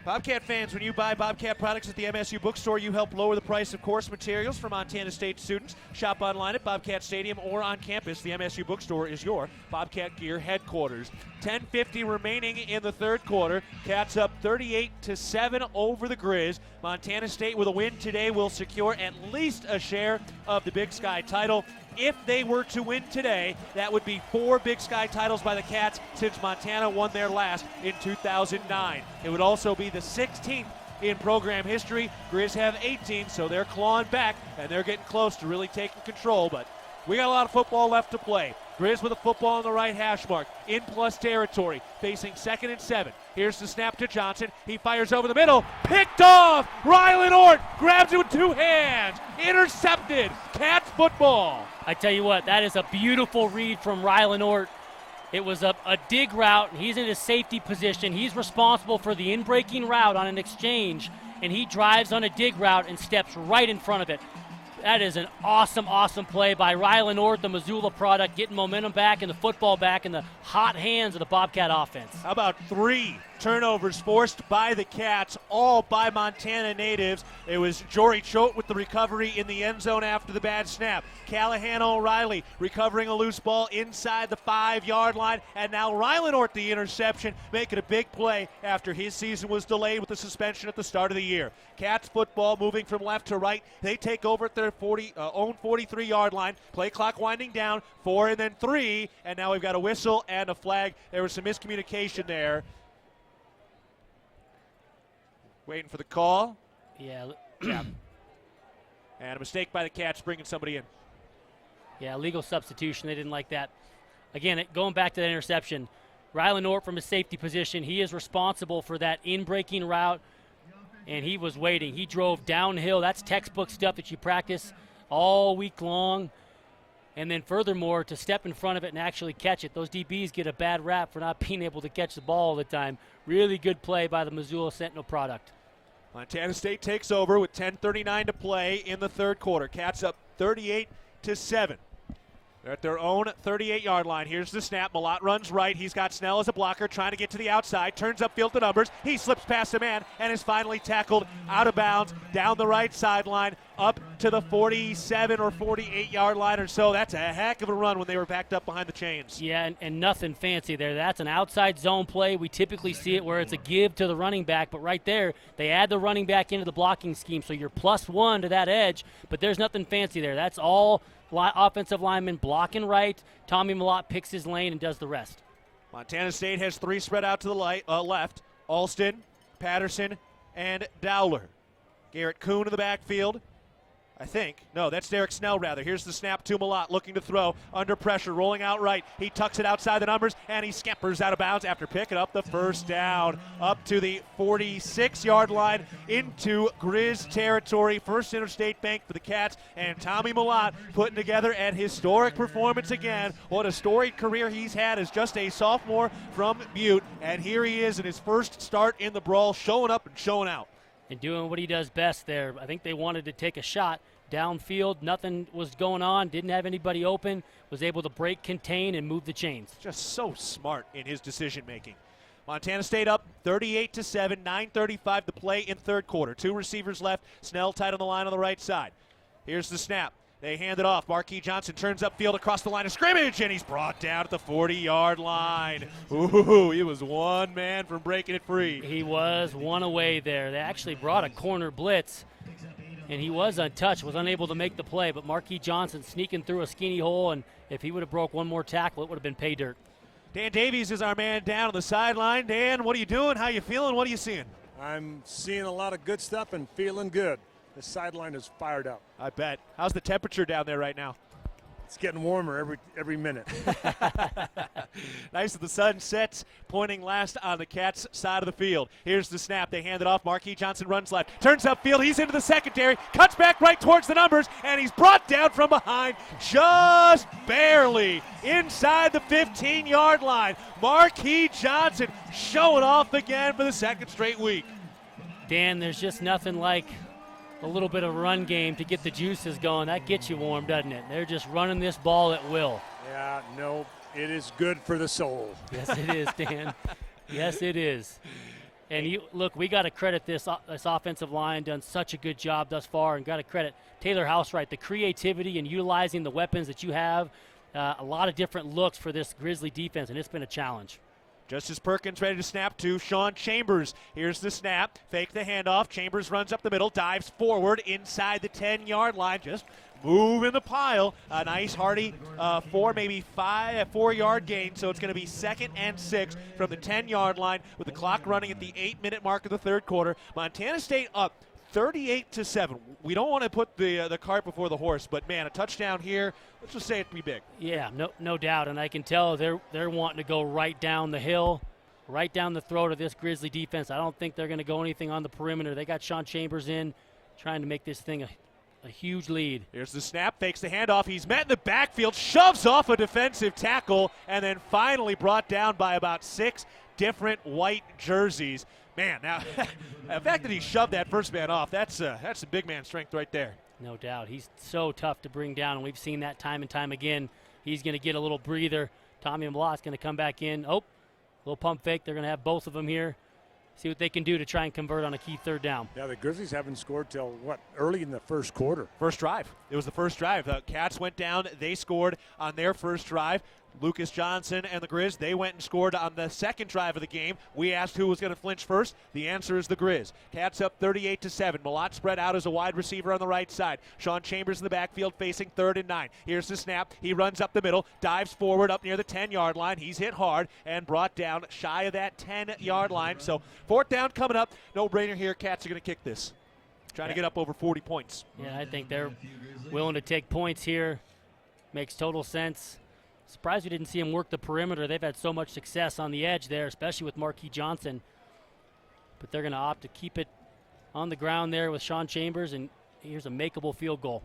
Bobcat fans, when you buy Bobcat products at the MSU bookstore, you help lower the price of course materials for Montana State students. Shop online at Bobcat Stadium or on campus. The MSU bookstore is your Bobcat gear headquarters. 10:50 remaining in the 3rd quarter. Cats up 38-7 over the Griz. Montana State with a win today will secure at least a share of the Big Sky title. If they were to win today, that would be 4 Big Sky titles by the Cats since Montana won their last in 2009. It would also be the 16th in program history. Griz have 18, so they're clawing back, and they're getting close to really taking control, but we got a lot of football left to play. Griz with a football on the right hash mark. In plus territory, facing 2nd and 7. Here's the snap to Johnson. He fires over the middle. Picked off! Rylan Ort grabs it with 2 hands. Intercepted. Cats football. I tell you what, that is a beautiful read from Rylan Ort. It was a dig route. He's in his safety position. He's responsible for the in-breaking route on an exchange, and he drives on a dig route and steps right in front of it. That is an awesome, awesome play by Rylan Ort, the Missoula product, getting momentum back and the football back in the hot hands of the Bobcat offense. How about 3 turnovers forced by the Cats, all by Montana natives? It was Jory Choate with the recovery in the end zone after the bad snap. Callahan O'Reilly recovering a loose ball inside the 5-yard line. And now Rylan Ort, the interception, making a big play after his season was delayed with the suspension at the start of the year. Cats football moving from left to right. They take over at their own 43-yard line. Play clock winding down, 4 and then 3. And now we've got a whistle and a flag. There was some miscommunication there. Waiting for the call. Yeah. And a mistake by the Cats bringing somebody in. Yeah, legal substitution. They didn't like that. Again, going back to that interception, Rylan Ort from his safety position, he is responsible for that in-breaking route, and he was waiting. He drove downhill. That's textbook stuff that you practice all week long. And then furthermore, to step in front of it and actually catch it. Those DBs get a bad rap for not being able to catch the ball all the time. Really good play by the Missoula Sentinel product. Montana State takes over with 10:39 to play in the third quarter. Cats up 38-7. They're at their own 38-yard line. Here's the snap. Malott runs right. He's got Snell as a blocker, trying to get to the outside. Turns upfield to Numbers. He slips past a man and is finally tackled out of bounds down the right sideline up to the 47 or 48-yard line or so. That's a heck of a run when they were backed up behind the chains. Yeah, and nothing fancy there. That's an outside zone play. We typically see it where it's a give to the running back, but right there, they add the running back into the blocking scheme, so you're +1 to that edge, but there's nothing fancy there. That's all offensive linemen blocking right. Tommy Malott picks his lane and does the rest. Montana State has 3 spread out to the left. Alston, Patterson, and Dowler. Garrett Kuhn in the backfield. I think. No, that's Derek Snell, rather. Here's the snap to Malott, looking to throw, under pressure, rolling out right. He tucks it outside the numbers, and he scampers out of bounds after picking up the first down. Up to the 46-yard line into Griz territory. First Interstate Bank for the Cats, and Tommy Malott putting together an historic performance again. What a storied career he's had as just a sophomore from Butte, and here he is in his first start in the brawl, showing up and showing out. And doing what he does best there. I think they wanted to take a shot downfield. Nothing was going on. Didn't have anybody open. Was able to break, contain, and move the chains. Just so smart in his decision-making. Montana State up 38-7, 9:35 to play in third quarter. 2 receivers left. Snell tight on the line on the right side. Here's the snap. They hand it off. Marquis Johnson turns upfield across the line of scrimmage, and he's brought down at the 40-yard line. Ooh, he was one man from breaking it free. He was one away there. They actually brought a corner blitz, and he was untouched, was unable to make the play, but Marquis Johnson sneaking through a skinny hole, and if he would have broke one more tackle, it would have been pay dirt. Dan Davies is our man down on the sideline. Dan, what are you doing? How you feeling? What are you seeing? I'm seeing a lot of good stuff and feeling good. The sideline is fired up. I bet. How's the temperature down there right now? It's getting warmer every minute. Nice that the sun sets, pointing last on the Cats' side of the field. Here's the snap. They hand it off. Marquis Johnson runs left. Turns upfield. He's into the secondary. Cuts back right towards the numbers, and he's brought down from behind just barely inside the 15-yard line. Marquis Johnson showing off again for the second straight week. Dan, there's just nothing like a little bit of run game to get the juices going. That gets you warm, doesn't it? They're just running this ball at will. Yeah, no, it is good for the soul. Yes, it is, Dan. Yes, it is. And look, we got to credit this offensive line, done such a good job thus far, and got to credit Taylor Housewright, the creativity and utilizing the weapons that you have. A lot of different looks for this Grizzly defense, and it's been a challenge. Justice Perkins ready to snap to Sean Chambers. Here's the snap. Fake the handoff. Chambers runs up the middle, dives forward inside the 10-yard line. Just move in the pile. A nice hearty 4-yard gain. So it's going to be 2nd and 6 from the 10-yard line with the clock running at the 8-minute mark of the third quarter. Montana State up 38-7. We don't want to put the cart before the horse, but man, a touchdown here. Let's just say it'd be big. Yeah, no doubt, and I can tell they're wanting to go right down the hill, right down the throat of this Grizzly defense. I don't think they're going to go anything on the perimeter. They got Sean Chambers in, trying to make this thing a huge lead. Here's the snap, fakes the handoff. He's met in the backfield, shoves off a defensive tackle, and then finally brought down by about 6 different white jerseys. Man, now the fact that he shoved that first man off, that's some big man strength right there. No doubt. He's so tough to bring down, and we've seen that time and time again. He's going to get a little breather. Tommy Mlot's going to come back in. Oh, little pump fake. They're going to have both of them here. See what they can do to try and convert on a key third down. Yeah, the Grizzlies haven't scored till, early in the first quarter. First drive. It was the first drive. The Cats went down. They scored on their first drive. Lucas Johnson and the Griz, they went and scored on the second drive of the game. We asked who was going to flinch first. The answer is the Griz. Cats up 38-7. Mlot spread out as a wide receiver on the right side. Sean Chambers in the backfield facing 3rd and 9. Here's the snap. He runs up the middle, dives forward up near the 10-yard line. He's hit hard and brought down shy of that 10-yard line. So 4th down coming up. No-brainer here. Cats are going to kick this. Trying to get up over 40 points. Yeah, I think they're willing to take points here. Makes total sense. Surprised we didn't see him work the perimeter. They've had so much success on the edge there, especially with Marquis Johnson. But they're going to opt to keep it on the ground there with Sean Chambers, and here's a makeable field goal.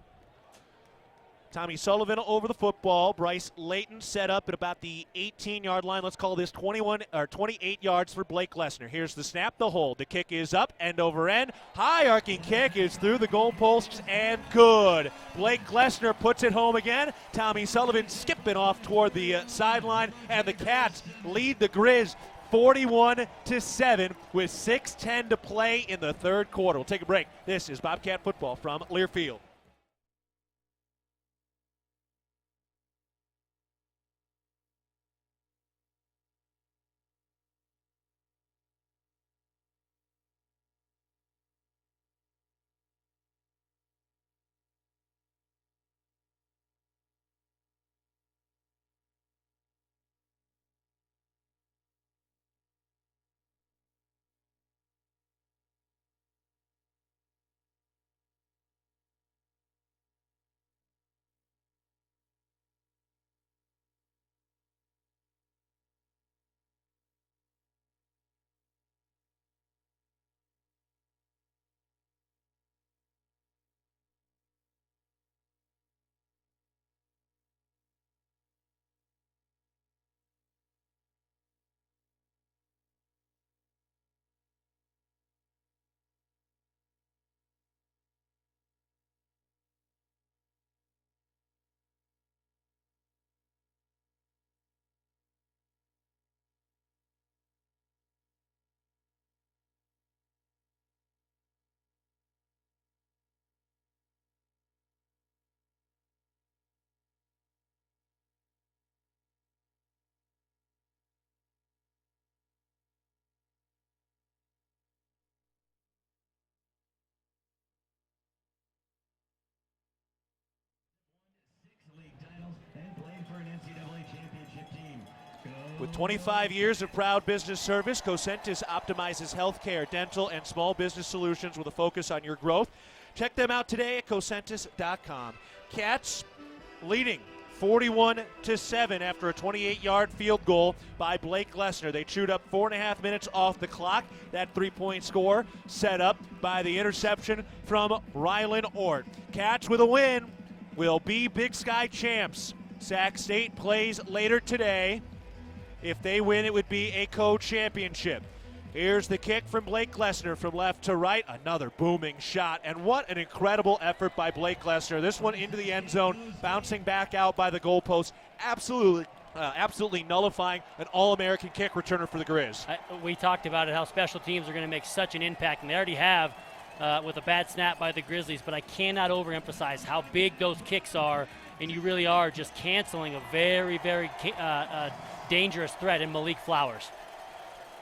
Tommy Sullivan over the football. Bryce Layton set up at about the 18-yard line. Let's call this 21 or 28 yards for Blake Lesnar. Here's the snap, the hold. The kick is up, end over end. High arcing kick is through the goalposts and good. Blake Lesnar puts it home again. Tommy Sullivan skipping off toward the sideline, and the Cats lead the Griz 41-7 with 6:10 to play in the third quarter. We'll take a break. This is Bobcat football from Learfield. With 25 years of proud business service, Cosentus optimizes healthcare, dental, and small business solutions with a focus on your growth. Check them out today at cosentus.com. Cats leading 41-7 after a 28-yard field goal by Blake Lesnar. They chewed up 4.5 minutes off the clock. That three-point score set up by the interception from Rylan Ort. Cats with a win will be Big Sky champs. Sac State plays later today. If they win, it would be a co-championship. Here's the kick from Blake Lesnar from left to right. Another booming shot. And what an incredible effort by Blake Lesnar. This one into the end zone, bouncing back out by the goalpost. Absolutely nullifying an All-American kick returner for the Griz. We talked about it, how special teams are going to make such an impact, and they already have with a bad snap by the Grizzlies, but I cannot overemphasize how big those kicks are, and you really are just canceling a very, very dangerous threat in Malik Flowers.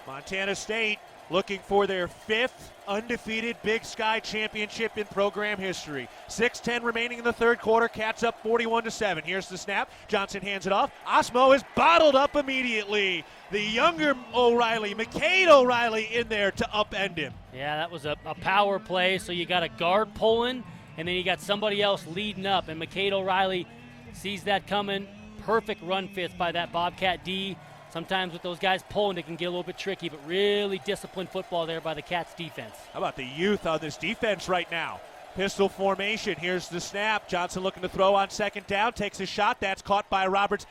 Montana State looking for their 5th undefeated Big Sky championship in program history. 6:10 remaining in the third quarter. Cats up 41-7. Here's the snap. Johnson hands it off. Osmo is bottled up immediately. The younger O'Reilly, McCade O'Reilly, in there to upend him. Yeah, that was a power play, so you got a guard pulling, and then you got somebody else leading up, and McCade O'Reilly sees that coming. Perfect run fist by that Bobcat D. Sometimes with those guys pulling, it can get a little bit tricky, but really disciplined football there by the Cats defense. How about the youth on this defense right now? Pistol formation. Here's the snap. Johnson looking to throw on second down. Takes a shot. That's caught by Roberts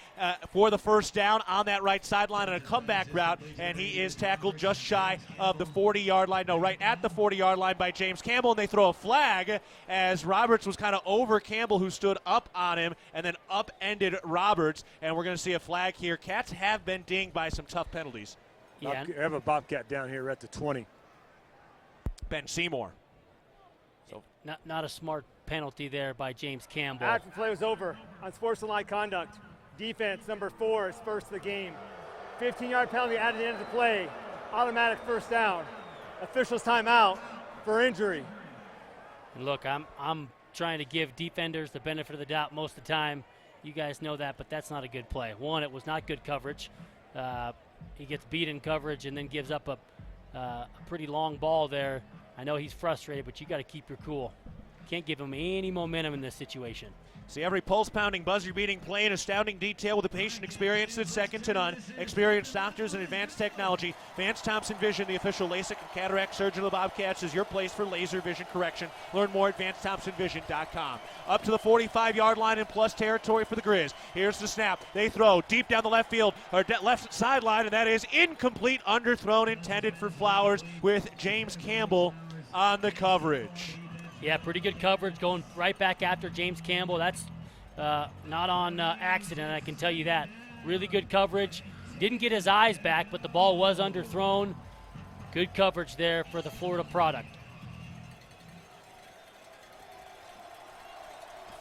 for the first down on that right sideline on a comeback route. And he is tackled just shy of the 40-yard line. No, right at the 40-yard line by James Campbell. And they throw a flag as Roberts was kind of over Campbell, who stood up on him and then upended Roberts. And we're going to see a flag here. Cats have been dinged by some tough penalties. Yeah. I have a Bobcat down here at the 20. Ben Seymour. Not a smart penalty there by James Campbell. After the play was over, unsportsmanlike conduct. Defense, number 4, is first of the game. 15-yard penalty at the end of the play. Automatic first down. Officials timeout for injury. And look, I'm trying to give defenders the benefit of the doubt most of the time. You guys know that, but that's not a good play. One, it was not good coverage. He gets beat in coverage and then gives up a pretty long ball there. I know he's frustrated, but you got to keep your cool. Can't give him any momentum in this situation. See every pulse-pounding, buzzer-beating play in astounding detail with a patient experience that's second to none. Experienced doctors and advanced technology. Vance Thompson Vision, the official LASIK and cataract surgeon of the Bobcats, is your place for laser vision correction. Learn more at VanceThompsonVision.com. Up to the 45-yard line in plus territory for the Griz. Here's the snap. They throw deep down the left field, or left sideline, and that is incomplete, underthrown, intended for Flowers with James Campbell on the coverage. Yeah, pretty good coverage going right back after James Campbell. That's not on accident, I can tell you that. Really good coverage. Didn't get his eyes back, but the ball was underthrown. Good coverage there for the Florida product.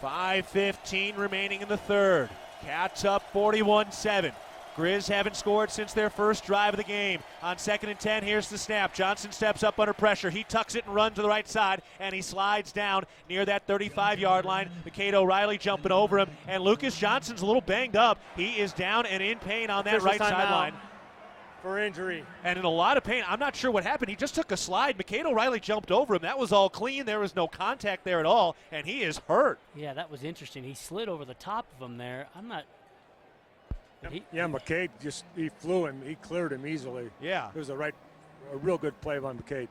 5:15 remaining in the third. Cats up 41-7. Griz haven't scored since their first drive of the game. On 2nd and 10, here's the snap. Johnson steps up under pressure. He tucks it and runs to the right side, and he slides down near that 35-yard line. McCade O'Reilly jumping over him, and Lucas Johnson's a little banged up. He is down and in pain on that right sideline. For injury. And in a lot of pain. I'm not sure what happened. He just took a slide. McCade O'Reilly jumped over him. That was all clean. There was no contact there at all, and he is hurt. Yeah, that was interesting. He slid over the top of him there. I'm not... McCade he flew him. He cleared him easily. Yeah. It was a real good play by McCade.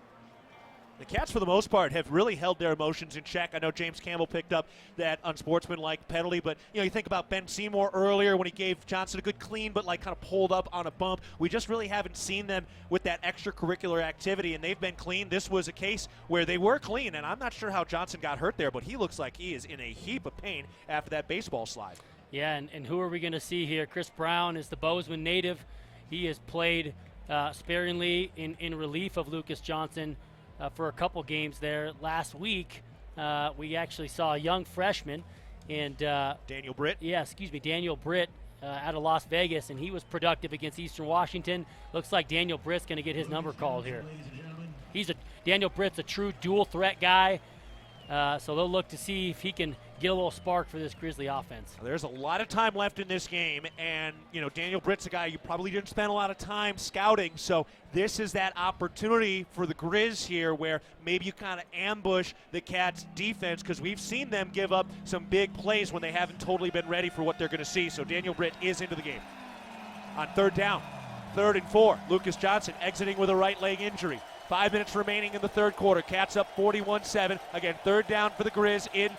The Cats, for the most part, have really held their emotions in check. I know James Campbell picked up that unsportsmanlike penalty, but you think about Ben Seymour earlier when he gave Johnson a good clean, but kind of pulled up on a bump. We just really haven't seen them with that extracurricular activity, and they've been clean. This was a case where they were clean, and I'm not sure how Johnson got hurt there, but he looks like he is in a heap of pain after that baseball slide. Yeah, and who are we going to see here? Chris Brown is the Bozeman native. He has played sparingly in relief of Lucas Johnson for a couple games there. Last week, we actually saw a young freshman. And Daniel Britt? Yeah, Daniel Britt out of Las Vegas, and he was productive against Eastern Washington. Looks like Daniel Britt's going to get his number called here. Daniel Britt's a true dual threat guy. So they'll look to see if he can get a little spark for this Grizzly offense. There's a lot of time left in this game, and Daniel Britt's a guy you probably didn't spend a lot of time scouting, so this is that opportunity for the Griz here where maybe you kind of ambush the Cats defense, because we've seen them give up some big plays when they haven't totally been ready for what they're going to see. So Daniel Britt is into the game. On third down, 3rd and 4, Lucas Johnson exiting with a right leg injury. 5 minutes remaining in the third quarter. Cats up 41-7. Again, 3rd down for the Griz in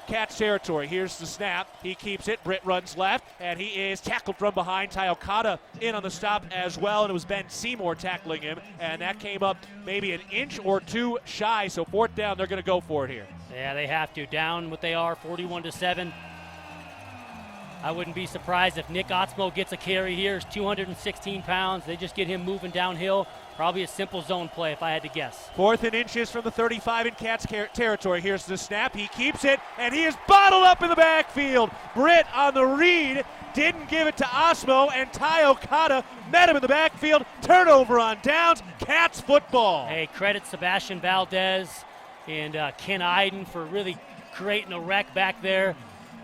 Cats territory. Here's the snap. He keeps it. Britt runs left, and he is tackled from behind. Ty Okada in on the stop as well, and it was Ben Seymour tackling him, and that came up maybe an inch or two shy. So 4th down, they're going to go for it here. Yeah, they have to. Down what they are, 41-7. I wouldn't be surprised if Nick Otzmo gets a carry here. He's 216 pounds. They just get him moving downhill. Probably a simple zone play if I had to guess. 4th and inches from the 35 in Cats territory. Here's the snap. He keeps it, and he is bottled up in the backfield. Britt on the read didn't give it to Osmo, and Ty Okada met him in the backfield. Turnover on downs. Cats football. Hey, credit Sebastian Valdez and Ken Iden for really creating a wreck back there.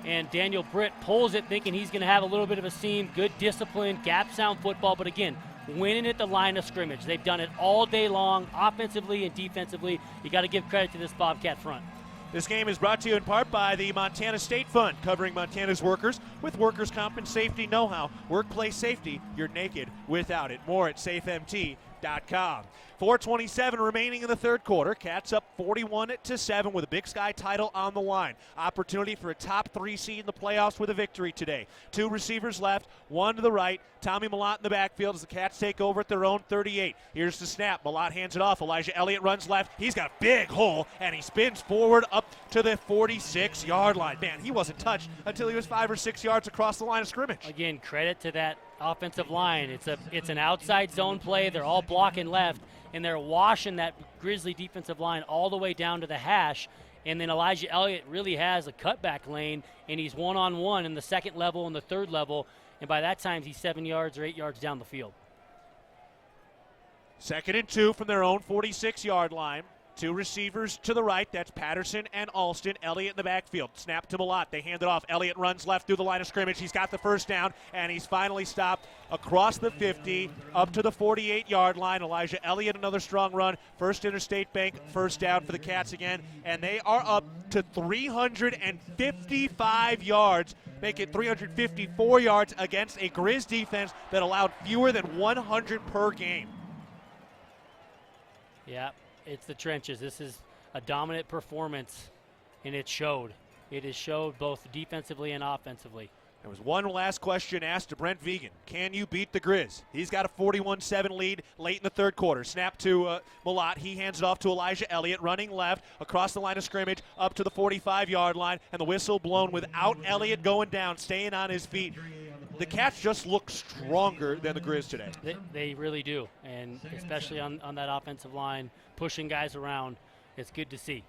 And Daniel Britt pulls it thinking he's going to have a little bit of a seam. Good discipline, gap sound football, but again, winning at the line of scrimmage. They've done it all day long, offensively and defensively. You got to give credit to this Bobcat front. This game is brought to you in part by the Montana State Fund, covering Montana's workers with workers' comp and safety know-how. Workplace safety, you're naked without it. More at safemt.com. 4:27 remaining in the third quarter. Cats up 41-7 with a Big Sky title on the line. Opportunity for a top 3 seed in the playoffs with a victory today. 2 receivers left, 1 to the right. Tommy Malott in the backfield as the Cats take over at their own 38. Here's the snap. Malott hands it off. Elijah Elliott runs left. He's got a big hole, and he spins forward up to the 46-yard line. Man, he wasn't touched until he was 5 or 6 yards across the line of scrimmage. Again, credit to that offensive line. It's an outside zone play. They're all blocking left, and they're washing that Grizzly defensive line all the way down to the hash. And then Elijah Elliott really has a cutback lane, and he's one-on-one in the second level and the third level. And by that time, he's 7 yards or 8 yards down the field. 2nd and 2 from their own 46-yard line. 2 receivers to the right. That's Patterson and Alston. Elliott in the backfield. Snap to Malott. They hand it off. Elliott runs left through the line of scrimmage. He's got the first down, and he's finally stopped across the 50 up to the 48-yard line. Elijah Elliott, another strong run. First Interstate Bank, first down for the Cats again, and they are up to 355 yards. Make it 354 yards against a Griz defense that allowed fewer than 100 per game. Yeah. It's the trenches. This is a dominant performance, and it showed. It has showed both defensively and offensively. There was one last question asked to Brent Vegan. Can you beat the Griz? He's got a 41-7 lead late in the third quarter. Snap to Malott. He hands it off to Elijah Elliott, running left across the line of scrimmage up to the 45-yard line, and the whistle blown without Elliott going down, staying on his feet. The Cats just look stronger than the Griz today. They really do, and especially on that offensive line, pushing guys around. It's good to see.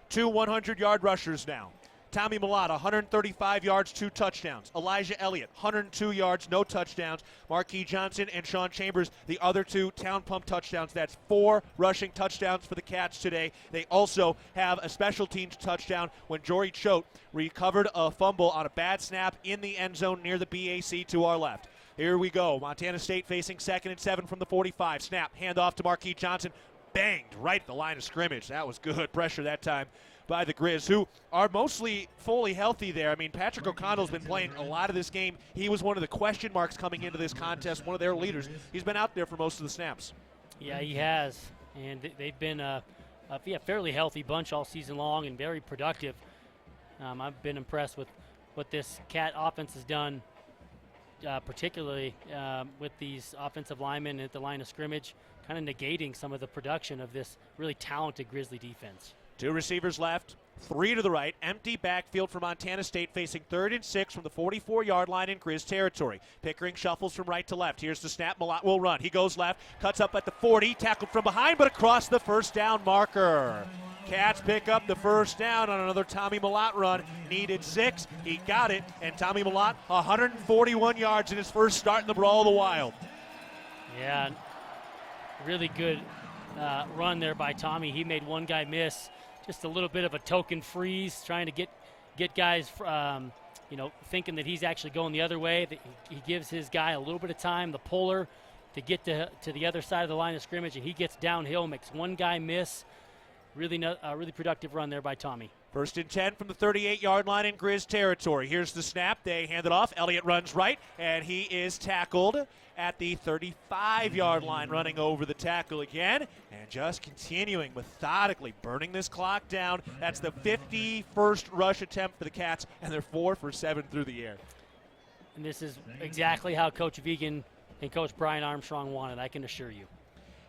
2 100-yard rushers now. Tommy Malott, 135 yards, 2 touchdowns. Elijah Elliott, 102 yards, no touchdowns. Marquis Johnson and Sean Chambers, the other 2 Town Pump touchdowns. That's 4 rushing touchdowns for the Cats today. They also have a special teams touchdown when Jory Choate recovered a fumble on a bad snap in the end zone near the BAC to our left. Here we go. Montana State facing 2nd and 7 from the 45. Snap, handoff to Marquis Johnson. Banged right at the line of scrimmage. That was good pressure that time by the Griz, who are mostly fully healthy there. I mean, Patrick O'Connell's been playing a lot of this game. He was one of the question marks coming into this contest, one of their leaders. He's been out there for most of the snaps. Yeah, he has. And they've been a fairly healthy bunch all season long and very productive. I've been impressed with what this Cat offense has done, particularly with these offensive linemen at the line of scrimmage, kind of negating some of the production of this really talented Grizzly defense. 2 receivers left, 3 to the right. Empty backfield for Montana State facing 3rd and 6 from the 44-yard line in Griz territory. Pickering shuffles from right to left. Here's the snap. Malott will run. He goes left, cuts up at the 40, tackled from behind, but across the first down marker. Cats pick up the first down on another Tommy Malott run. Needed 6. He got it, and Tommy Malott, 141 yards in his first start in the Brawl of the Wild. Yeah, really good run there by Tommy. He made one guy miss. Just a little bit of a token freeze, trying to get guys, thinking that he's actually going the other way. He gives his guy a little bit of time, the puller, to get to the other side of the line of scrimmage, and he gets downhill, makes one guy miss. Really productive run there by Tommy. 1st and 10 from the 38-yard line in Griz territory. Here's the snap. They hand it off. Elliott runs right, and he is tackled at the 35-yard line, running over the tackle again, and just continuing methodically, burning this clock down. That's the 51st rush attempt for the Cats, and they're 4 for 7 through the air. And this is exactly how Coach Vegan and Coach Brian Armstrong wanted, I can assure you.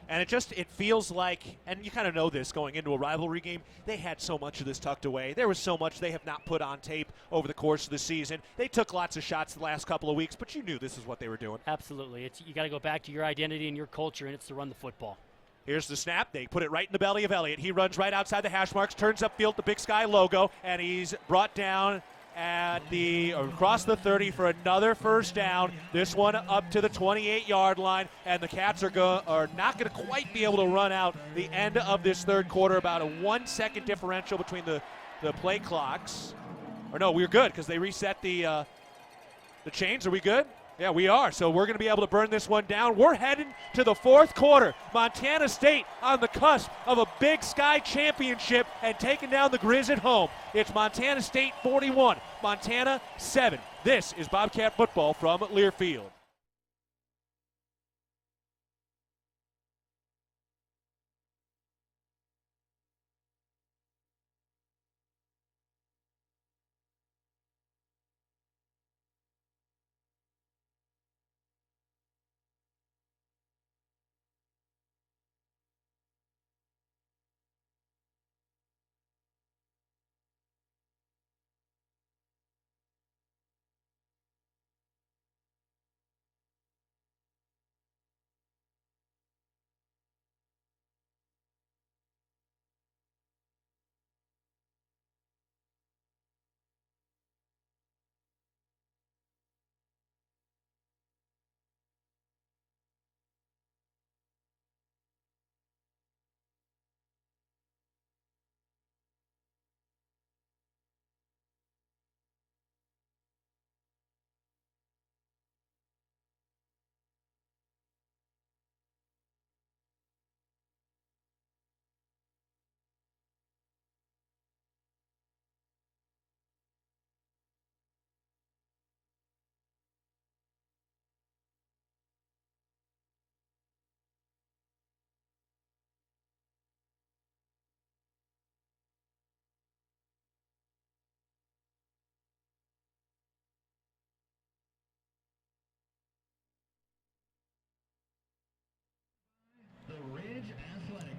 And it feels like, and you kind of know this going into a rivalry game, they had so much of this tucked away. There was so much they have not put on tape over the course of the season. They took lots of shots the last couple of weeks, but you knew this is what they were doing. Absolutely. You got to go back to your identity and your culture, and it's to run the football. Here's the snap. They put it right in the belly of Elliott. He runs right outside the hash marks, turns upfield, the Big Sky logo, and he's brought down across the 30 for another first down. This one up to the 28-yard line, and the Cats are not going to quite be able to run out the end of this third quarter. About a 1 second differential between the play clocks. Or no, we're good because they reset the chains. Are we good? Yeah, we are. So we're going to be able to burn this one down. We're heading to the fourth quarter. Montana State on the cusp of a Big Sky championship and taking down the Griz at home. It's Montana State 41, Montana 7. This is Bobcat football from Learfield.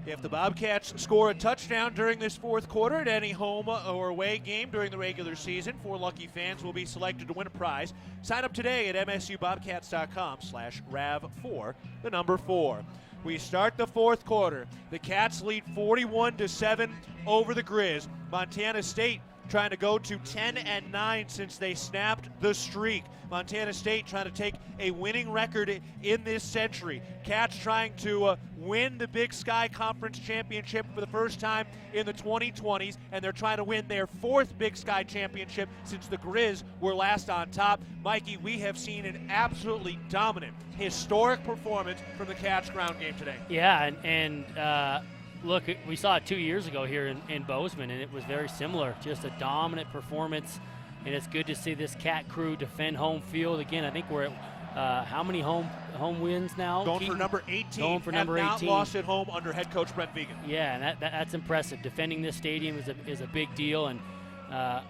If the Bobcats score a touchdown during this fourth quarter at any home or away game during the regular season, 4 lucky fans will be selected to win a prize. Sign up today at msubobcats.com/RAV4, the number 4. We start the fourth quarter. The Cats lead 41-7 over the Griz. Montana State trying to go to 10-9 since they snapped the streak. Montana State trying to take a winning record in this century. Cats trying to win the Big Sky Conference Championship for the first time in the 2020s, and they're trying to win their 4th Big Sky Championship since the Griz were last on top. Mikey, we have seen an absolutely dominant, historic performance from the Cats ground game today. Yeah, and look, we saw it 2 years ago here in Bozeman, and it was very similar. Just a dominant performance, and it's good to see this Cat crew defend home field. Again, I think we're at how many home wins now? Going for number 18. Going for number 18. Have not lost at home under head coach Brent Vegan. Yeah, and that's impressive. Defending this stadium is a big deal, and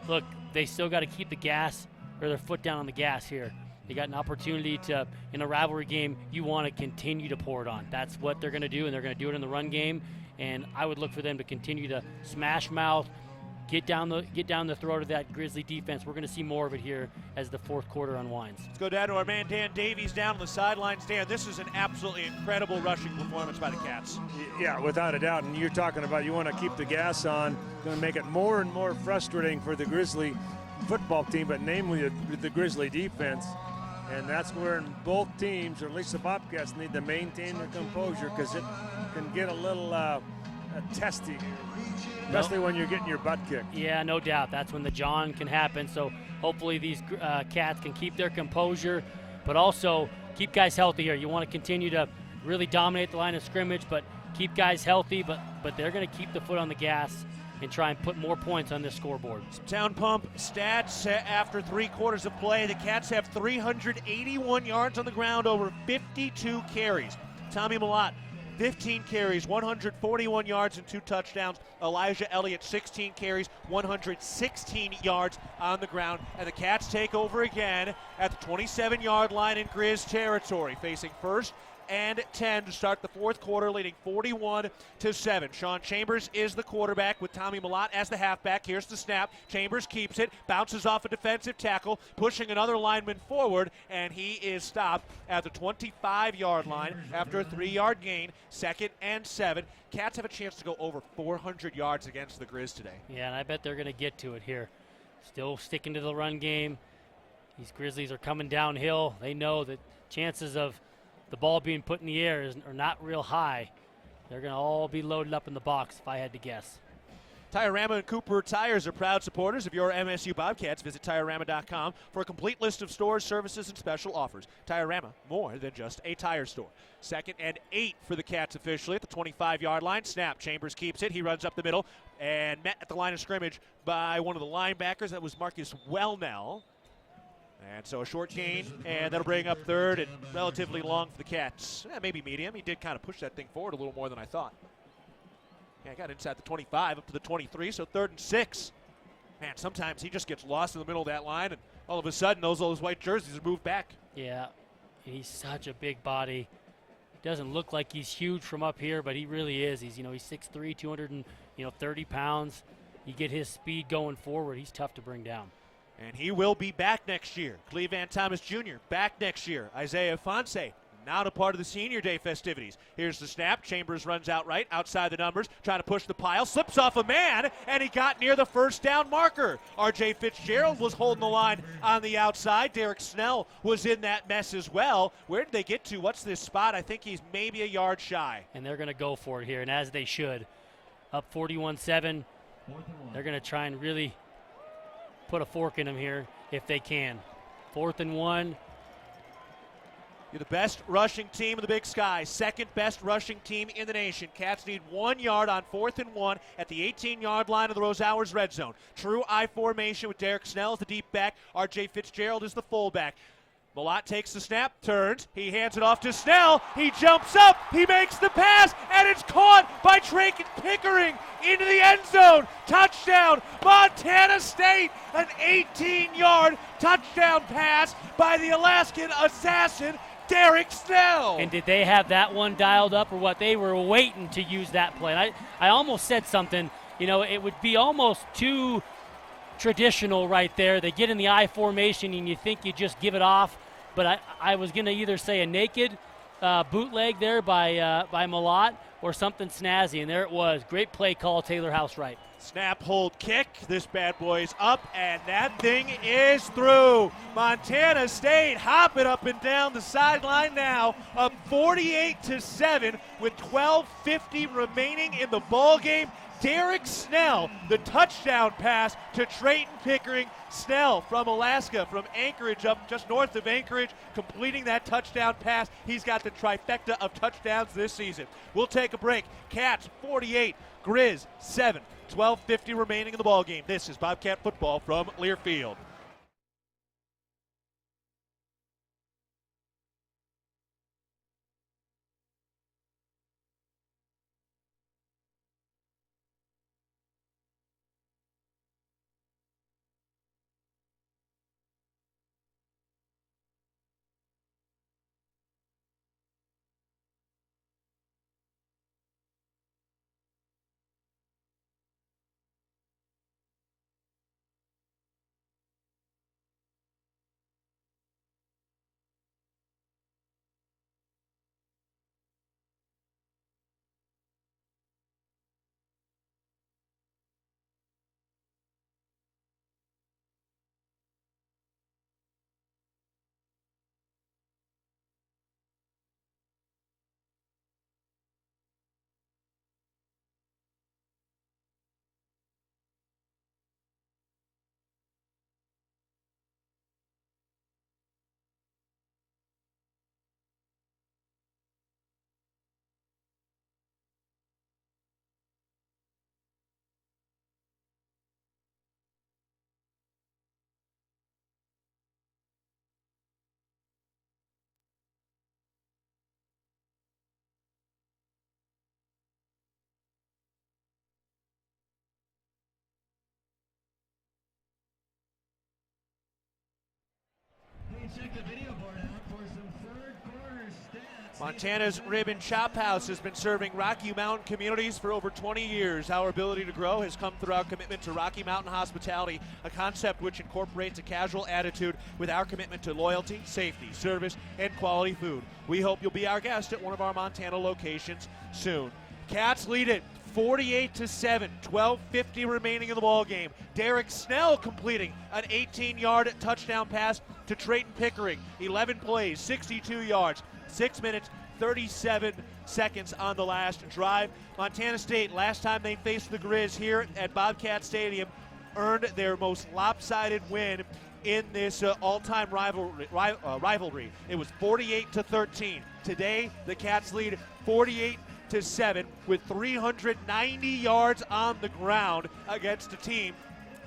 look, they still got to keep the gas or their foot down on the gas here. They got an opportunity to, in a rivalry game, you want to continue to pour it on. That's what they're going to do, and they're going to do it in the run game. And I would look for them to continue to smash mouth, get down the throat of that Grizzly defense. We're going to see more of it here as the fourth quarter unwinds. Let's go down to our man Dan Davies down on the sidelines. Dan, this is an absolutely incredible rushing performance by the Cats. Yeah, without a doubt. And you're talking about you want to keep the gas on, going to make it more and more frustrating for the Grizzly football team, but namely the Grizzly defense. And that's where both teams, or at least the Bobcats, need to maintain their composure, because it can get a little testy, especially when you're getting your butt kicked. Yeah, no doubt. That's when the John can happen. So hopefully these Cats can keep their composure, but also keep guys healthy here. You want to continue to really dominate the line of scrimmage, but keep guys healthy, but they're going to keep the foot on the gas and try and put more points on this scoreboard. Some Town Pump stats after 3 quarters of play. The Cats have 381 yards on the ground over 52 carries. Tommy Malott, 15 carries, 141 yards and 2 touchdowns. Elijah Elliott, 16 carries, 116 yards on the ground. And the Cats take over again at the 27-yard line in Griz territory, facing 1st and 10 to start the fourth quarter, leading 41-7. Sean Chambers is the quarterback with Tommy Malott as the halfback. Here's the snap. Chambers keeps it, bounces off a defensive tackle, pushing another lineman forward, and he is stopped at the 25-yard line after a 3-yard gain. 2nd and 7. Cats have a chance to go over 400 yards against the Griz today. Yeah, and I bet they're going to get to it here. Still sticking to the run game. These Grizzlies are coming downhill. They know that chances of the ball being put in the air are not real high. They're going to all be loaded up in the box, if I had to guess. Tiorama and Cooper Tires are proud supporters of your MSU Bobcats. Visit Tiorama.com for a complete list of stores, services, and special offers. Tiorama, more than just a tire store. 2nd and 8 for the Cats officially at the 25-yard line. Snap. Chambers keeps it. He runs up the middle and met at the line of scrimmage by one of the linebackers. That was Marcus Wellnell. And so a short gain, and that'll bring up 3rd and relatively long for the Cats. Maybe medium. He did kind of push that thing forward a little more than I thought. Yeah, got inside the 25 up to the 23, so 3rd and 6. Man, sometimes he just gets lost in the middle of that line, and all of a sudden those white jerseys are moved back. Yeah, he's such a big body. Doesn't look like he's huge from up here, but he really is. He's 6'3", 230 pounds. You get his speed going forward, he's tough to bring down. And he will be back next year. Cleveland Thomas Jr. back next year. Isaiah Fonse, not a part of the Senior Day festivities. Here's the snap. Chambers runs out right, outside the numbers, trying to push the pile, slips off a man, and he got near the first down marker. R.J. Fitzgerald was holding the line on the outside. Derek Snell was in that mess as well. Where did they get to? What's this spot? I think he's maybe a yard shy. And they're going to go for it here, and as they should. Up 41-7. They're going to try and really put a fork in them here if they can. 4th and 1. You're the best rushing team in the Big Sky, 2nd best rushing team in the nation. Cats need 1 yard on 4th and 1 at the 18-yard line of the Rose Hours red zone. True I formation with Derek Snell as the deep back. R.J. Fitzgerald is the fullback. Malott takes the snap, turns, he hands it off to Snell, he jumps up, he makes the pass, and it's caught by Trayton Pickering into the end zone. Touchdown, Montana State, an 18-yard touchdown pass by the Alaskan assassin, Derek Snell. And did they have that one dialed up or what? They were waiting to use that play. And I almost said something, it would be almost too traditional right there. They get in the I formation and you think you just give it off. But I was going to either say a naked bootleg there by Malott or something snazzy, and there it was. Great play call, Taylor House-Wright. Snap, hold, kick. This bad boy's up, and that thing is through. Montana State hopping up and down the sideline now, up 48-7 with 12:50 remaining in the ball game. Derek Snell, the touchdown pass to Trayton Pickering. Snell from Alaska, from Anchorage up just north of Anchorage, completing that touchdown pass. He's got the trifecta of touchdowns this season. We'll take a break. Cats 48, Griz 7, 12:50 remaining in the ballgame. This is Bobcat football from Learfield. Check the video board out for some third quarter stats. Montana's Rib and Chop House has been serving Rocky Mountain communities for over 20 years. Our ability to grow has come through our commitment to Rocky Mountain hospitality, a concept which incorporates a casual attitude with our commitment to loyalty, safety, service, and quality food. We hope you'll be our guest at one of our Montana locations soon. Cats lead it 48-7, 12:50 remaining in the ball game. Derek Snell completing an 18-yard touchdown pass to Trayton Pickering. 11 plays, 62 yards, 6 minutes, 37 seconds on the last drive. Montana State, last time they faced the Griz here at Bobcat Stadium, earned their most lopsided win in this all-time rivalry. It was 48-13. Today, the Cats lead 48-7 with 390 yards on the ground against a team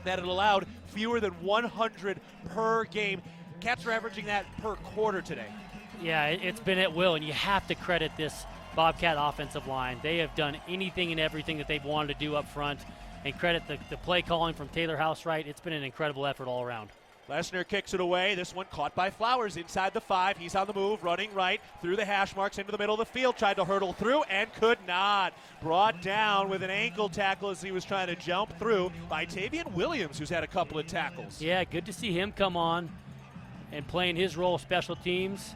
that had allowed fewer than 100 per game. Cats are averaging that per quarter today. Yeah, it's been at will, and you have to credit this Bobcat offensive line. They have done anything and everything that they've wanted to do up front, and credit the play calling from Taylor Housewright. It's been an incredible effort all around. Lesnar kicks it away. This one caught by Flowers inside the 5. He's on the move, running right through the hash marks into the middle of the field. Tried to hurdle through and could not. Brought down with an ankle tackle as he was trying to jump through by Tavian Williams, who's had a couple of tackles. Yeah, good to see him come on and playing his role special teams.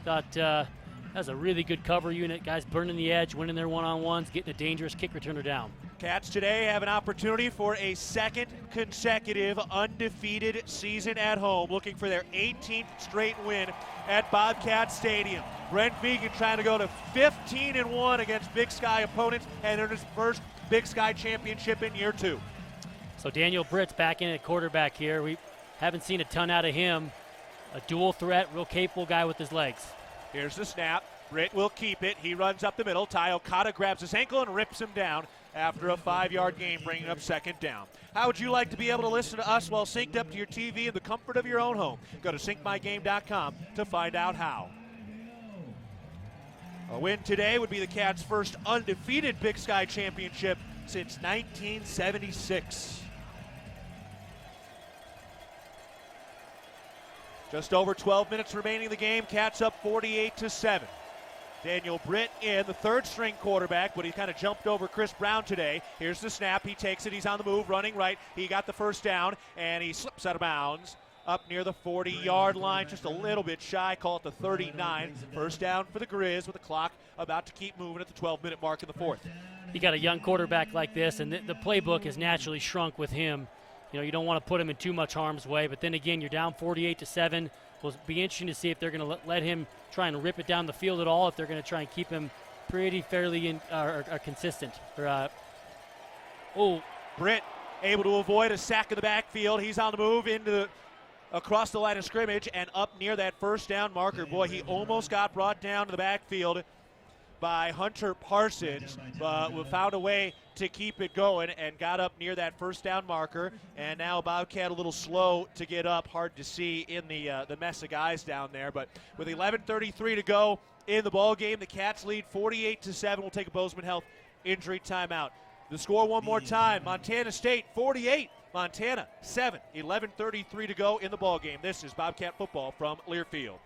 Thought that was a really good cover unit. Guys burning the edge, winning their one-on-ones, getting a dangerous kick returner down. Cats today have an opportunity for a second consecutive undefeated season at home, looking for their 18th straight win at Bobcat Stadium. Brent Vegan trying to go to 15-1 against Big Sky opponents and earn his first Big Sky championship in year 2. So Daniel Britt's back in at quarterback here. We haven't seen a ton out of him. A dual threat, real capable guy with his legs. Here's the snap. Britt will keep it. He runs up the middle. Ty Okada grabs his ankle and rips him down after a 5-yard gain, bringing up second down. How would you like to be able to listen to us while synced up to your TV in the comfort of your own home? Go to syncmygame.com to find out how. A win today would be the Cats' first undefeated Big Sky championship since 1976. Just over 12 minutes remaining in the game. Cats up 48-7. Daniel Britt in, the third-string quarterback, but he kind of jumped over Chris Brown today. Here's the snap. He takes it. He's on the move, running right. He got the first down, and he slips out of bounds up near the 40-yard line, just a little bit shy. Call it the 39. First down for the Griz with the clock about to keep moving at the 12-minute mark in the fourth. You got a young quarterback like this, and the playbook has naturally shrunk with him. You know, you don't want to put him in too much harm's way, but then again, you're down 48-7. Will be interesting to see if they're going to let him try and rip it down the field at all, if they're going to try and keep him pretty fairly consistent. Britt able to avoid a sack in the backfield. He's on the move across the line of scrimmage and up near that first down marker. Boy, he almost got brought down to the backfield by Hunter Parsons, but we found a way to keep it going and got up near that first down marker. And now Bobcat a little slow to get up, hard to see in the mess of guys down there. But with 11:33 to go in the ball game, the Cats lead 48-7. We'll take a Bozeman Health injury timeout. The score one more time: Montana State 48, Montana 7. 11:33 to go in the ball game. This is Bobcat football from Learfield.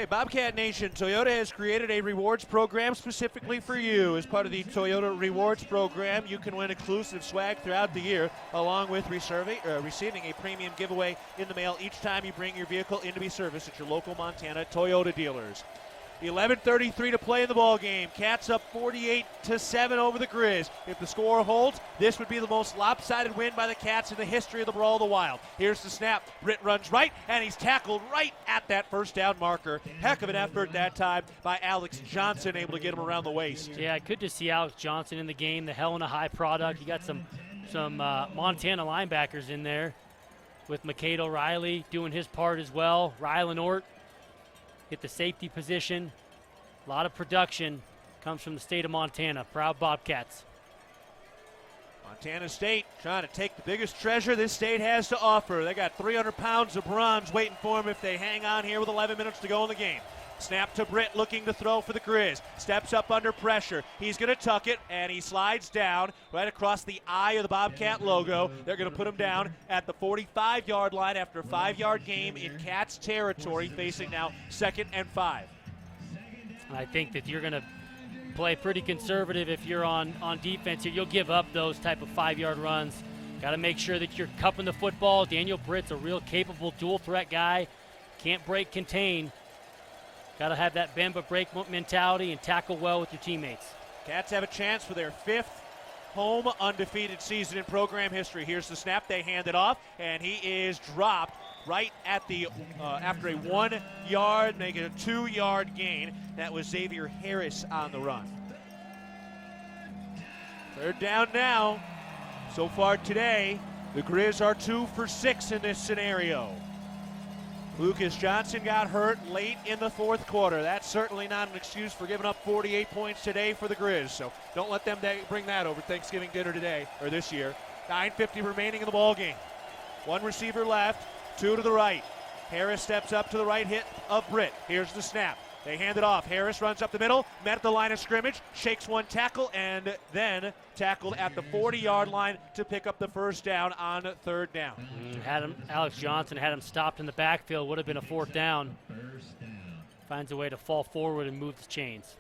Hey, Bobcat Nation, Toyota has created a rewards program specifically for you. As part of the Toyota Rewards program, you can win exclusive swag throughout the year, along with receiving a premium giveaway in the mail each time you bring your vehicle in to be serviced at your local Montana Toyota dealers. 11:33 to play in the ball game. Cats up 48-7 over the Griz. If the score holds, this would be the most lopsided win by the Cats in the history of the Brawl of the Wild. Here's the snap. Britt runs right, and he's tackled right at that first down marker. Heck of an effort that time by Alex Johnson, able to get him around the waist. Yeah, good to see Alex Johnson in the game. The hell in a high product. You got some Montana linebackers in there with McCade O'Reilly doing his part as well. Rylan Ort hit the safety position. A lot of production comes from the state of Montana. Proud Bobcats. Montana State trying to take the biggest treasure this state has to offer. They got 300 pounds of bronze waiting for them if they hang on here with 11 minutes to go in the game. Snap to Britt, looking to throw for the Griz. Steps up under pressure. He's going to tuck it, and he slides down right across the eye of the Bobcat logo. They're going to put him down at the 45-yard line after a 5-yard game in Cats territory, facing now 2nd and 5. I think that you're going to play pretty conservative if you're on defense here. You'll give up those type of 5-yard runs. Got to make sure that you're cupping the football. Daniel Britt's a real capable dual threat guy. Can't break, contain. Got to have that bend but break mentality and tackle well with your teammates. Cats have a chance for their 5th home undefeated season in program history. Here's the snap. They hand it off, and he is dropped right at the after a 1-yard, making a 2-yard gain. That was Xavier Harris on the run. 3rd down now. So far today, the Griz are 2 for 6 in this scenario. Lucas Johnson got hurt late in the 4th quarter. That's certainly not an excuse for giving up 48 points today for the Griz. So don't let them bring that over Thanksgiving dinner today, or this year. 9:50 remaining in the ball game. 1 receiver left, 2 to the right. Harris steps up to the right hit of Britt. Here's the snap. They hand it off. Harris runs up the middle, met at the line of scrimmage, shakes 1 tackle, and then tackled at the 40-yard line to pick up the 1st down on 3rd down. Alex Johnson had him stopped in the backfield. Would have been a 4th down. Finds a way to fall forward and move the chains.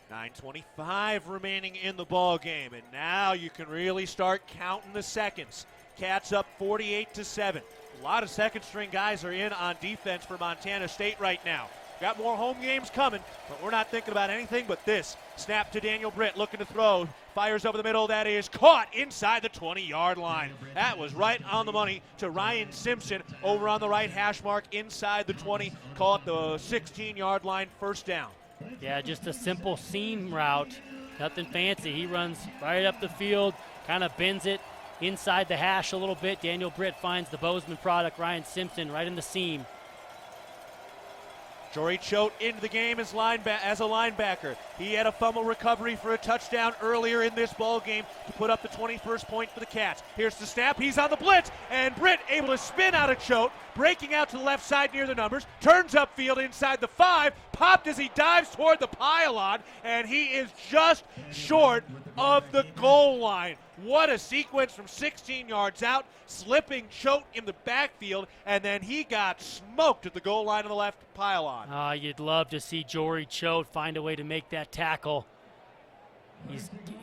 9:25 remaining in the ball game, and now you can really start counting the seconds. Cats up 48-7. A lot of second-string guys are in on defense for Montana State right now. Got more home games coming, but we're not thinking about anything but this. Snap to Daniel Britt, looking to throw. Fires over the middle. That is caught inside the 20-yard line. That was right on the money to Ryan Simpson over on the right hash mark inside the 20. Call it the 16-yard line, 1st down. Yeah, just a simple seam route. Nothing fancy. He runs right up the field, kind of bends it inside the hash a little bit. Daniel Britt finds the Bozeman product, Ryan Simpson, right in the seam. Jory Choate into the game as a linebacker. He had a fumble recovery for a touchdown earlier in this ball game to put up the 21st point for the Cats. Here's the snap. He's on the blitz, and Britt able to spin out of Choate, breaking out to the left side near the numbers, turns upfield inside the 5, popped as he dives toward the pylon, and he is just short of the goal line. What a sequence from 16 yards out, slipping Choate in the backfield, and then he got smoked at the goal line of the left pylon. You'd love to see Jory Choate find a way to make that tackle. He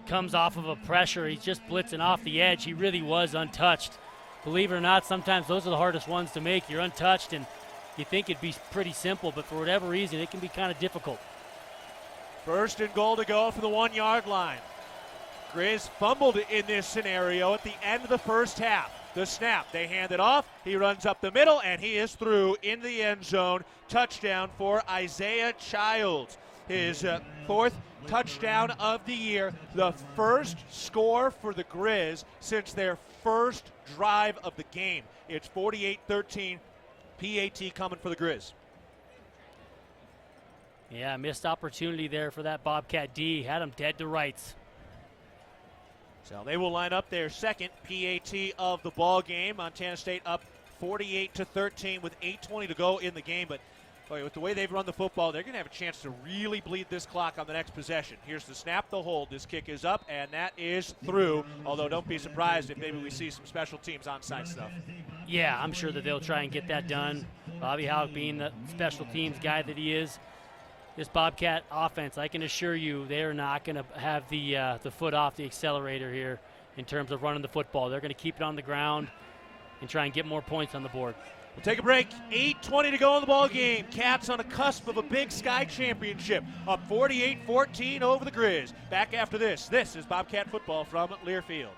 comes off of a pressure. He's just blitzing off the edge. He really was untouched. Believe it or not, sometimes those are the hardest ones to make. You're untouched, and you think it'd be pretty simple, but for whatever reason, it can be kind of difficult. 1st and goal to go for the 1-yard line. Griz fumbled in this scenario at the end of the 1st half. The snap, they hand it off. He runs up the middle, and he is through in the end zone. Touchdown for Isaiah Childs. His 4th touchdown of the year. The 1st score for the Griz since their 1st drive of the game. It's 48-13. PAT coming for the Griz. Yeah, missed opportunity there for that Bobcat D. Had him dead to rights. So they will line up their 2nd PAT of the ball game. Montana State up 48-13 with 8:20 to go in the game. But boy, with the way they've run the football, they're going to have a chance to really bleed this clock on the next possession. Here's the snap, the hold. This kick is up, and that is through. Although don't be surprised if maybe we see some special teams onside stuff. Yeah, I'm sure that they'll try and get that done. Bobby Houck being the special teams guy that he is, this Bobcat offense, I can assure you they're not going to have the foot off the accelerator here in terms of running the football. They're going to keep it on the ground and try and get more points on the board. We'll take a break. 8:20 to go in the ball game. Cats on the cusp of a Big Sky championship, up 48-14 over the Griz. Back after this. This is Bobcat football from Learfield.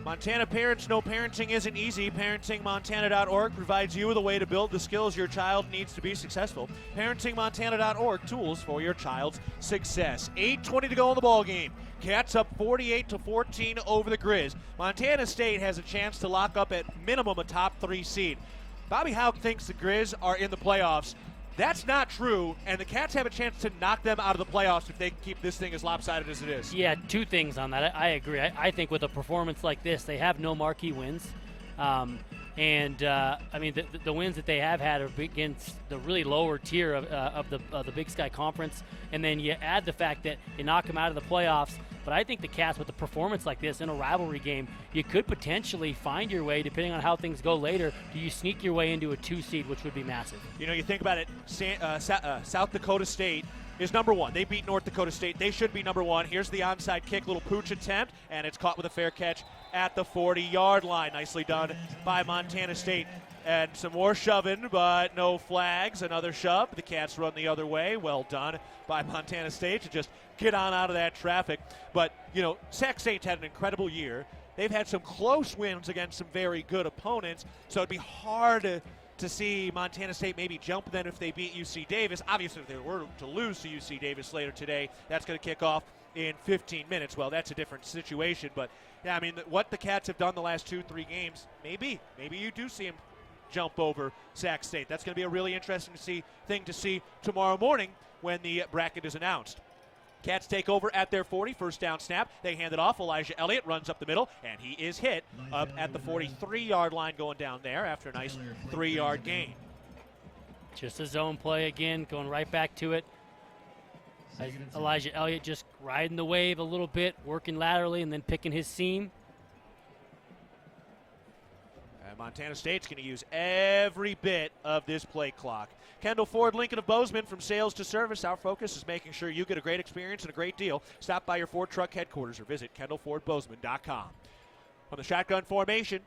Montana parents know parenting isn't easy. ParentingMontana.org provides you with a way to build the skills your child needs to be successful. ParentingMontana.org, tools for your child's success. 8:20 to go in the ball game. Cats up 48-14 over the Griz. Montana State has a chance to lock up at minimum a top 3 seed. Bobby Houck thinks the Griz are in the playoffs. That's not true, and the Cats have a chance to knock them out of the playoffs if they can keep this thing as lopsided as it is. Yeah, 2 things on that. I agree. I think with a performance like this, they have no marquee wins. I mean, the wins that they have had are against the really lower tier of the Big Sky Conference, and then you add the fact that you knock them out of the playoffs. But I think the Cats, with a performance like this in a rivalry game, you could potentially find your way, depending on how things go later, do you sneak your way into a 2 seed, which would be massive. You know, you think about it, South Dakota State is number 1. They beat North Dakota State. They should be number 1. Here's the onside kick, little pooch attempt, and it's caught with a fair catch at the 40-yard line. Nicely done by Montana State. And some more shoving, but no flags. Another shove. The Cats run the other way. Well done by Montana State to just get on out of that traffic. But, you know, Sac State's had an incredible year. They've had some close wins against some very good opponents, so it'd be hard to see Montana State maybe jump then if they beat UC Davis. Obviously, if they were to lose to UC Davis later today, that's going to kick off in 15 minutes. Well, that's a different situation. But, yeah, I mean, what the Cats have done the last 2-3 games, maybe you do see them jump over Sac State. That's going to be a really interesting thing to see tomorrow morning when the bracket is announced. Cats take over at their 40, first down snap. They hand it off. Elijah Elliott runs up the middle, and he is hit up at the 43-yard line going down there after a nice 3-yard gain. Just a zone play again, going right back to it. Elijah Elliott just riding the wave a little bit, working laterally, and then picking his seam. Montana State's going to use every bit of this play clock. Kendall Ford, Lincoln of Bozeman, from sales to service, our focus is making sure you get a great experience and a great deal. Stop by your Ford truck headquarters or visit KendallFordBozeman.com. From the shotgun formation,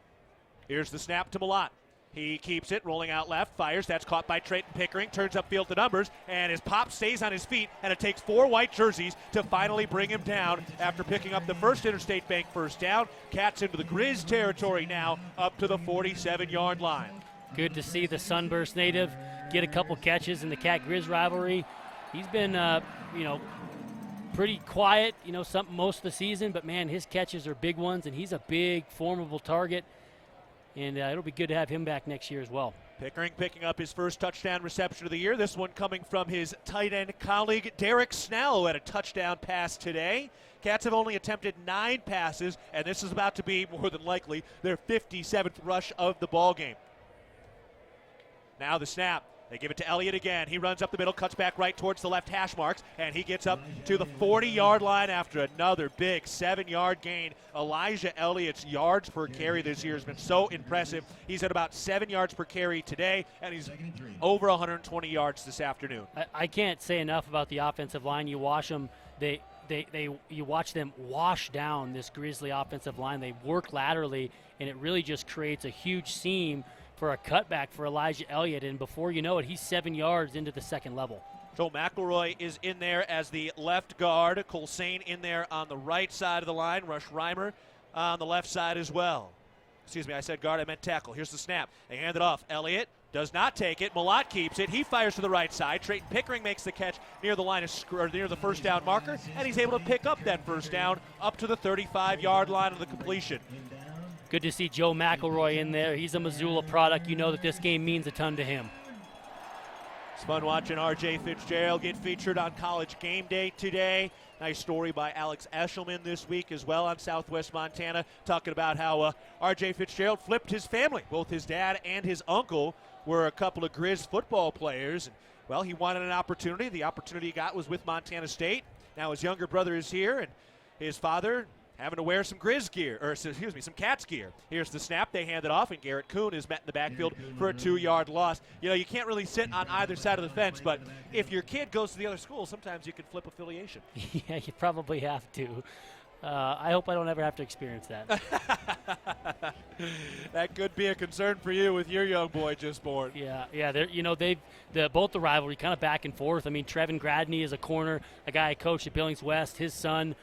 here's the snap to Malott. He keeps it, rolling out left, fires. That's caught by Trayton Pickering, turns upfield to numbers, and his pop stays on his feet, and it takes 4 white jerseys to finally bring him down after picking up the first Interstate Bank first down. Cats into the Griz territory now, up to the 47-yard line. Good to see the Sunburst native get a couple catches in the Cat-Griz rivalry. He's been, pretty quiet, most of the season, but, man, his catches are big ones, and he's a big, formidable target. And it'll be good to have him back next year as well. Pickering picking up his first touchdown reception of the year. This one coming from his tight end colleague, Derek Snell, who had a touchdown pass today. Cats have only attempted 9 passes, and this is about to be, more than likely, their 57th rush of the ballgame. Now the snap. They give it to Elliott again. He runs up the middle, cuts back right towards the left hash marks, and he gets up to the 40-yard line after another big 7-yard gain. Elijah Elliott's yards per carry this year has been so impressive. He's at about 7 yards per carry today, and he's over 120 yards this afternoon. I can't say enough about the offensive line. You watch them, you watch them wash down this Grizzly offensive line. They work laterally, and it really just creates a huge seam for a cutback for Elijah Elliott, and before you know it, he's 7 yards into the second level. Joe McElroy is in there as the left guard. Colsane in there on the right side of the line. Rush Reimer on the left side as well. Excuse me, I said guard, I meant tackle. Here's the snap. They hand it off. Elliott does not take it. Malott keeps it. He fires to the right side. Trayton Pickering makes the catch near the line of near the first down marker, and he's able to pick up that first down up to the 35-yard line of the completion. Good to see Joe McElroy in there. He's a Missoula product. You know that this game means a ton to him. It's fun watching R.J. Fitzgerald get featured on College Game Day today. Nice story by Alex Eshelman this week as well on Southwest Montana, talking about how R.J. Fitzgerald flipped his family. Both his dad and his uncle were a couple of Griz football players. Well, he wanted an opportunity. The opportunity he got was with Montana State. Now his younger brother is here, and his father having to wear some Griz gear, or excuse me, some Cats gear. Here's the snap. They hand it off, and Garrett Kuhn is met in the backfield for a 2-yard loss. You know, you can't really sit on either side of the fence, but if your kid goes to the other school, sometimes you can flip affiliation. Yeah, you probably have to. I hope I don't ever have to experience that. That could be a concern for you with your young boy just born. Yeah. Both the rivalry kind of back and forth. I mean, Trevin Gradney is a corner, a guy I coached at Billings West. His dad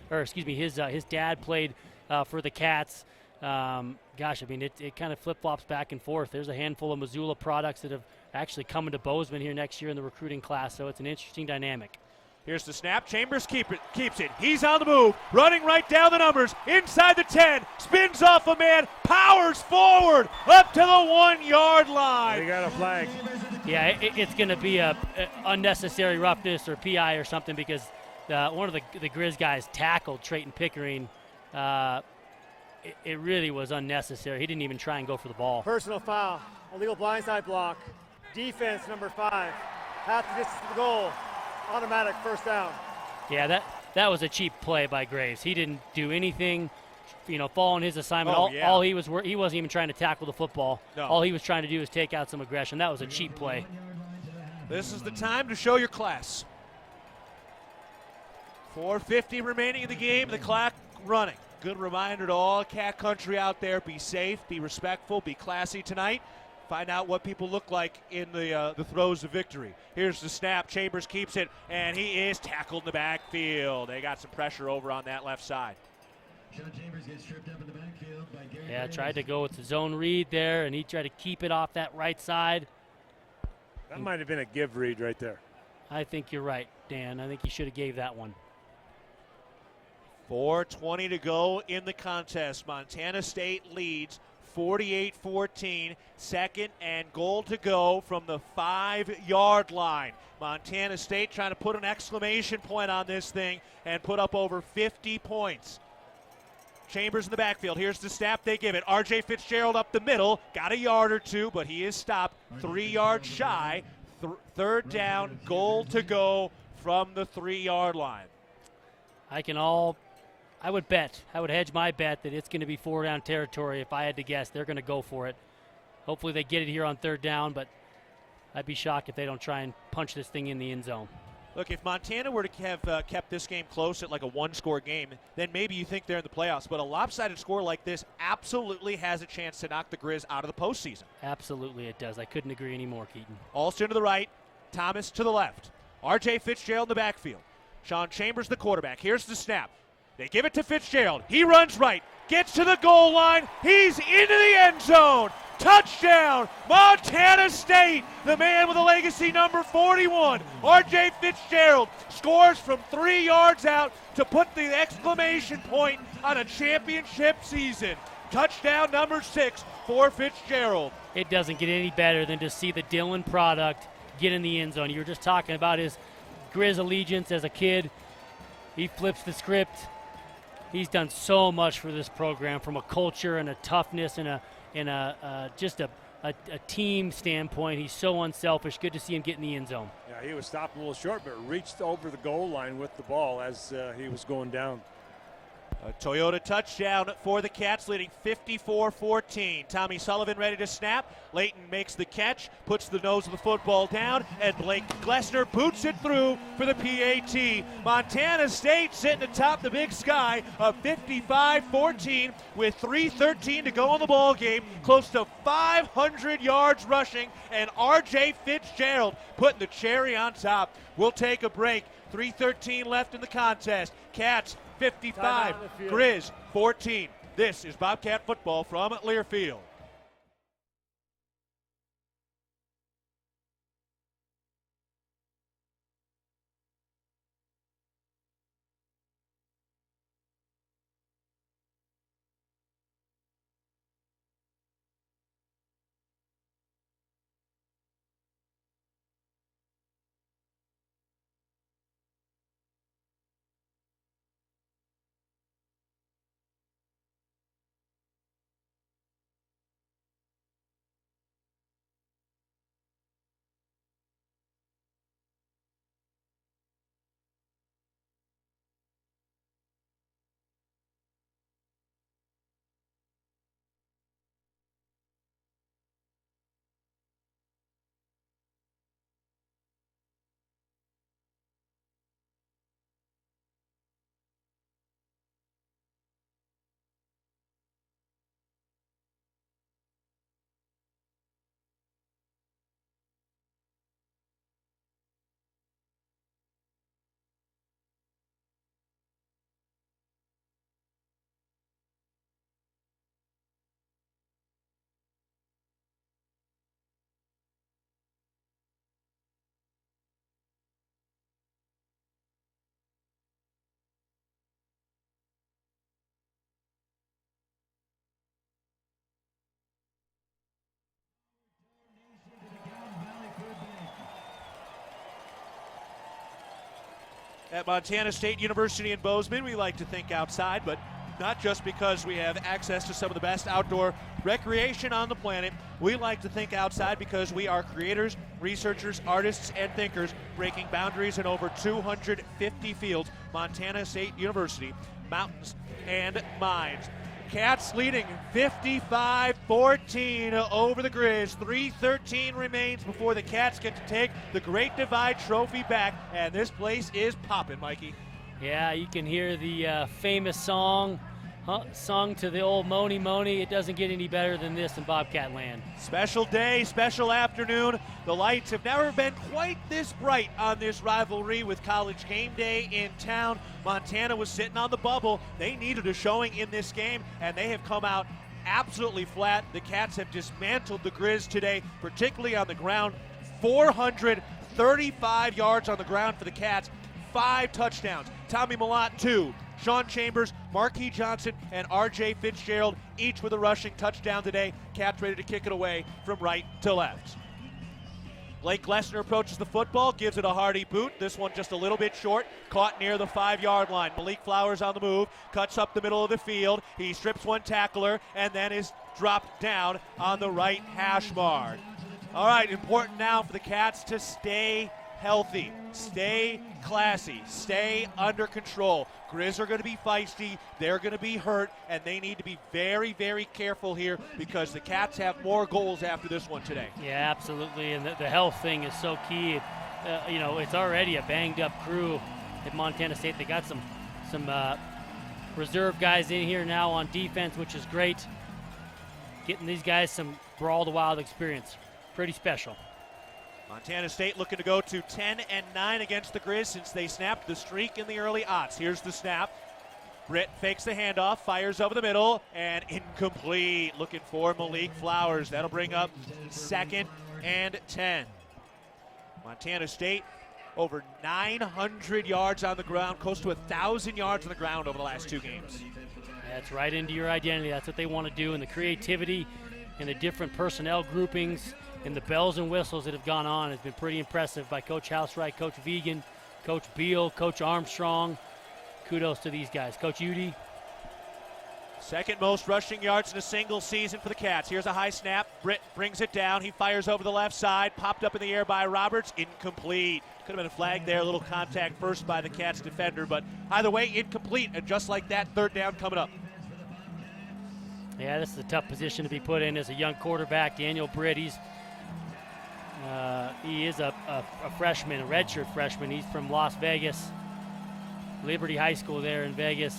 played for the Cats. It kind of flip-flops back and forth. There's a handful of Missoula products that have actually come into Bozeman here next year in the recruiting class, so it's an interesting dynamic. Here's the snap. Chambers keeps it. He's on the move, running right down the numbers, inside the 10, spins off a man, powers forward, up to the 1-yard line. They got a flag. Yeah, it's going to be a unnecessary roughness or PI or something because one of the Griz guys tackled Trayton Pickering. It really was unnecessary. He didn't even try and go for the ball. Personal foul, illegal blindside block, defense number 5, half the distance to the goal. Automatic first down. Yeah, that was a cheap play by Graves. He didn't do anything, following his assignment. He wasn't even trying to tackle the football. No. All he was trying to do was take out some aggression. That was a cheap play. This is the time to show your class. 4:50 remaining in the game. The clock running. Good reminder to all Cat Country out there: be safe, be respectful, be classy tonight. Find out what people look like in the throes of victory. Here's the snap. Chambers keeps it, and he is tackled in the backfield. They got some pressure over on that left side. Sean Chambers gets tripped up in the backfield by Gary. Yeah, tried to go with the zone read there, and he tried to keep it off that right side. That might have been a give read right there. I think you're right, Dan. I think he should have gave that one. 4:20 to go in the contest. Montana State leads 48-14, second and goal to go from the 5-yard line. Montana State trying to put an exclamation point on this thing and put up over 50 points. Chambers in the backfield. Here's the snap. They give it. R.J. Fitzgerald up the middle. Got a yard or two, but he is stopped 3 yards shy. Third down, goal to go from the 3-yard line. I would hedge my bet that it's going to be 4-down territory. If I had to guess, they're going to go for it. Hopefully they get it here on 3rd down, but I'd be shocked if they don't try and punch this thing in the end zone. Look, if Montana were to have kept this game close at like a 1-score game, then maybe you think they're in the playoffs. But a lopsided score like this absolutely has a chance to knock the Griz out of the postseason. Absolutely it does. I couldn't agree anymore, Keaton. Alston to the right, Thomas to the left. R.J. Fitzgerald in the backfield. Sean Chambers the quarterback. Here's the snap. They give it to Fitzgerald. He runs right, gets to the goal line. He's into the end zone. Touchdown, Montana State. The man with the legacy number 41, R.J. Fitzgerald, scores from 3 yards out to put the exclamation point on a championship season. Touchdown number 6 for Fitzgerald. it doesn't get any better than to see the Dylan product get in the end zone. You were just talking about his Griz allegiance as a kid. He flips the script. He's done so much for this program from a culture and a toughness and just a team standpoint. He's so unselfish. Good to see him get in the end zone. Yeah, he was stopped a little short, but reached over the goal line with the ball as he was going down. A Toyota touchdown for the Cats, leading 54-14. Tommy Sullivan ready to snap. Layton makes the catch, puts the nose of the football down, and Blake Glessner boots it through for the PAT. Montana State sitting atop the Big Sky of 55-14 with 3:13 to go in the ball game. Close to 500 yards rushing, and R.J. Fitzgerald putting the cherry on top. We'll take a break. 3:13 left in the contest. Cats 55, Griz 14. This is Bobcat football from Learfield. At Montana State University in Bozeman, we like to think outside, but not just because we have access to some of the best outdoor recreation on the planet. We like to think outside because we are creators, researchers, artists, and thinkers breaking boundaries in over 250 fields. Montana State University, mountains and mines. Cats leading 55-14 over the Griz. 3:13 remains before the Cats get to take the Great Divide Trophy back, and this place is popping, Mikey. Yeah, you can hear the famous song sung to the old Moni Moni. It doesn't get any better than this in Bobcat land. Special day, special afternoon. The lights have never been quite this bright on this rivalry with College game day in town. Montana was sitting on the bubble. They needed a showing in this game, and they have come out absolutely flat. The Cats have dismantled the Griz today, particularly on the ground. 435 yards on the ground for the Cats. 5 touchdowns. Tommy Mellott, 2. Sean Chambers, Marquis Johnson, and R.J. Fitzgerald, each with a rushing touchdown today. Cats ready to kick it away from right to left. Blake Glessner approaches the football, gives it a hearty boot. This one just a little bit short, caught near the 5-yard line. Malik Flowers on the move, cuts up the middle of the field. He strips one tackler and then is dropped down on the right hash mark. All right, important now for the Cats to stay healthy, stay classy, stay under control. Griz are going to be feisty, they're going to be hurt, and they need to be very, very careful here because the Cats have more goals after this one today. Yeah, absolutely, and the health thing is so key. It's already a banged-up crew at Montana State. They got some reserve guys in here now on defense, which is great. Getting these guys some Brawl the Wild experience. Pretty special. Montana State looking to go to 10-9 against the Griz since they snapped the streak in the early aughts. Here's the snap. Britt fakes the handoff, fires over the middle, and incomplete. Looking for Malik Flowers. That'll bring up 2nd and 10. Montana State over 900 yards on the ground, close to 1,000 yards on the ground over the last 2 games. That's right into your identity. That's what they want to do, and the creativity and the different personnel groupings and the bells and whistles that have gone on has been pretty impressive by Coach Housewright, Coach Vegan, Coach Beal, Coach Armstrong. Kudos to these guys. Coach Udy. Second most rushing yards in a single season for the Cats. Here's a high snap. Britt brings it down. He fires over the left side. Popped up in the air by Roberts. Incomplete. Could have been a flag there. A little contact first by the Cats defender, but either way, incomplete. And just like that, third down coming up. Yeah, this is a tough position to be put in as a young quarterback. Daniel Britt, he is a freshman, a redshirt freshman. He's from Las Vegas, Liberty High School there in Vegas.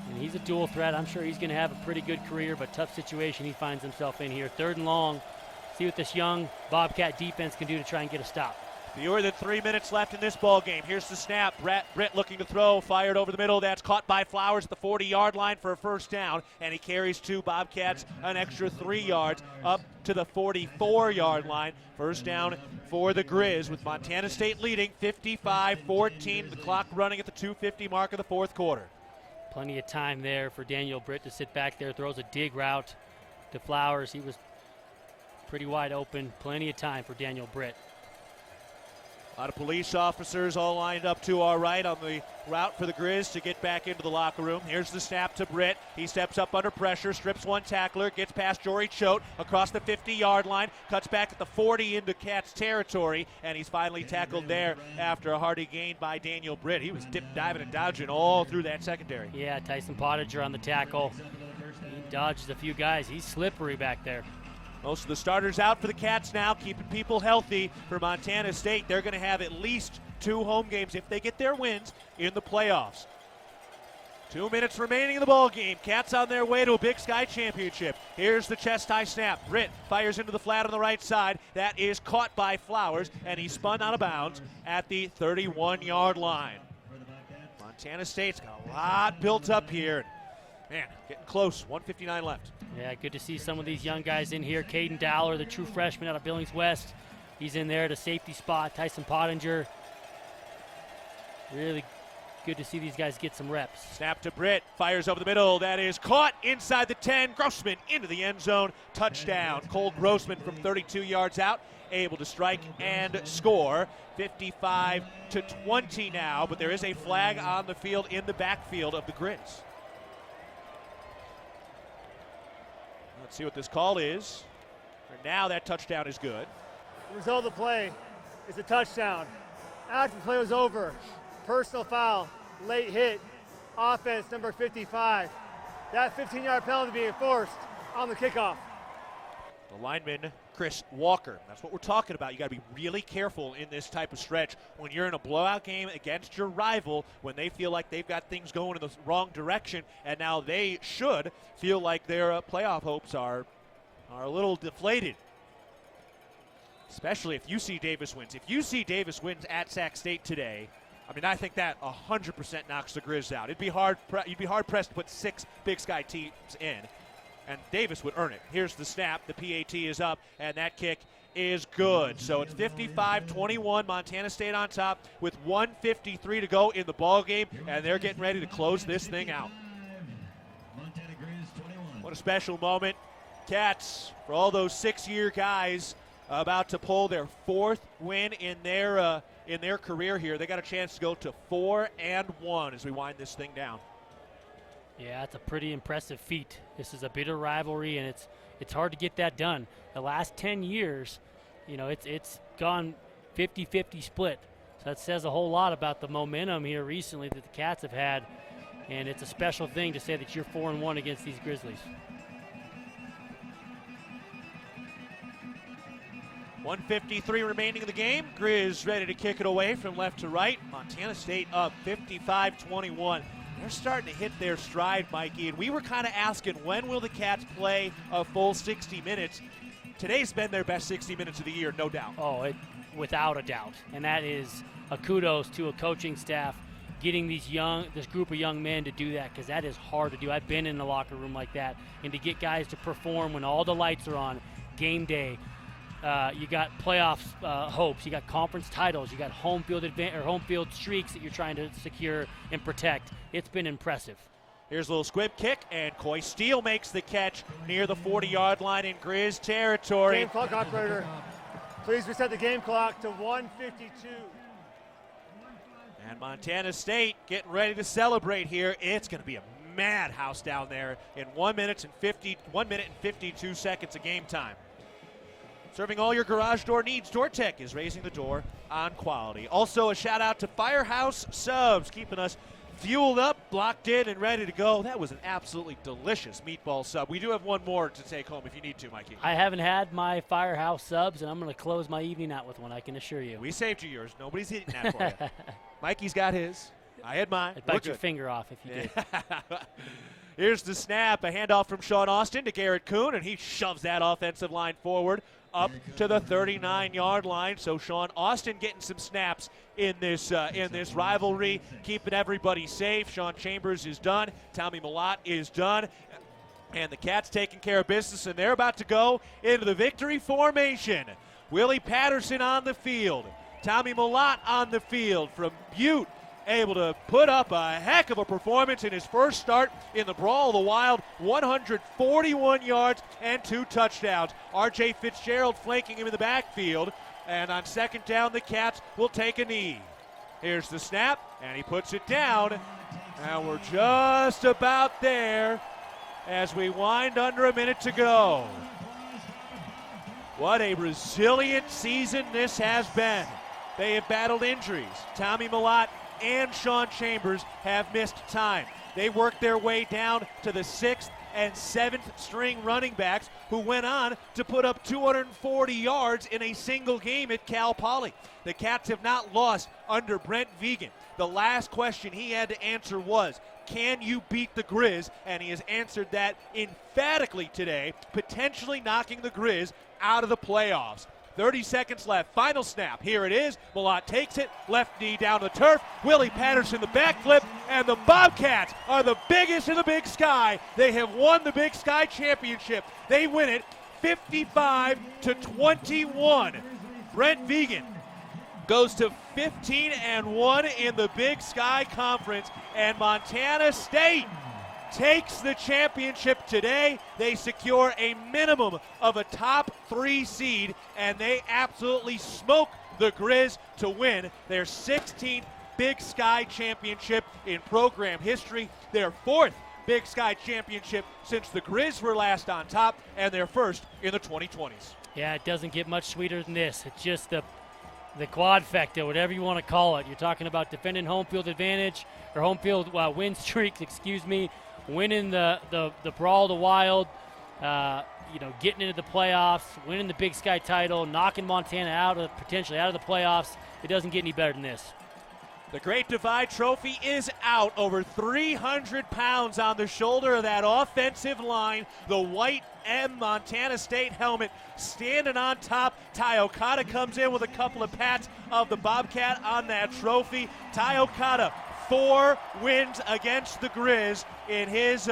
And he's a dual threat. I'm sure he's going to have a pretty good career, but tough situation he finds himself in here. Third and long. See what this young Bobcat defense can do to try and get a stop. Fewer than 3 minutes left in this ball game. Here's the snap. Britt looking to throw, fired over the middle. That's caught by Flowers at the 40-yard line for a first down, and he carries two Bobcats an extra 3 yards up to the 44-yard line. First down for the Griz, with Montana State leading 55-14. The clock running at the 2:50 mark of the fourth quarter. Plenty of time there for Daniel Britt to sit back there, throws a dig route to Flowers. He was pretty wide open. Plenty of time for Daniel Britt. A lot of police officers all lined up to our right on the route for the Griz to get back into the locker room. Here's the snap to Britt. He steps up under pressure, strips one tackler, gets past Jory Choate across the 50-yard line, cuts back at the 40 into Cats territory, and he's finally tackled there after a hearty gain by Daniel Britt. He was diving and dodging all through that secondary. Yeah, Tyson Pottinger on the tackle. He dodges a few guys. He's slippery back there. Most of the starters out for the Cats now, keeping people healthy for Montana State. They're going to have at least 2 home games if they get their wins in the playoffs. 2 minutes remaining in the ball game. Cats on their way to a Big Sky championship. Here's the chest high snap. Britt fires into the flat on the right side. That is caught by Flowers, and he spun out of bounds at the 31-yard line. Montana State's got a lot built up here. Man, getting close. 1:59 left. Yeah, good to see some of these young guys in here. Caden Dowler, the true freshman out of Billings West. He's in there at a safety spot. Tyson Pottinger. Really good to see these guys get some reps. Snap to Britt. Fires over the middle. That is caught inside the 10. Grossman into the end zone. Touchdown. Cole Grossman from 32 yards out. Able to strike and score. 55-20 now, but there is a flag on the field in the backfield of the Griz. Let's see what this call is. For now, that touchdown is good. The result of the play is a touchdown. After the play was over, personal foul, late hit, offense number 55. That 15-yard penalty being enforced on the kickoff. The lineman, Chris Walker. That's what we're talking about. You got to be really careful in this type of stretch when you're in a blowout game against your rival, when they feel like they've got things going in the wrong direction, and now they should feel like their playoff hopes are a little deflated. Especially if UC Davis wins. If UC Davis wins at Sac State today, I mean, I think that 100% knocks the Griz out. You'd be hard pressed to put 6 Big Sky teams in, and Davis would earn it. Here's the snap. The PAT is up, and that kick is good. So it's 55-21, Montana State on top with 1:53 to go in the ball game, and they're getting ready to close this thing out. What a special moment. Cats, for all those 6-year guys, about to pull their 4th win in their career here. They got a chance to go to 4-1 as we wind this thing down. Yeah, it's a pretty impressive feat. This is a bitter rivalry, and it's hard to get that done. The last 10 years, you know, it's gone 50-50 split. So that says a whole lot about the momentum here recently that the Cats have had, and it's a special thing to say that you're 4-1 against these Grizzlies. 1:53 remaining in the game. Griz ready to kick it away from left to right. Montana State up 55-21. They're starting to hit their stride, Mikey, and we were kind of asking, when will the Cats play a full 60 minutes? Today's been their best 60 minutes of the year, no doubt. Oh, without a doubt. And that is a kudos to a coaching staff getting this group of young men to do that, because that is hard to do. I've been in the locker room like that, and to get guys to perform when all the lights are on, game day. You got playoff hopes. You got conference titles. You got home field streaks that you're trying to secure and protect. It's been impressive. Here's a little squib kick, and Coy Steele makes the catch near the 40-yard line in Griz territory. Game clock operator, please reset the game clock to 1:52. And Montana State getting ready to celebrate here. It's going to be a madhouse down there in 1 minute and 52 seconds of game time. Serving all your garage door needs, DoorTech is raising the door on quality. Also, a shout out to Firehouse Subs, keeping us fueled up, blocked in, and ready to go. That was an absolutely delicious meatball sub. We do have one more to take home if you need to, Mikey. I haven't had my Firehouse Subs, and I'm going to close my evening out with one, I can assure you. We saved you yours. Nobody's eating that for you. Mikey's got his. I had mine. I'd bite your finger off if you did. Here's the snap, a handoff from Sean Austin to Garrett Kuhn, and he shoves that offensive line forward up to the 39-yard line. So Sean Austin getting some snaps in this rivalry, keeping everybody safe. Sean Chambers is done. Tommy Millott is done. And the Cats taking care of business, and they're about to go into the victory formation. Willie Patterson on the field. Tommy Millott on the field from Butte, able to put up a heck of a performance in his first start in the Brawl of the Wild. 141 yards and 2 touchdowns. R.J. Fitzgerald flanking him in the backfield. And on second down, the Cats will take a knee. Here's the snap, and he puts it down. And we're just about there as we wind under a minute to go. What a resilient season this has been. They have battled injuries. Tommy Millott and Sean Chambers have missed time. They worked their way down to the 6th and 7th string running backs who went on to put up 240 yards in a single game at Cal Poly. The Cats have not lost under Brent Vegan. The last question he had to answer was, can you beat the Griz? And he has answered that emphatically today, potentially knocking the Griz out of the playoffs. 30 seconds left. Final snap. Here it is. Millott takes it. Left knee down the turf. Willie Patterson the backflip. And the Bobcats are the biggest in the Big Sky. They have won the Big Sky Championship. They win it 55-21. Brent Vegan goes to 15-1 in the Big Sky Conference. And Montana State takes the championship today. They secure a minimum of a top 3 seed, and they absolutely smoke the Griz to win their 16th Big Sky Championship in program history, their 4th Big Sky Championship since the Griz were last on top, and their first in the 2020s. Yeah, it doesn't get much sweeter than this. It's just the quad factor, whatever you want to call it. You're talking about defending home field advantage, or home field win streaks, winning the Brawl of the Wild, getting into the playoffs, winning the Big Sky title, knocking Montana potentially out of the playoffs. It doesn't get any better than this. The Great Divide Trophy is out. Over 300 pounds on the shoulder of that offensive line. The white M Montana State helmet standing on top. Ty Okada comes in with a couple of pats of the Bobcat on that trophy. Ty Okada, 4 wins against the Griz in his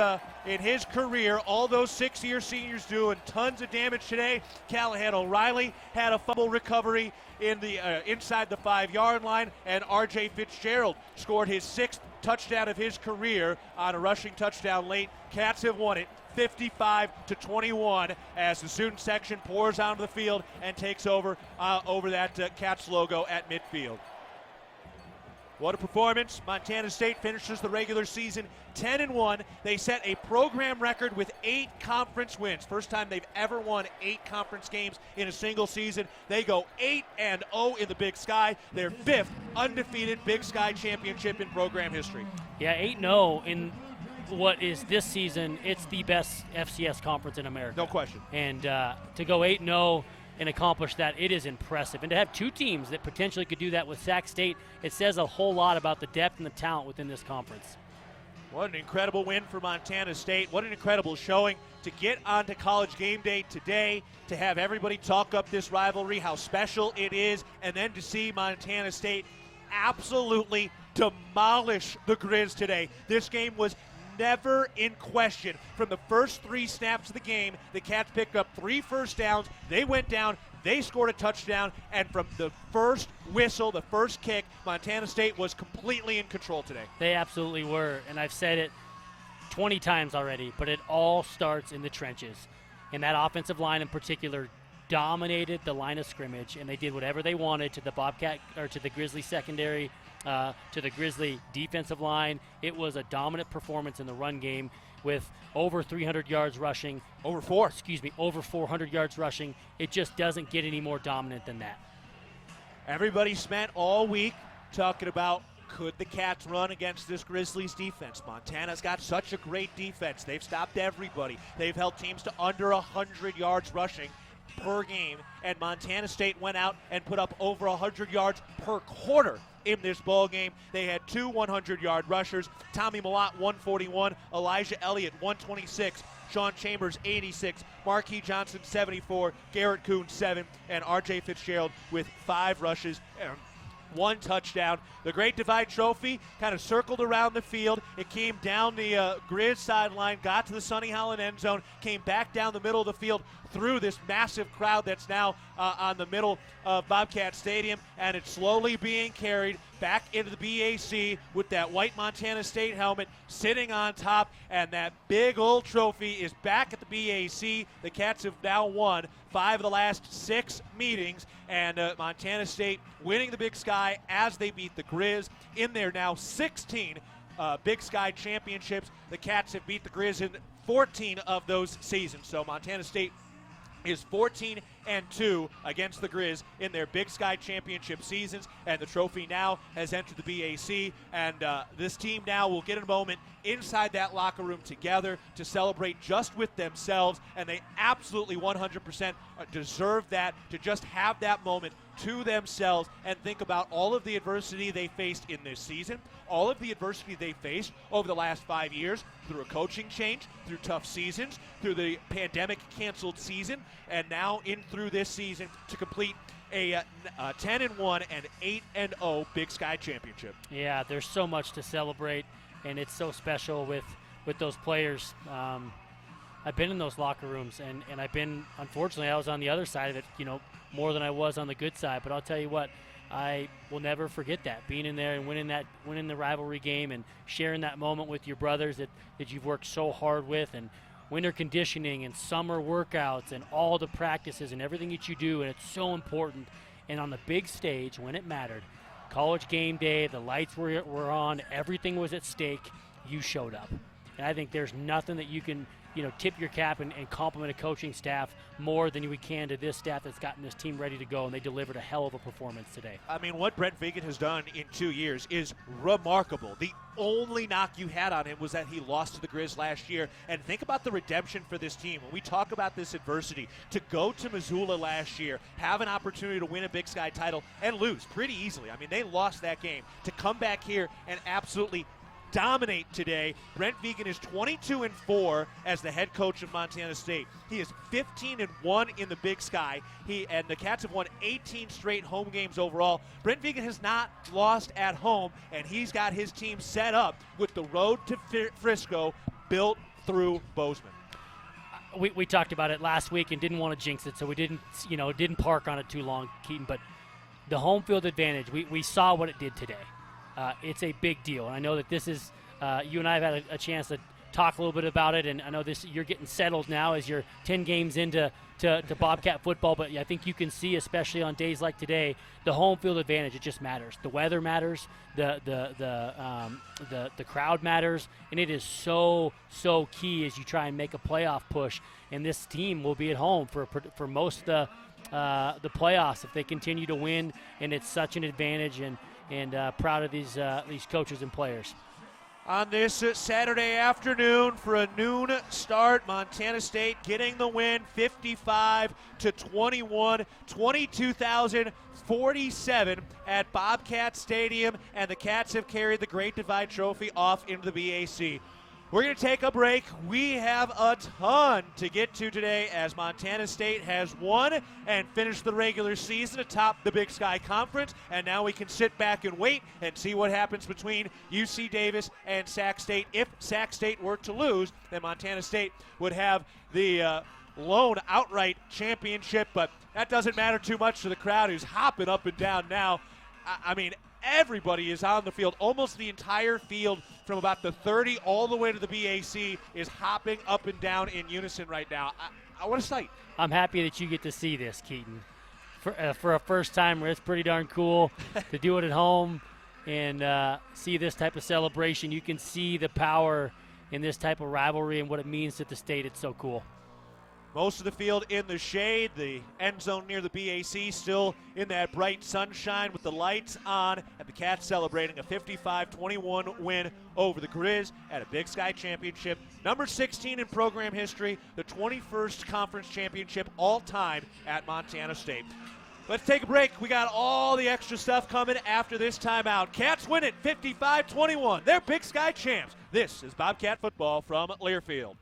career. All those 6-year seniors doing tons of damage today. Callahan O'Reilly had a fumble recovery in the inside the 5-yard line, and R.J. Fitzgerald scored his 6th touchdown of his career on a rushing touchdown late. Cats have won it 55-21 as the student section pours onto the field and takes over that Cats logo at midfield. What a performance. Montana State finishes the regular season 10-1. They set a program record with 8 conference wins. First time they've ever won 8 conference games in a single season. They go 8-0 in the Big Sky. Their 5th undefeated Big Sky championship in program history. Yeah, 8-0 in what is this season. It's the best FCS conference in America. No question. And to go 8-0 and accomplish that, it is impressive. And to have 2 teams that potentially could do that with Sac State, it says a whole lot about the depth and the talent within this conference. What an incredible win for Montana State. What an incredible showing to get onto College Game Day today, to have everybody talk up this rivalry, how special it is, and then to see Montana State absolutely demolish the Griz today. This game was never in question. From the first 3 snaps of the game, the Cats picked up 3 first downs. They went down, they scored a touchdown, and from the first whistle, the first kick, Montana State was completely in control today. They absolutely were, and I've said it 20 times already, but it all starts in the trenches. And that offensive line in particular dominated the line of scrimmage, and they did whatever they wanted to the Bobcat or to the Grizzly secondary, to the Grizzly defensive line. It was a dominant performance in the run game with over 300 yards rushing. Over 400 yards rushing. It just doesn't get any more dominant than that. Everybody spent all week talking about, could the Cats run against this Grizzlies defense? Montana's got such a great defense. They've stopped everybody. They've held teams to under 100 yards rushing per game, and Montana State went out and put up over 100 yards per quarter in this ball game. They had 2 100-yard rushers, Tommy Malott 141, Elijah Elliott 126, Sean Chambers 86, Marquis Johnson 74, Garrett Kuhn 7, and R.J. Fitzgerald with 5 rushes and 1 touchdown. The Great Divide Trophy kind of circled around the field. It came down the Griz sideline, got to the Sonny Holland end zone, came back down the middle of the field through this massive crowd that's now on the middle of Bobcat Stadium, and it's slowly being carried back into the BAC with that white Montana State helmet sitting on top, and that big old trophy is back at the BAC. The Cats have now won 5 of the last 6 meetings, and Montana State winning the Big Sky as they beat the Griz in their now 16 Big Sky championships. The Cats have beat the Griz in 14 of those seasons, so Montana State is 14-2 against the Griz in their Big Sky championship seasons, and the trophy now has entered the BAC, and this team now will get a moment inside that locker room together to celebrate just with themselves, and they absolutely 100% deserve that, to just have that moment to themselves and think about all of the adversity they faced in this season, all of the adversity they faced over the last 5 years through a coaching change, through tough seasons, through the pandemic-canceled season, and now in through this season to complete a 10-1 and 8-0 Big Sky championship. Yeah, there's so much to celebrate, and it's so special with those players. I've been in those locker rooms, and I've been, unfortunately, I was on the other side of it, more than I was on the good side. But I'll tell you what, I will never forget that, being in there and winning the rivalry game and sharing that moment with your brothers that you've worked so hard with, and winter conditioning and summer workouts and all the practices and everything that you do, and it's so important. And on the big stage, when it mattered, college game day, the lights were on, everything was at stake, you showed up. And I think there's nothing that you can tip your cap and compliment a coaching staff more than we can to this staff that's gotten this team ready to go, and they delivered a hell of a performance today. I mean, what Brent Vigen has done in 2 years is remarkable. The only knock you had on him was that he lost to the Griz last year, and think about the redemption for this team. When we talk about this adversity, to go to Missoula last year, have an opportunity to win a Big Sky title, and lose pretty easily. I mean, they lost that game. To come back here and absolutely dominate today. Brent Vigen is 22-4 as the head coach of Montana State. He is 15-1 in the Big Sky. And the Cats have won 18 straight home games overall. Brent Vigen has not lost at home, and he's got his team set up with the road to Frisco built through Bozeman. We talked about it last week and didn't want to jinx it, so we didn't park on it too long, Keaton. But the home field advantage, we saw what it did today. It's a big deal. And I know that this is, you and I have had a chance to talk a little bit about it, and I know you're getting settled now as you're 10 games into Bobcat football, but I think you can see, especially on days like today, the home field advantage. It just matters. The weather matters, the crowd matters, and it is so key as you try and make a playoff push. And this team will be at home for most of the playoffs if they continue to win, and it's such an advantage. And proud of these coaches and players. On this Saturday afternoon for a noon start, Montana State getting the win 55-21, 22,047 at Bobcat Stadium, and the Cats have carried the Great Divide Trophy off into the BAC. We're going to take a break. We have a ton to get to today as Montana State has won and finished the regular season atop the Big Sky Conference, and now we can sit back and wait and see what happens between UC Davis and Sac State. If Sac State were to lose, then Montana State would have the lone outright championship, but that doesn't matter too much to the crowd who's hopping up and down now. I mean, everybody is on the field. Almost the entire field from about the 30 all the way to the BAC is hopping up and down in unison right now. What a sight. I'm happy that you get to see this, Keaton. For a first timer, it's pretty darn cool to do it at home and see this type of celebration. You can see the power in this type of rivalry and what it means to the state. It's so cool. Most of the field in the shade, the end zone near the BAC still in that bright sunshine with the lights on, and the Cats celebrating a 55-21 win over the Griz at a Big Sky Championship. Number 16 in program history, the 21st conference championship all time at Montana State. Let's take a break. We got all the extra stuff coming after this timeout. Cats win it 55-21. They're Big Sky champs. This is Bobcat football from Learfield.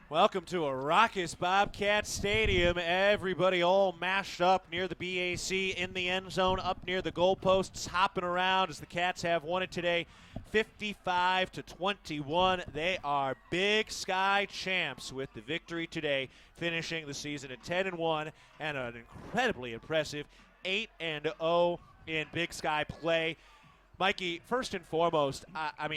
Welcome to a raucous Bobcat Stadium. Everybody all mashed up near the BAC in the end zone, up near the goalposts, hopping around as the Cats have won it today 55-21. They are Big Sky champs with the victory today, finishing the season at 10-1 and an incredibly impressive 8-0 in Big Sky play. Mikey, first and foremost, I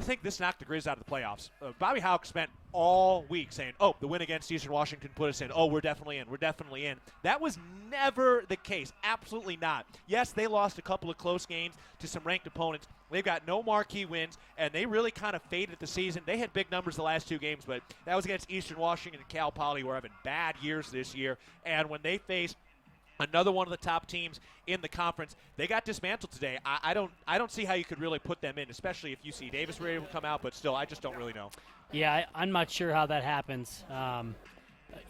think this knocked the Griz out of the playoffs. Bobby Houck spent all week saying, oh, the win against Eastern Washington put us in. Oh, we're definitely in. We're definitely in. That was never the case. Absolutely not. Yes, they lost a couple of close games to some ranked opponents. They've got no marquee wins, and they really kind of faded the season. They had big numbers the last two games, but that was against Eastern Washington and Cal Poly, who are having bad years this year. And when they faced another one of the top teams in the conference, they got dismantled today. I don't see how you could really put them in, especially if UC Davis were able to come out, but still, I just don't really know. Yeah, I'm not sure how that happens. I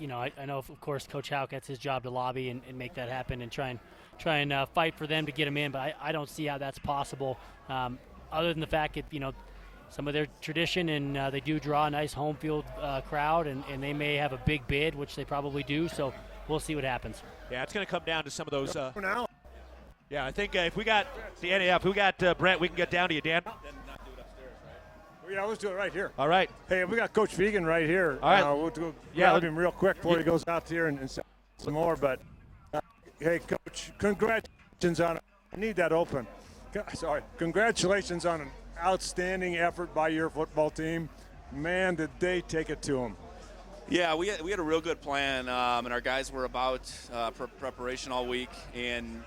know, of course, Coach Houck, that's his job to lobby and make that happen and try and fight for them to get them in, but I don't see how that's possible, other than the fact that, some of their tradition, and they do draw a nice home field crowd, and they may have a big bid, which they probably do, so we'll see what happens. Yeah, it's going to come down to some of those. Yeah, I think if we got Brent, we can get down to you, Dan. Yeah, let's do it right here. All right. Hey, we got Coach Fegan right here. All right. We'll grab him real quick before he goes out here and say some more. But, hey, Coach, congratulations on it. I need that open. Sorry. Congratulations on an outstanding effort by your football team. Man, did they take it to them. Yeah, we had a real good plan, and our guys were about preparation all week, and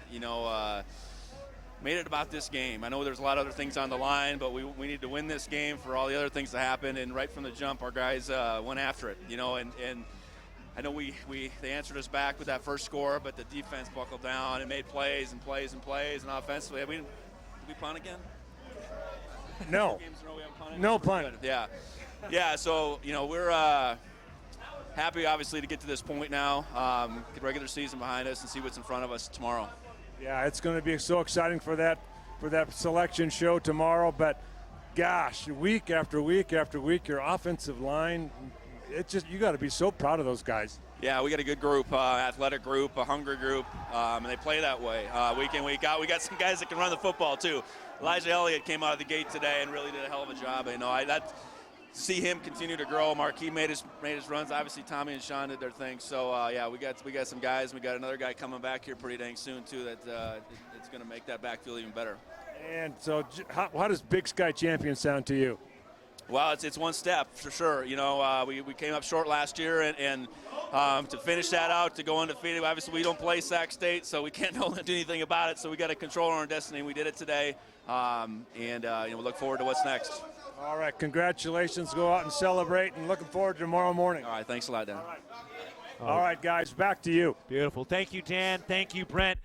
made it about this game. I know there's a lot of other things on the line, but we need to win this game for all the other things to happen. And right from the jump, our guys went after it. And I know they answered us back with that first score, but the defense buckled down and made plays, and offensively, did we punt again? No. No punt. Yeah. So we're happy, obviously, to get to this point now. Get regular season behind us and see what's in front of us tomorrow. Yeah, it's going to be so exciting for that selection show tomorrow. But, gosh, week after week after week, your offensive line, you got to be so proud of those guys. Yeah, we got a good group, athletic group, a hungry group, and they play that way week in, week out. We got some guys that can run the football too. Elijah Elliott came out of the gate today and really did a hell of a job. See him continue to grow. Marquis made his runs. Obviously, Tommy and Sean did their thing. So we got some guys. We got another guy coming back here pretty dang soon too. It's going to make that backfield even better. And so, how does Big Sky champion sound to you? Well, it's one step for sure. We came up short last year, and to finish that out, to go undefeated. Obviously, we don't play Sac State, so we can't do anything about it. So we got to control our own destiny. We did it today, we look forward to what's next. All right, congratulations. Go out and celebrate, and looking forward to tomorrow morning. All right, thanks a lot, Dan. All right, guys, back to you. Beautiful. Thank you, Dan. Thank you, Brent.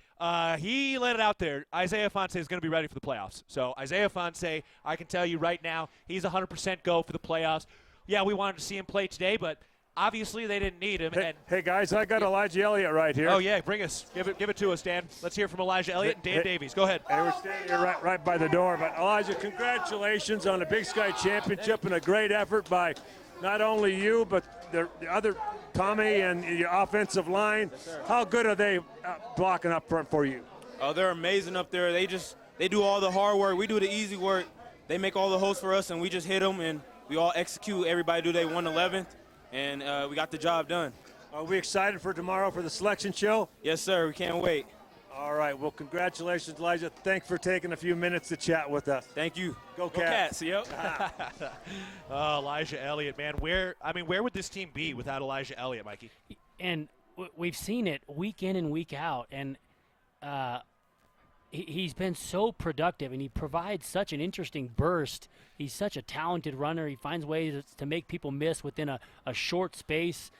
He let it out there. Isaiah Fonse is going to be ready for the playoffs. So Isaiah Fonse, I can tell you right now, he's 100% go for the playoffs. Yeah, we wanted to see him play today, but obviously they didn't need him. Hey guys, I got Elijah Elliott right here. Oh, yeah, bring us. Give it to us, Dan. Let's hear from Elijah Elliott and Dan Davies. Go ahead. Hey, we're standing here right by the door. But, Elijah, congratulations on the Big Sky Championship and a great effort by not only you, but the other Tommy and your offensive line. Yes, how good are they blocking up front for you? Oh, they're amazing up there. They do all the hard work. We do the easy work. They make all the holes for us, and we just hit them, and we all execute. Everybody do their 111th, and we got the job done. Are we excited for tomorrow for the selection show? Yes, sir. We can't wait. All right. Well, congratulations, Elijah. Thanks for taking a few minutes to chat with us. Thank you. Go Cats. Yep. Oh, Elijah Elliott, man. Where would this team be without Elijah Elliott, Mikey? And we've seen it week in and week out, and he's been so productive, and he provides such an interesting burst. He's such a talented runner. He finds ways to make people miss within a short space.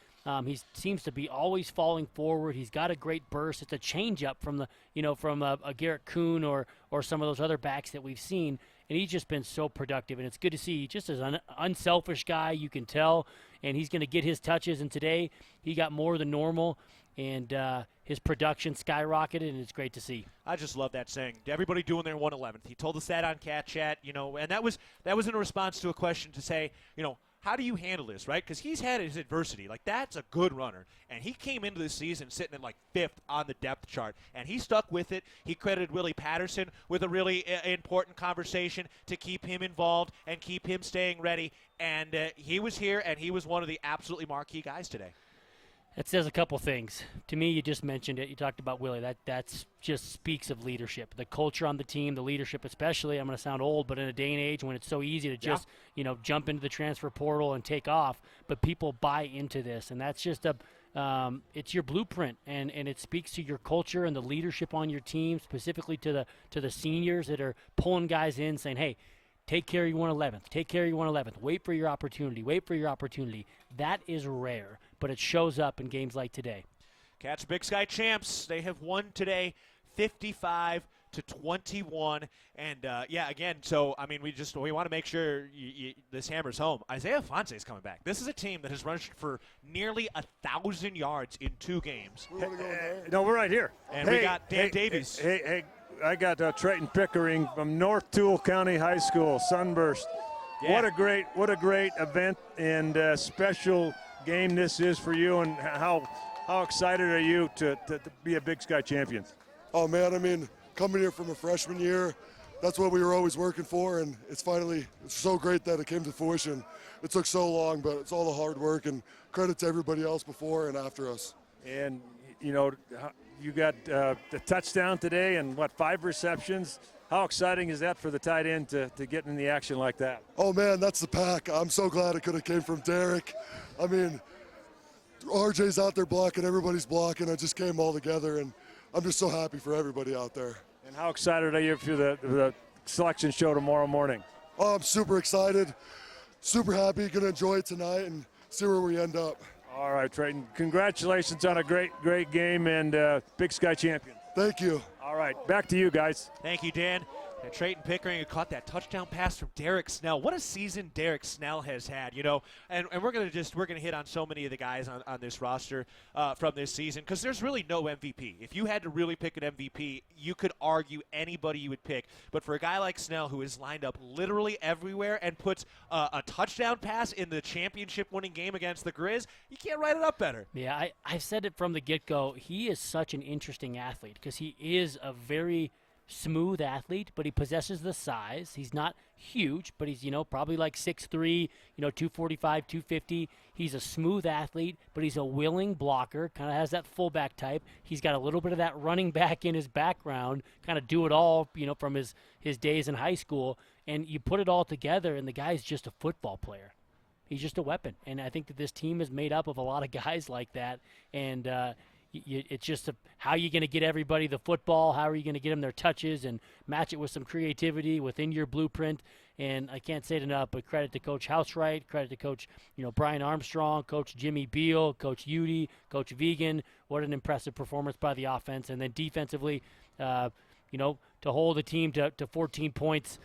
He seems to be always falling forward. He's got a great burst. It's a changeup from a Garrett Kuhn or some of those other backs that we've seen, and he's just been so productive. And it's good to see. Just as an unselfish guy, you can tell, and he's going to get his touches. And today he got more than normal, and his production skyrocketed, and it's great to see. I just love that saying. Everybody doing their 111th. He told us that on Cat Chat, and that was in response to a question to say, how do you handle this, right? Because he's had his adversity. Like, that's a good runner. And he came into this season sitting at, like, 5th on the depth chart. And he stuck with it. He credited Willie Patterson with a really important conversation to keep him involved and keep him staying ready. And he was here, and he was one of the absolutely marquee guys today. That says a couple things. To me, you just mentioned it. You talked about Willie. That's just speaks of leadership. The culture on the team, the leadership especially. I'm going to sound old, but in a day and age when it's so easy to just, jump into the transfer portal and take off, but people buy into this. And that's just it's your blueprint, and it speaks to your culture and the leadership on your team, specifically to the seniors that are pulling guys in saying, hey, take care of your 111th. Take care of your 111th. Wait for your opportunity. Wait for your opportunity. That is rare, but it shows up in games like today. Cats Big Sky champs. They have won today 55-21. And, again, so, I mean, we want to make sure this hammer's home. Isaiah Fonse is coming back. This is a team that has rushed for nearly 1,000 yards in 2 games. No, we're right here. And we got Dan Davies. Hey, I got Trayton Pickering from North Toole County High School, Sunburst. Yeah. What a great event and special game this is for you, and how excited are you to be a Big Sky champion? Oh man, I mean, coming here from a freshman year, that's what we were always working for, and it's so great that it came to fruition. It took so long, but it's all the hard work, and credit to everybody else before and after us. And you got the touchdown today and 5 receptions. How exciting is that for the tight end to get in the action like that? Oh man, that's the pack. I'm so glad it could have came from Derek. I mean, RJ's out there blocking, everybody's blocking. It just came all together, and I'm just so happy for everybody out there. And how excited are you for the selection show tomorrow morning? Oh, I'm super excited, super happy, gonna enjoy it tonight and see where we end up. All right, Trayton, congratulations on a great game and Big Sky champion. Thank you. All right, back to you guys. Thank you, Dan. And Trayton Pickering who caught that touchdown pass from Derek Snell. What a season Derek Snell has had, And we're gonna hit on so many of the guys on this roster from this season because there's really no MVP. If you had to really pick an MVP, you could argue anybody you would pick. But for a guy like Snell who is lined up literally everywhere and puts a touchdown pass in the championship-winning game against the Griz, you can't write it up better. Yeah, I've said it from the get-go. He is such an interesting athlete because he is a very smooth athlete, but he possesses the size. He's not huge, but he's, probably like 6'3", 245, 250. He's a smooth athlete, but he's a willing blocker, kind of has that fullback type. He's got a little bit of that running back in his background, kind of do it all, from his days in high school. And you put it all together, and the guy's just a football player. He's just a weapon. And I think that this team is made up of a lot of guys like that. And, it's just how you're going to get everybody the football, how are you going to get them their touches and match it with some creativity within your blueprint. And I can't say it enough, but credit to Coach Housewright, credit to Coach Brian Armstrong, Coach Jimmy Beal, Coach Udy, Coach Vegan. What an impressive performance by the offense. And then defensively, to hold the team to 14 points,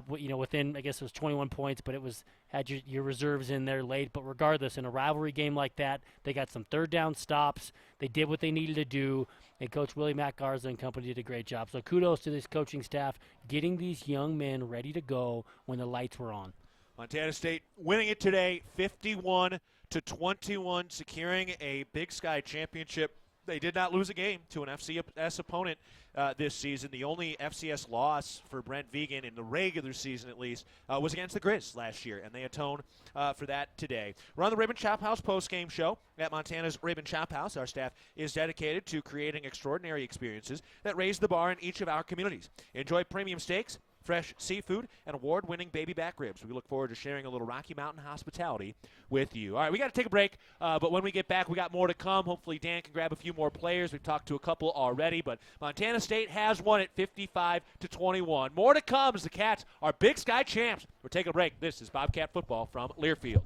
within, I guess it was 21 points, but it had your reserves in there late. But regardless, in a rivalry game like that, they got some third down stops. They did what they needed to do, and Coach Willie Matt Garza and company did a great job. So kudos to this coaching staff getting these young men ready to go when the lights were on. Montana State winning it today, 51-21, securing a Big Sky championship. They did not lose a game to an FCS opponent this season. The only FCS loss for Brent Vegan in the regular season, at least, was against the Griz last year, and they atone for that today. We're on the Ribbon Chop House post-game show at Montana's Ribbon Chop House. Our staff is dedicated to creating extraordinary experiences that raise the bar in each of our communities. Enjoy premium steaks, fresh seafood, and award-winning baby back ribs. We look forward to sharing a little Rocky Mountain hospitality with you. All right, we got to take a break, but when we get back, we got more to come. Hopefully Dan can grab a few more players. We've talked to a couple already, but Montana State has won it 55-21. More to come as the Cats are Big Sky champs. We're taking a break. This is Bobcat football from Learfield.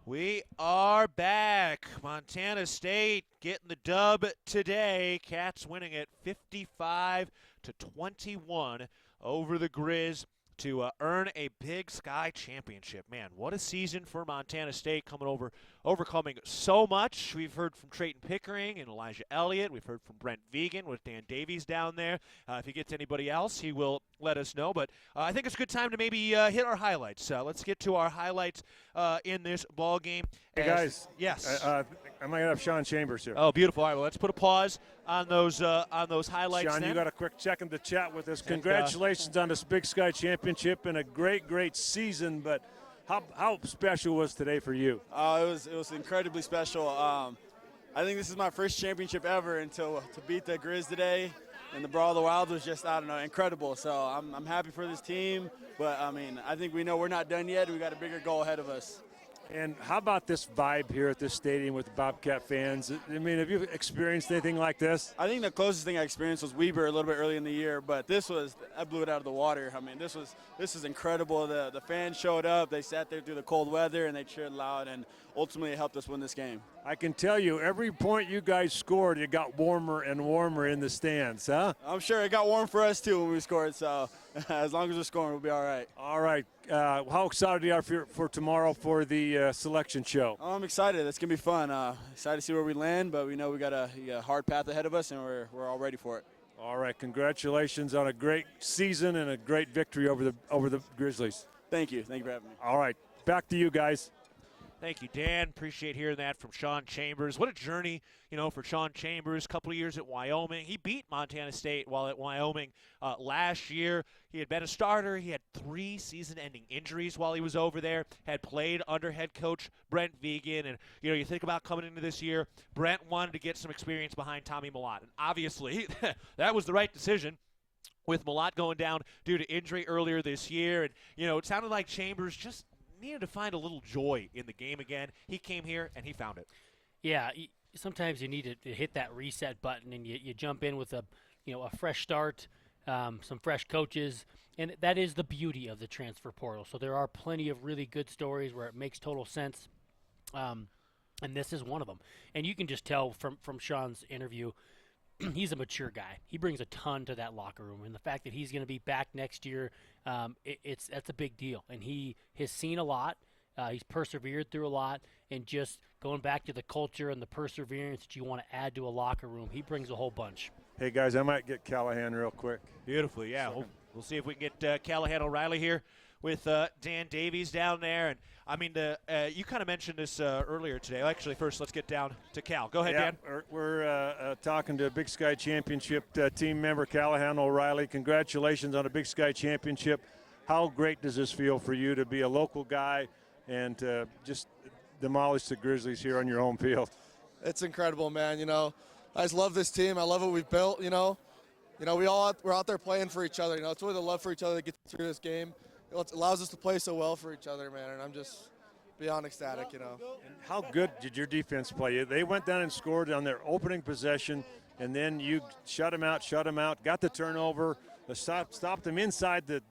We are back. Montana State getting the dub today. Cats winning it 55-21 over the Griz to earn a Big Sky championship. Man, what a season for Montana State, overcoming so much. We've heard from Trayton Pickering and Elijah Elliott. We've heard from Brent Vegan with Dan Davies down there. If he gets anybody else, he will let us know. But I think it's a good time to maybe hit our highlights. Let's get to our highlights in this ball game. Hey, guys. Yes. I might have Sean Chambers here. Oh, beautiful. All right, well, let's put a pause on those highlights. Sean, then. you got a quick check in the chat with us. Congratulations on this Big Sky championship and a great season. But how special was today for you? It was incredibly special. I think this is my first championship ever, and to beat the Griz today and the Brawl of the Wild was just, I don't know, incredible. So I'm happy for this team, but I mean, I think we know we're not done yet. We got a bigger goal ahead of us. And how about this vibe here at this stadium with the Bobcat fans? I mean, have you experienced anything like this? I think the closest thing I experienced was Weber a little bit early in the year, but I blew it out of the water. I mean, this is incredible. The fans showed up. They sat there through the cold weather, and they cheered loud, and ultimately it helped us win this game. I can tell you, every point you guys scored, it got warmer and warmer in the stands, huh? I'm sure it got warm for us, too, when we scored, so as long as we're scoring, we'll be all right. All right. How excited are you for tomorrow for the selection show? Oh, I'm excited. It's going to be fun. Excited to see where we land, but we know we got a hard path ahead of us, and we're all ready for it. All right. Congratulations on a great season and a great victory over the Grizzlies. Thank you. Thank you for having me. All right. Back to you guys. Thank you, Dan. Appreciate hearing that from Sean Chambers. What a journey, for Sean Chambers. A couple of years at Wyoming. He beat Montana State while at Wyoming last year. He had been a starter. He had 3 season-ending injuries while he was over there. Had played under head coach Brent Vegan. And, you think about coming into this year, Brent wanted to get some experience behind Tommy Mellott. And obviously, that was the right decision, with Mellott going down due to injury earlier this year. And, it sounded like Chambers just needed to find a little joy in the game again. He came here and he found it. Yeah, sometimes you need to hit that reset button and you jump in with a fresh start, some fresh coaches, and that is the beauty of the transfer portal. So there are plenty of really good stories where it makes total sense, and this is one of them. And you can just tell from Sean's interview, he's a mature guy. He brings a ton to that locker room, and the fact that he's going to be back next year, that's a big deal. And he has seen a lot. He's persevered through a lot, and just going back to the culture and the perseverance that you want to add to a locker room, he brings a whole bunch. Hey, guys, I might get Callahan real quick. Beautifully, yeah. We'll see if we can get Callahan O'Reilly here with Dan Davies down there. And, I mean, you kind of mentioned this earlier today. Actually, first, let's get down to Cal. Go ahead, Dan. We're talking to a Big Sky Championship team member, Callahan O'Reilly. Congratulations on a Big Sky Championship. How great does this feel for you to be a local guy and just demolish the Grizzlies here on your home field? It's incredible, man. I just love this team. I love what we've built, we're out there playing for each other. It's really the love for each other that gets through this game. It allows us to play so well for each other, man, and I'm just beyond ecstatic, And how good did your defense play? They went down and scored on their opening possession, and then you shut them out, got the turnover, stopped them inside the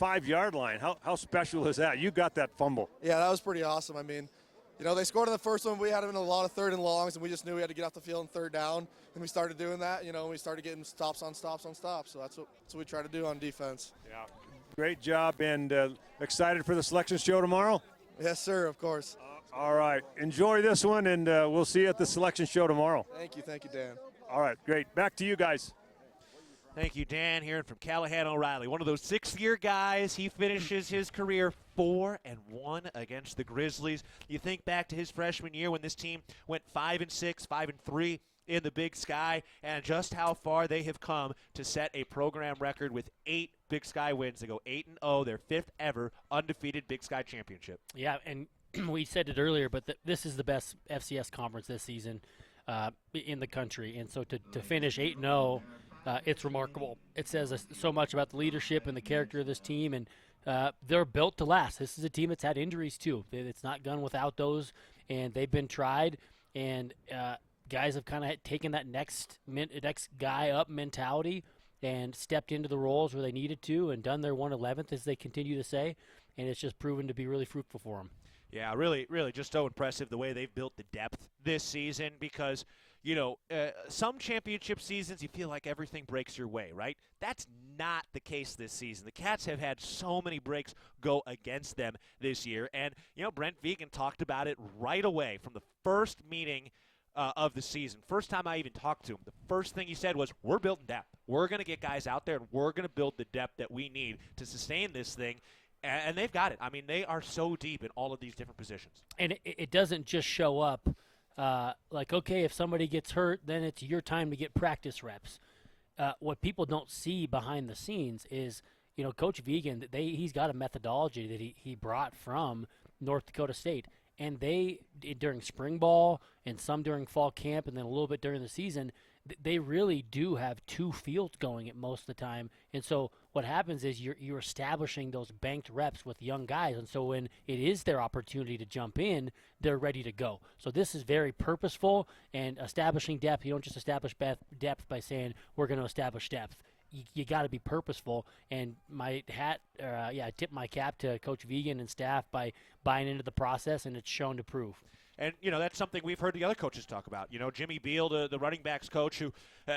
5-yard line. How special is that? You got that fumble. Yeah, that was pretty awesome. I mean, they scored on the first one. We had them in a lot of 3rd and longs, and we just knew we had to get off the field in 3rd down, and we started doing that, and we started getting stops on stops on stops. So that's what we try to do on defense. Yeah. Great job, and excited for the selection show tomorrow? Yes, sir, of course. All right. Enjoy this one, and we'll see you at the selection show tomorrow. Thank you, Dan. All right, great. Back to you guys. Thank you, Dan. Hearing from Callahan O'Reilly, one of those 6th-year guys. He finishes his career 4-1 against the Grizzlies. You think back to his freshman year when this team went 5-6, 5-3 in the Big Sky, and just how far they have come to set a program record with 8 Big Sky wins. They go 8-0, their 5th ever undefeated Big Sky championship. Yeah, and we said it earlier, but this is the best FCS conference this season in the country, and so to finish 8-0, it's remarkable. It says so much about the leadership and the character of this team, and they're built to last. This is a team that's had injuries too. It's not gone without those, and they've been tried, and guys have kind of taken that next guy up mentality and stepped into the roles where they needed to and done their 111th, as they continue to say, and it's just proven to be really fruitful for them. Yeah, really, really just so impressive the way they've built the depth this season because, some championship seasons you feel like everything breaks your way, right? That's not the case this season. The Cats have had so many breaks go against them this year. And, Brent Vegan talked about it right away from the first meeting of the season. First time I even talked to him, the first thing he said was, we're building depth. We're going to get guys out there, and we're going to build the depth that we need to sustain this thing. And they've got it. I mean, they are so deep in all of these different positions. And it doesn't just show up okay, if somebody gets hurt, then it's your time to get practice reps. What people don't see behind the scenes is, Coach Vegan, he's got a methodology that he brought from North Dakota State. And they, during spring ball and some during fall camp and then a little bit during the season, they really do have two fields going at most of the time. And so what happens is you're establishing those banked reps with young guys. And so when it is their opportunity to jump in, they're ready to go. So this is very purposeful and establishing depth. You don't just establish depth by saying we're going to establish depth. You got to be purposeful, and I tip my cap to Coach Vegan and staff by buying into the process, and it's shown to prove. And, that's something we've heard the other coaches talk about. Jimmy Beal, the running backs coach, who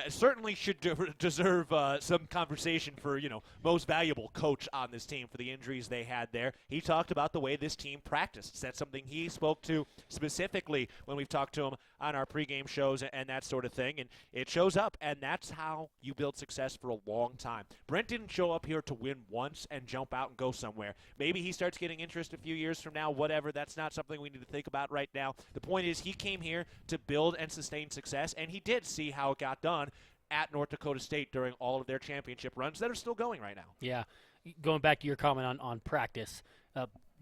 certainly should deserve some conversation for, most valuable coach on this team for the injuries they had there. He talked about the way this team practiced. That's something he spoke to specifically when we've talked to him on our pregame shows and that sort of thing. And it shows up, and that's how you build success for a long time. Brent didn't show up here to win once and jump out and go somewhere. Maybe he starts getting interest a few years from now, whatever. That's not something we need to think about right now. The point is he came here to build and sustain success, and he did see how it got done at North Dakota State during all of their championship runs that are still going right now. Yeah. Going back to your comment on practice,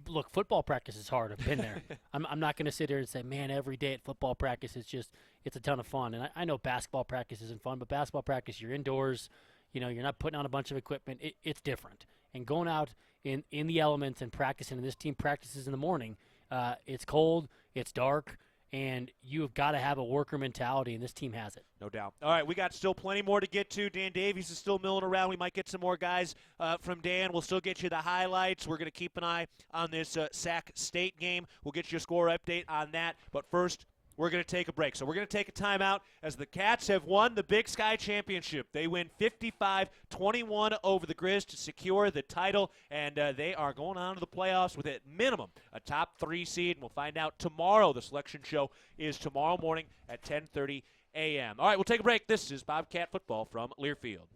look, football practice is hard. I've been there. I'm not going to sit here and say, man, every day at football practice it's a ton of fun. And I know basketball practice isn't fun, but basketball practice, you're indoors. You're not putting on a bunch of equipment. It's different. And going out in the elements and practicing, and this team practices in the morning, it's cold, it's dark, and you've got to have a worker mentality, and this team has it. No doubt. All right, we got still plenty more to get to. Dan Davies is still milling around. We might get some more guys from Dan. We'll still get you the highlights. We're going to keep an eye on this Sac State game. We'll get you a score update on that. But first, we're going to take a break. So we're going to take a timeout as the Cats have won the Big Sky Championship. They win 55-21 over the Griz to secure the title, and they are going on to the playoffs with at minimum a top 3 seed. And we'll find out tomorrow. The selection show is tomorrow morning at 10:30 a.m. All right, we'll take a break. This is Bobcat Football from Learfield.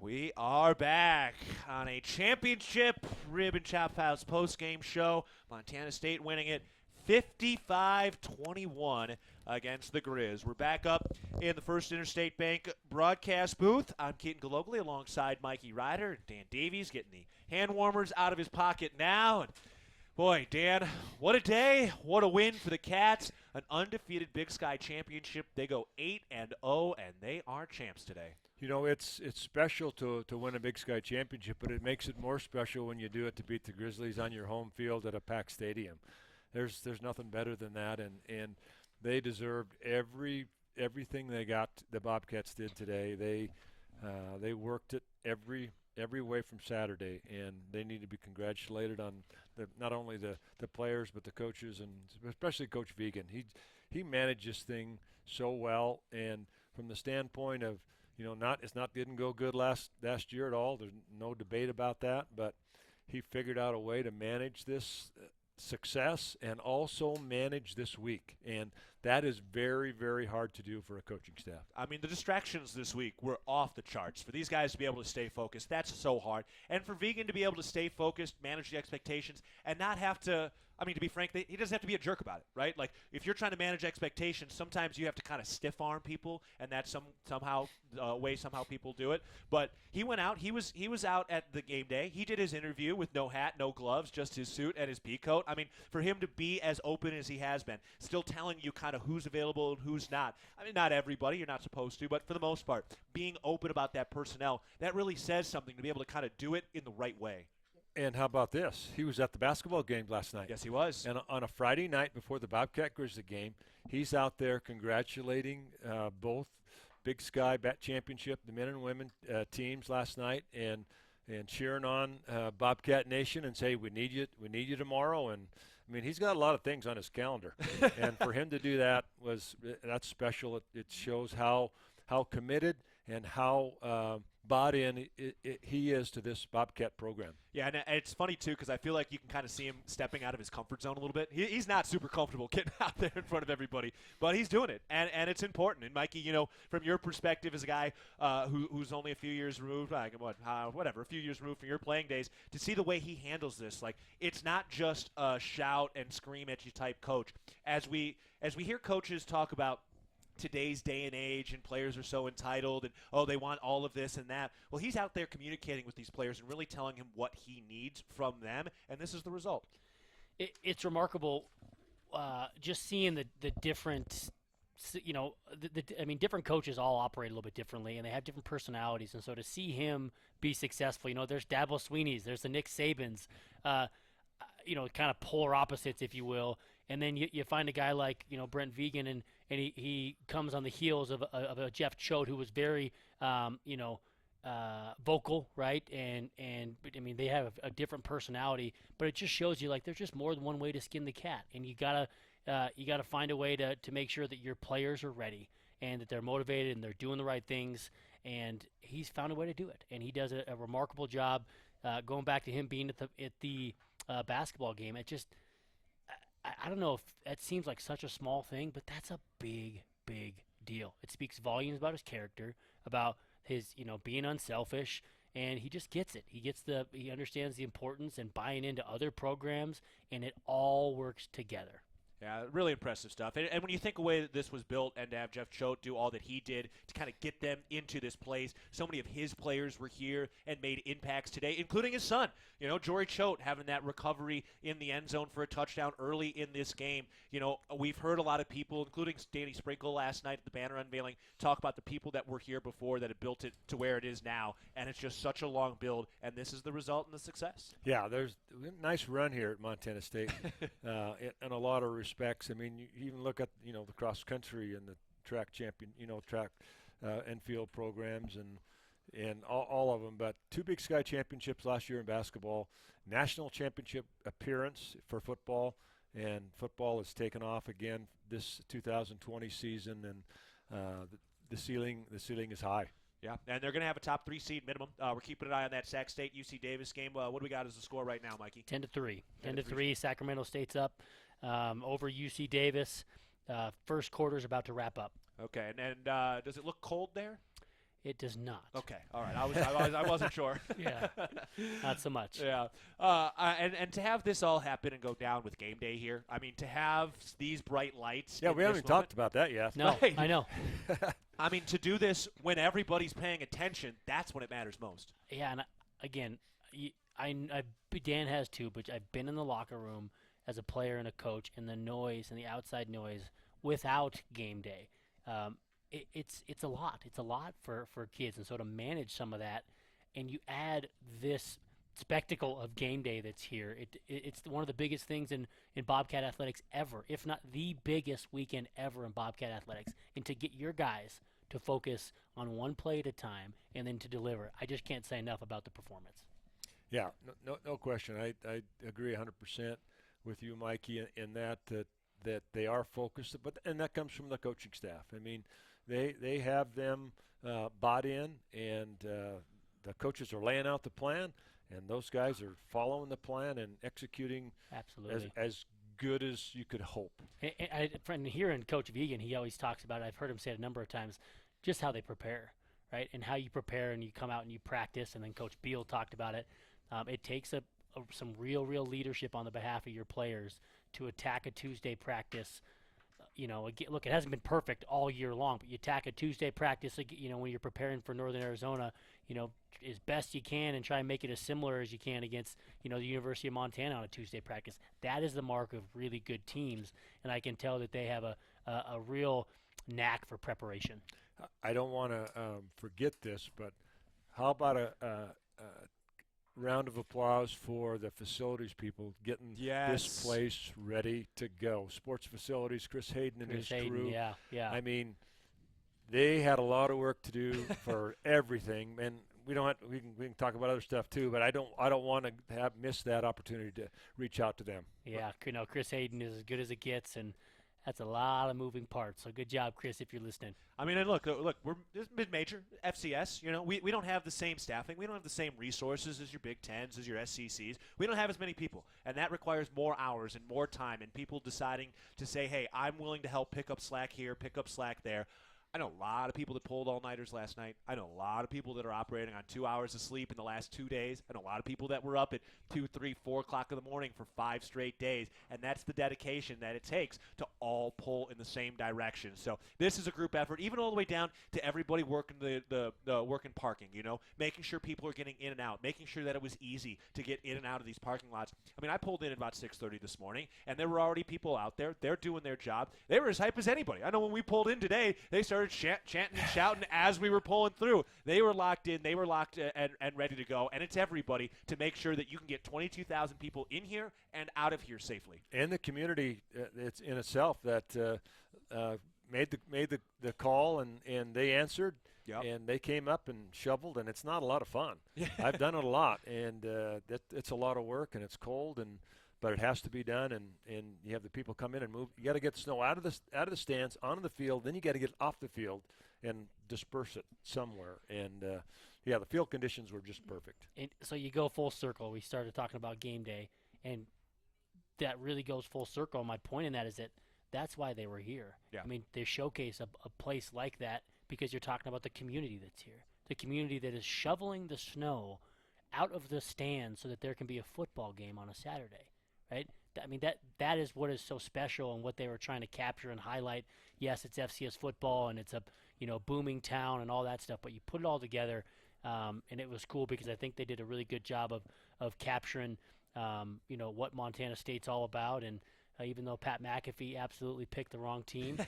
We are back on a championship Rib and Chop House postgame show. Montana State winning it 55-21 against the Griz. We're back up in the First Interstate Bank broadcast booth. I'm Keaton Galogly alongside Mikey Ryder and Dan Davies getting the hand warmers out of his pocket now. And boy, Dan, what a day. What a win for the Cats. An undefeated Big Sky championship. They go 8-0, and they are champs today. You know, it's special to win a Big Sky championship, but it makes it more special when you do it to beat the Grizzlies on your home field at a packed stadium. There's nothing better than that, and they deserved everything they got. The Bobcats did today. They worked it every way from Saturday, and they need to be congratulated on not only the players but the coaches, and especially Coach Vegan. He managed this thing so well, and from the standpoint of, you know, didn't go good last year at all. There's no debate about that, but he figured out a way to manage this success and also manage this week, and that is very, very hard to do for a coaching staff. I mean, the distractions this week were off the charts. For these guys to be able to stay focused, that's so hard. And for Vegan to be able to stay focused, manage the expectations, and not have to, I mean, to be frank, he doesn't have to be a jerk about it, right? Like, if you're trying to manage expectations, sometimes you have to kind of stiff-arm people, and that's somehow people do it. But he went out. He was out at the game day. He did his interview with no hat, no gloves, just his suit and his pea coat. I mean, for him to be as open as he has been, still telling you kind of who's available and who's not. I mean, not everybody. You're not supposed to, but for the most part, being open about that personnel, that really says something to be able to kind of do it in the right way. And how about this? He was at the basketball game last night. Yes, he was. And on a Friday night before the Bobcat Grizzly game, he's out there congratulating both Big Sky Bat Championship, the men and women teams last night, and cheering on Bobcat Nation and say, we need you tomorrow. And I mean, he's got a lot of things on his calendar, and for him to do that's special. It shows how committed and how bought in he is to this Bobcat program. Yeah, and it's funny, too, because I feel like you can kind of see him stepping out of his comfort zone a little bit. He's not super comfortable getting out there in front of everybody, but he's doing it, and it's important. And, Mikey, you know, from your perspective as a guy who's only a few years removed, a few years removed from your playing days, to see the way he handles this, like, it's not just a shout and scream at you type coach. As we hear coaches talk about today's day and age, and players are so entitled, and they want all of this and that. Well, he's out there communicating with these players and really telling him what he needs from them, and this is the result. It's remarkable just seeing the different, you know, I mean, different coaches all operate a little bit differently, and they have different personalities, and so to see him be successful, you know, there's Dabo Sweeney's, there's the Nick Sabans, you know, kind of polar opposites, if you will. And then you find a guy like, you know, Brent Vegan, and he comes on the heels of a Jeff Choate, who was very, vocal, right? And I mean, they have a different personality, but it just shows you, like, there's just more than one way to skin the cat, and you gotta find a way to make sure that your players are ready and that they're motivated and they're doing the right things. And he's found a way to do it, and he does a remarkable job. Going back to him being at the basketball game, it just. I don't know if that seems like such a small thing, but that's a big, big deal. It speaks volumes about his character, about his, you know, being unselfish, and he just gets it. He understands the importance and buying into other programs, and it all works together. Yeah, really impressive stuff. And when you think the way that this was built, and to have Jeff Choate do all that he did to kind of get them into this place, so many of his players were here and made impacts today, including his son. You know, Jory Choate having that recovery in the end zone for a touchdown early in this game. You know, we've heard a lot of people, including Danny Sprinkle last night at the banner unveiling, talk about the people that were here before that have built it to where it is now. And it's just such a long build, and this is the result and the success. Yeah, there's a nice run here at Montana State in a lot of respects. I mean, you even look at, you know, the cross country and the track and field programs and all of them. But 2 Big Sky championships last year in basketball, national championship appearance for football, and football has taken off again this 2020 season, and the ceiling is high. Yeah, and they're going to have a top 3 seed minimum. We're keeping an eye on that Sac State UC Davis game. What do we got as the score right now, Mikey? 10-3. 10-3. Sacramento State's up over UC Davis. First quarter's about to wrap up. Okay, and does it look cold there? It does not. Okay, all right. I wasn't sure. Yeah, not so much. Yeah, and to have this all happen and go down with game day here. I mean, to have these bright lights. Yeah, in we haven't this even talked about that yet. No, Right. I know. I mean, to do this when everybody's paying attention, that's when it matters most. Yeah, and again, Dan has too, but I've been in the locker room as a player and a coach, and the noise and the outside noise without game day. It's a lot. It's a lot for kids, and so to manage some of that, and you add this spectacle of game day that's here. It's one of the biggest things in Bobcat athletics ever, if not the biggest weekend ever in Bobcat athletics. And to get your guys to focus on one play at a time and then to deliver, I just can't say enough about the performance. Yeah, no question. I agree 100% with you, Mikey, in that they are focused, and that comes from the coaching staff. I mean, they have them bought in, and the coaches are laying out the plan, and those guys are following the plan and executing Absolutely. as good as you could hope. And hearing Coach Vegan, he always talks about it. I've heard him say it a number of times, just how they prepare, right? And how you prepare and you come out and you practice. And then Coach Beal talked about it. It takes some real leadership on the behalf of your players to attack a Tuesday practice. Again, look, it hasn't been perfect all year long, but you attack a Tuesday practice, when you're preparing for Northern Arizona, as best you can and try and make it as similar as you can against, the University of Montana on a Tuesday practice. That is the mark of really good teams, and I can tell that they have a real knack for preparation. I don't want to forget this, but how about a round of applause for the facilities people getting this place ready to go. Sports facilities, Chris Hayden and his crew. Yeah. I mean, they had a lot of work to do for everything, and we can talk about other stuff too. But I don't want to miss that opportunity to reach out to them. Yeah, Chris Hayden is as good as it gets, and that's a lot of moving parts. So good job, Chris, if you're listening. I mean, and look, we're mid-major FCS. We don't have the same staffing. We don't have the same resources as your Big Tens, as your SECs. We don't have as many people, and that requires more hours and more time and people deciding to say, hey, I'm willing to help pick up slack here, pick up slack there. I know a lot of people that pulled all-nighters last night. I know a lot of people that are operating on 2 hours of sleep in the last 2 days. I know a lot of people that were up at 2, 3, 4 o'clock in the morning for 5 straight days, and that's the dedication that it takes to all pull in the same direction. So this is a group effort, even all the way down to everybody working the working parking, making sure people are getting in and out, making sure that it was easy to get in and out of these parking lots. I mean, I pulled in at about 6:30 this morning, and there were already people out there. They're doing their job. They were as hype as anybody. I know when we pulled in today, they started chanting and shouting as we were pulling through. They were locked in. They were locked and ready to go. And it's everybody to make sure that you can get 22,000 people in here and out of here safely. And the community, it's in itself that made the call and they answered. Yep. And they came up and shoveled, and it's not a lot of fun. Yeah. I've done it a lot, and it's a lot of work, and it's cold, but it has to be done, and you have the people come in and move. You got to get the snow out of the stands, onto the field, then you got to get it off the field and disperse it somewhere. And the field conditions were just perfect. And so you go full circle. We started talking about game day, and that really goes full circle. My point in that is that's why they were here. Yeah. I mean, they showcase a place like that because you're talking about the community that's here, the community that is shoveling the snow out of the stands so that there can be a football game on a Saturday. Right? I mean, that is what is so special and what they were trying to capture and highlight. Yes, it's FCS football and it's a booming town and all that stuff, but you put it all together, and it was cool because I think they did a really good job of capturing what Montana State's all about. And even though Pat McAfee absolutely picked the wrong team,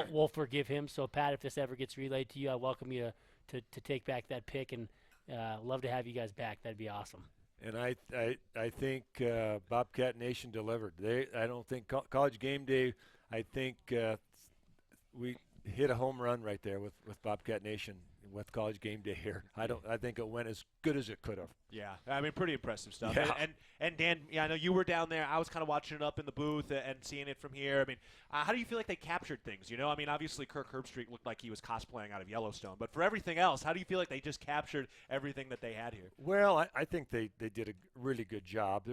we'll forgive him. So Pat, if this ever gets relayed to you, I welcome you to take back that pick, and love to have you guys back. That'd be awesome. And I think Bobcat Nation delivered. I don't think College Game Day. I think we hit a home run right there with Bobcat Nation with College Game Day here. I think it went as good as it could have. Yeah, I mean, pretty impressive stuff. Yeah. And Dan, I know you were down there. I was kind of watching it up in the booth and seeing it from here. I mean, how do you feel like they captured things? I mean, obviously Kirk Herbstreit looked like he was cosplaying out of Yellowstone, but for everything else, how do you feel like they just captured everything that they had here? Well, I think they did a really good job.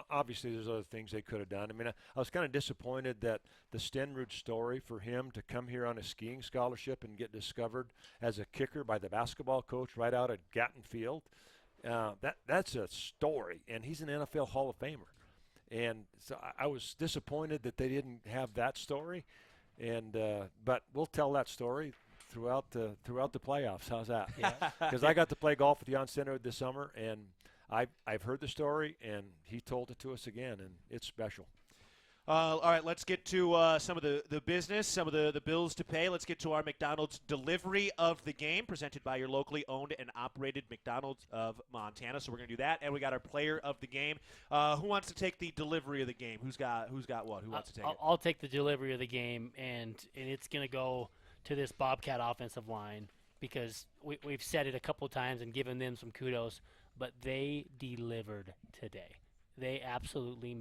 Obviously there's other things they could have done. I mean, I was kind of disappointed that the Stenrud story for him to come here on a skiing scholarship and get discovered as a kicker by the basketball coach right out at Gatton Field. That's a story, and he's an NFL Hall of Famer. And so I was disappointed that they didn't have that story, but we'll tell that story throughout the playoffs. How's that? Yeah. Because I got to play golf with Jan Stenrud this summer, and I've heard the story, and he told it to us again, and it's special. All right, let's get to some of the business, some of the bills to pay. Let's get to our McDonald's delivery of the game, presented by your locally owned and operated McDonald's of Montana. So we're going to do that, and we got our player of the game. Who wants to take the delivery of the game? Who's got what? Who wants to take it? I'll take the delivery of the game, and it's going to go to this Bobcat offensive line because we've said it a couple times and given them some kudos, but they delivered today. They absolutely